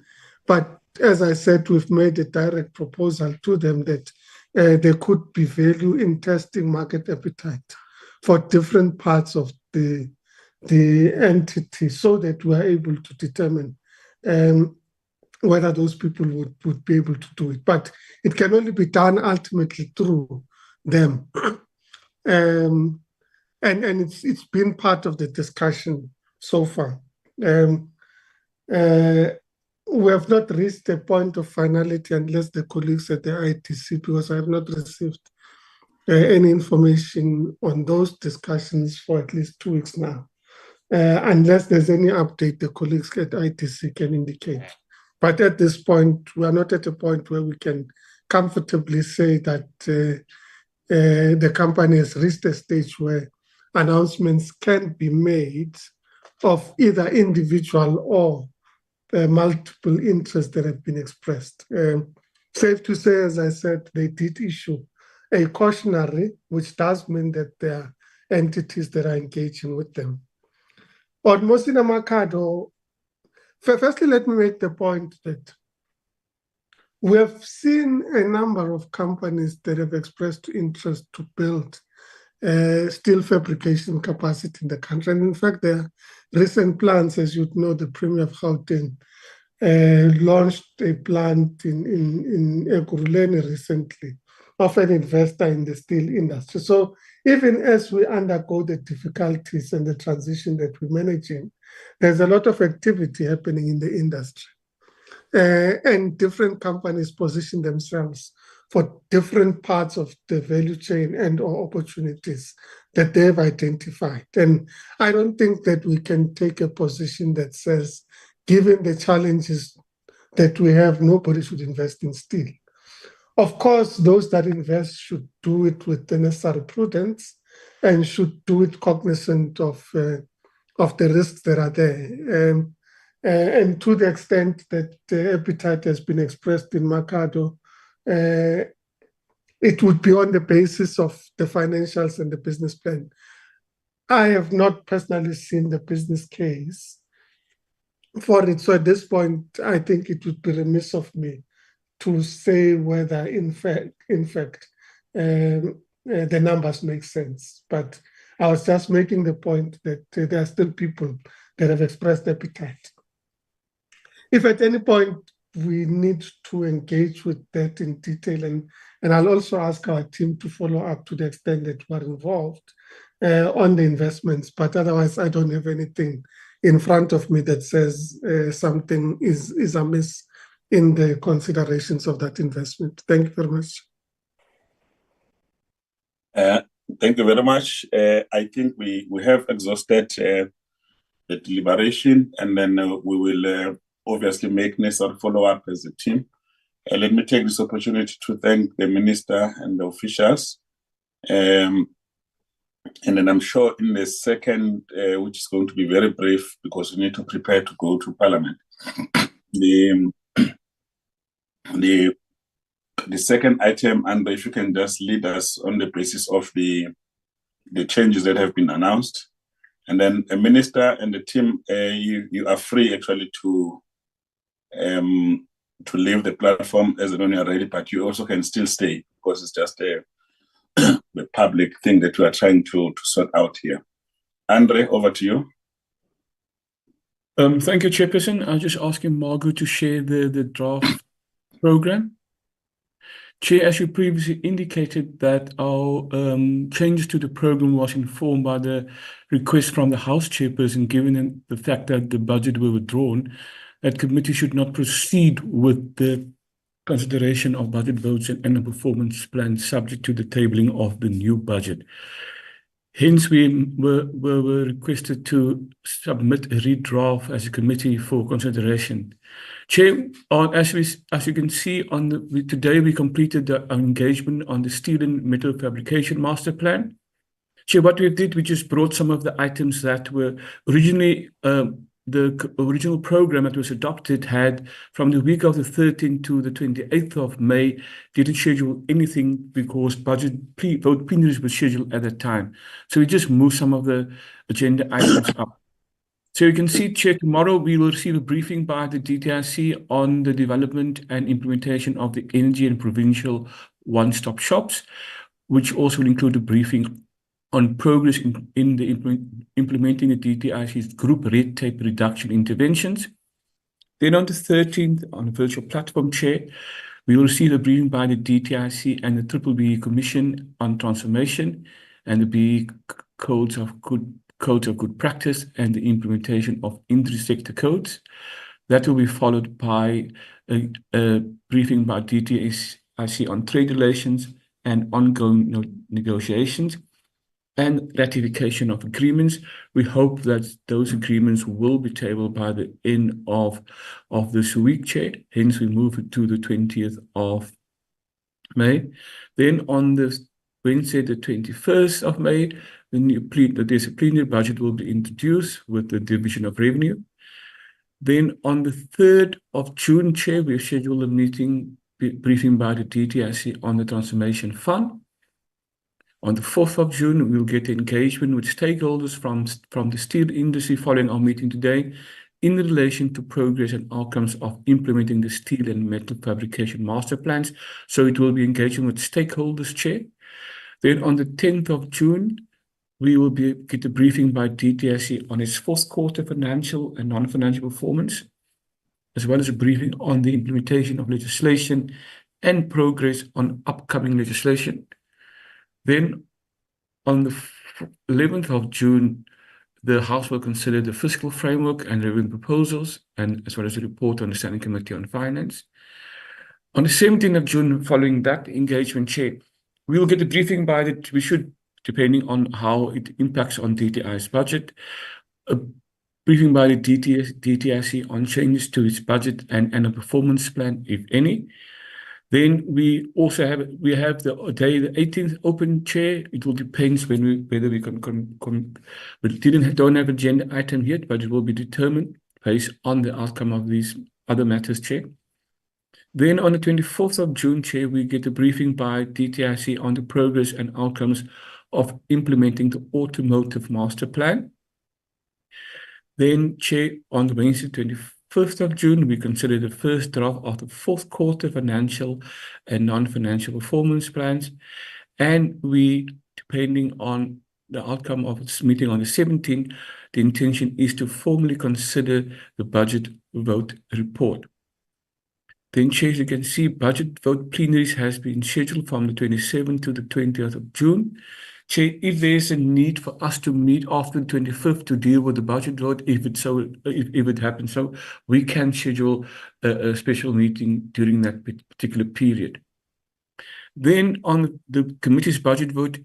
But as I said, we've made a direct proposal to them that there could be value in testing market appetite for different parts of the entity so that we are able to determine whether those people would be able to do it. But it can only be done ultimately through them. And it's been part of the discussion so far. We have not reached a point of finality unless the colleagues at the ITC, because I have not received any information on those discussions for at least 2 weeks now. Unless there's any update, the colleagues at ITC can indicate. But at this point, we are not at a point where we can comfortably say that the company has reached a stage where announcements can be made of either individual or multiple interests that have been expressed. Safe to say, as I said, they did issue a cautionary, which does mean that there are entities that are engaging with them. On Mosina Makado, firstly, let me make the point that we have seen a number of companies that have expressed interest to build steel fabrication capacity in the country. And in fact, there are recent plans, as you know, the Premier of Gauteng launched a plant in Ekurhuleni recently of an investor in the steel industry. So even as we undergo the difficulties and the transition that we're managing, there's a lot of activity happening in the industry. And different companies position themselves for different parts of the value chain and or opportunities that they've identified. And I don't think that we can take a position that says, given the challenges that we have, nobody should invest in steel. Of course, those that invest should do it with the necessary prudence and should do it cognizant of the risks that are there. And to the extent that the appetite has been expressed in Makado, it would be on the basis of the financials and the business plan. I have not personally seen the business case for it. So at this point, I think it would be remiss of me to say whether, in fact, the numbers make sense. But I was just making the point that there are still people that have expressed appetite. If at any point we need to engage with that in detail, and I'll also ask our team to follow up to the extent that we're involved on the investments. But otherwise, I don't have anything in front of me that says something is amiss in the considerations of that investment. Thank you very much. Thank you very much. I think we have exhausted the deliberation, and then we will obviously make necessary follow-up as a team. Let me take this opportunity to thank the minister and the officials. And then I'm sure in the second, which is going to be very brief because we need to prepare to go to Parliament. The second item, and if you can just lead us on the basis of the changes that have been announced. And then a minister and the team, you are free actually to leave the platform as and when you are ready, but you also can still stay because it's just the public thing that we are trying to sort out here. Andre, over to you. Thank you, Chairperson. I'll just ask Margot to share the draft program. Chair, as you previously indicated that our changes to the program was informed by the request from the House Chairperson, given the fact that the budget were withdrawn, that committee should not proceed with the consideration of budget votes and the performance plan subject to the tabling of the new budget. Hence, we were requested to submit a redraft as a committee for consideration. Chair, as you can see, today we completed the engagement on the steel and metal fabrication master plan. Chair, what we did, we just brought some of the items that were originally the original program that was adopted had from the week of the 13th to the 28th of May, didn't schedule anything because budget vote plenaries were scheduled at that time. So we just moved some of the agenda items up. So you can see, Chair, tomorrow we will receive a briefing by the DTIC on the development and implementation of the energy and provincial one-stop shops, which also will include a briefing on progress in the implementing the DTIC's group red tape reduction interventions. Then on the 13th, on the virtual platform, Chair, we will receive a briefing by the DTIC and the BBBE Commission on transformation and the BE codes of good practice and the implementation of intersector codes. That will be followed by a briefing by DTIC on trade relations and ongoing negotiations. and ratification of agreements. We hope that those agreements will be tabled by the end of this week, Chair. Hence, we move it to the 20th of May. Then on the Wednesday, the 21st of May, there's a plenary budget will be introduced with the division of revenue. Then on the 3rd of June, Chair, we schedule a meeting briefing by the DTIC on the Transformation Fund. On the 4th of June, we'll get engagement with stakeholders from the steel industry following our meeting today in relation to progress and outcomes of implementing the steel and metal fabrication master plans. So it will be engaging with stakeholders, Chair. Then on the 10th of June, we will get a briefing by DTIC on its fourth quarter financial and non-financial performance, as well as a briefing on the implementation of legislation and progress on upcoming legislation. Then on the 11th of June, the House will consider the fiscal framework and revenue proposals, and as well as a report on the Standing Committee on Finance. On the 17th of June, following that engagement, Chair, we will get a briefing depending on how it impacts on DTI's budget, a briefing by the DTIC on changes to its budget and a performance plan, if any. Then we also have the day, the 18th open, Chair. It will depend whether we don't have an agenda item yet, but it will be determined based on the outcome of these other matters, Chair. Then on the 24th of June, Chair, we get a briefing by DTIC on the progress and outcomes of implementing the Automotive Master Plan. Then, Chair, on the Wednesday, 25th of June, we consider the first draft of the fourth quarter financial and non-financial performance plans. And we, depending on the outcome of this meeting on the 17th, the intention is to formally consider the budget vote report. Then, Chair, as you can see, budget vote plenaries has been scheduled from the 27th to the 20th of June. Chair, if there's a need for us to meet after the 25th to deal with the budget vote, if it happens so, we can schedule a special meeting during that particular period. Then on the committee's budget vote,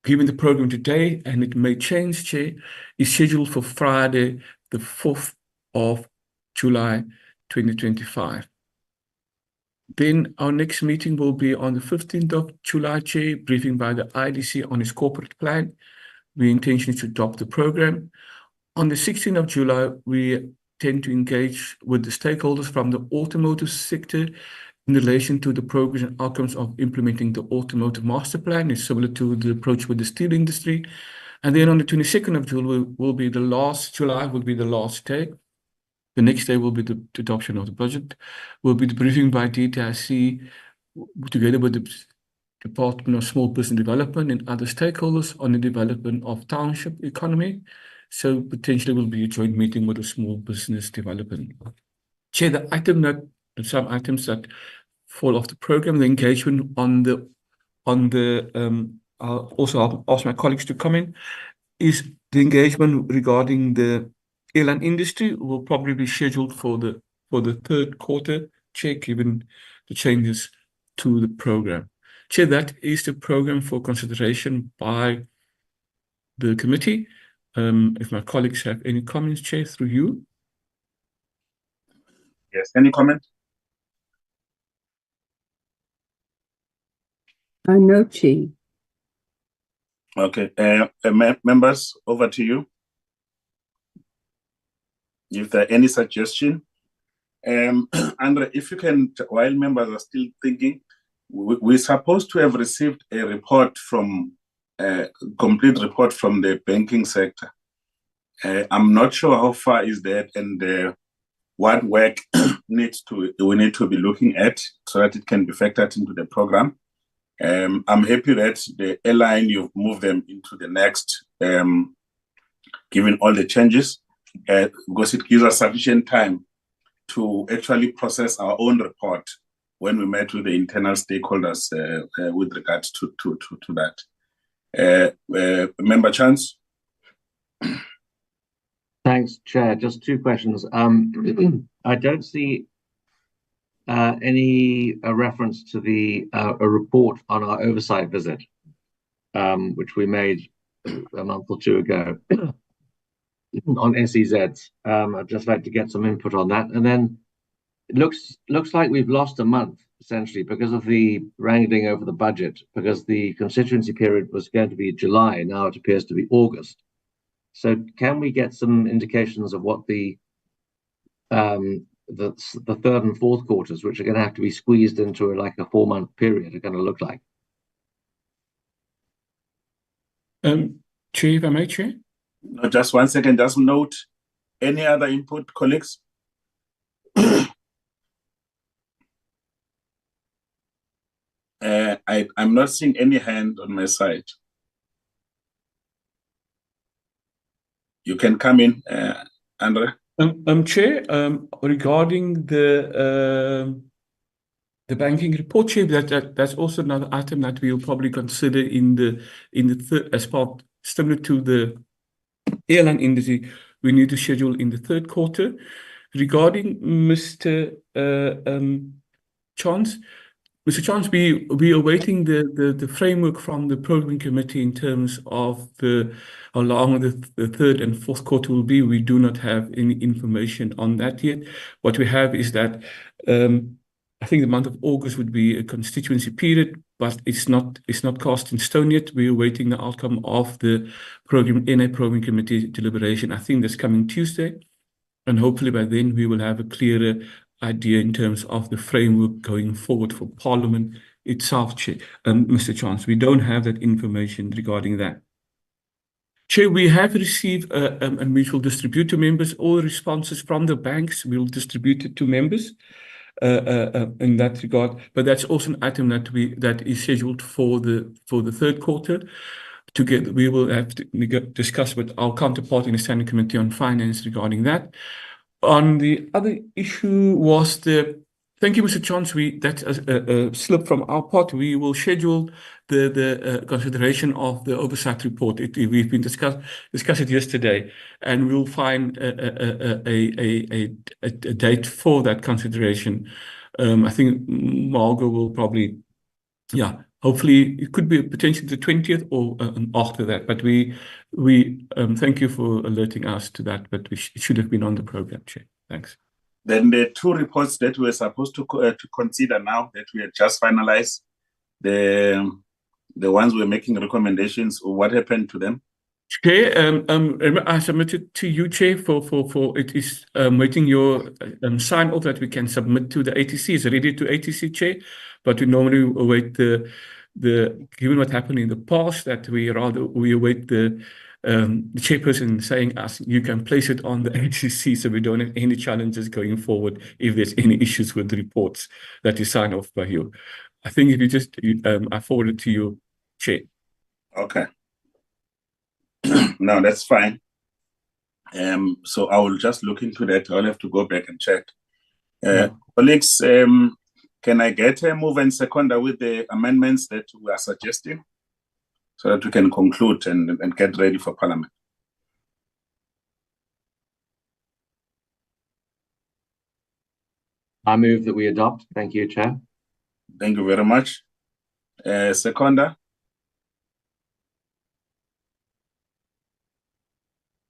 given the program today, and it may change, Chair, is scheduled for Friday, the 4th of July, 2025. Then our next meeting will be on the 15th of July, Chair, briefing by the IDC on its corporate plan. We intention to adopt the program. On the 16th of July, we tend to engage with the stakeholders from the automotive sector in relation to the progress and outcomes of implementing the Automotive Master Plan. It's similar to the approach with the steel industry. And then on the 22nd of July will be the last day. The next day will be the adoption of the budget. Will be the briefing by DTIC together with the Department of Small Business Development and other stakeholders on the development of township economy. So potentially will be a joint meeting with the Small Business Development. Chair, some items that fall off the program, the engagement I'll also ask my colleagues to comment, is the engagement regarding the airline industry will probably be scheduled for the third quarter, Chair, given the changes to the program. Chair, that is the program for consideration by the committee. If my colleagues have any comments, Chair, through you. Yes, any comment? No, Chair. Okay, members, over to you. If there are any suggestion, Andre, if you can, while members are still thinking, we're supposed to have received a report complete report from the banking sector. I'm not sure how far is that and what work we need to be looking at so that it can be factored into the program. I'm happy that the airline, you've moved them into the next, given all the changes, because it gives us sufficient time to actually process our own report when we met with the internal stakeholders with regards to that. Member Chance? Thanks, Chair. Just two questions. I don't see any reference to a report on our oversight visit, which we made a month or two ago on SEZs. I'd just like to get some input on that. And then it looks like we've lost a month, essentially, because of the wrangling over the budget, because the constituency period was going to be July. Now it appears to be August. So can we get some indications of what the third and fourth quarters, which are going to have to be squeezed into like a 4-month period, are going to look like? Chair, if I may, Chair? No, just 1 second, just note. Any other input, colleagues? I'm not seeing any hand on my side. You can come in, Andre. Chair, regarding the banking report, Chair, that's also another item that we will probably consider in the third, as part similar to the airline industry. We need to schedule in the third quarter. Regarding Mr. Chance, we are awaiting the framework from the programming committee in terms of how long the third and fourth quarter will be. We do not have any information on that yet. What we have is that I think the month of August would be a constituency period, but it's not cast in stone yet. We're awaiting the outcome of the NA programming committee deliberation. I think that's coming Tuesday, and hopefully by then we will have a clearer idea in terms of the framework going forward for Parliament itself, Chair. Mr. Chance, we don't have that information regarding that. Chair, we have received and we will distribute to members all responses from the banks. We will distribute it to members in that regard. But that's also an item that is scheduled for the third quarter. Together, we will have to discuss with our counterpart in the Standing Committee on Finance regarding that. On the other issue was thank you, Mr. Chance. That's a slip from our part. We will schedule the consideration of the oversight report. We've been discussed it yesterday, and we'll find a date for that consideration. I think Margot will probably, hopefully it could be potentially the 20th or after that. But we thank you for alerting us to that, but it should have been on the program, Chair. Thanks. Then the two reports that we're supposed to consider now that we have just finalized, the ones we're making recommendations, what happened to them? Chair, I submitted to you, Chair, for it is waiting your sign off that we can submit to the ATC. It's ready to ATC, Chair, but we normally await given what happened in the past, that we await the chairperson saying you can place it on the ATC, so we don't have any challenges going forward if there's any issues with the reports that you sign off by you. I think if you just I forward it to you, Chair. Okay. No, that's fine. So I will just look into that. I'll have to go back and check. Colleagues, can I get a move and seconder with the amendments that we are suggesting so that we can conclude and get ready for Parliament? I move that we adopt. Thank you, Chair. Thank you very much. Seconder?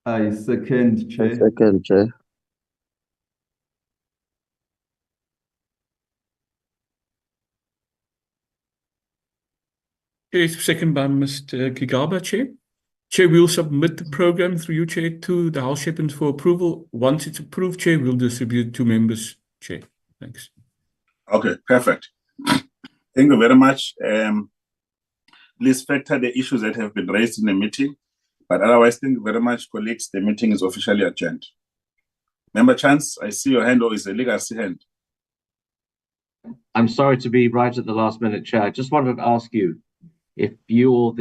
I second, Chair. I second, Chair. Second by Mr. Gigaba, Chair. Chair, we will submit the program through you, Chair, to the House Chairman for approval. Once it's approved, Chair, we'll distribute to members, Chair. Thanks. Okay, perfect. Thank you very much. Please factor the issues that have been raised in the meeting. But otherwise, thank you very much, colleagues. The meeting is officially adjourned. Member Chance, I see your hand, or is a legacy hand? I'm sorry to be right at the last minute, Chair. I just wanted to ask you if you or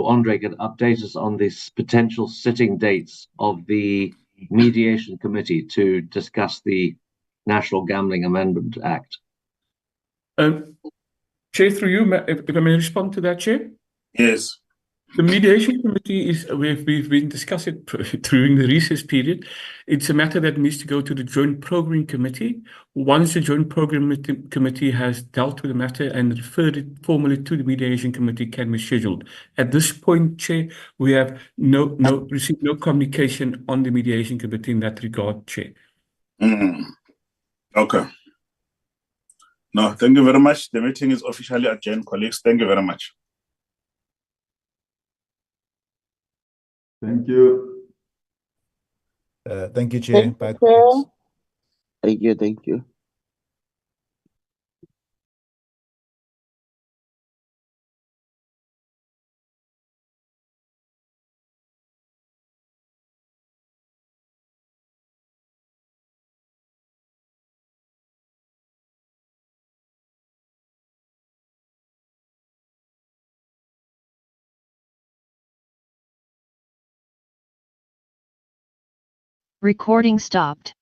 Andre could update us on this potential sitting dates of the mediation committee to discuss the National Gambling Amendment Act. Chair, through you, if I may respond to that, Chair? Yes. The mediation committee is, we've been discussing during the recess period. It's a matter that needs to go to the joint program committee. Once the joint program committee has dealt with the matter and referred it formally to the mediation committee, can be scheduled. At this point, Chair, we have received no communication on the mediation committee in that regard, Chair. Okay. No, thank you very much. The meeting is officially adjourned, colleagues. Thank you very much. Thank you. Thank you, Chair. Thank Bye, you, Chair. colleagues. Thank you. Thank you. Recording stopped.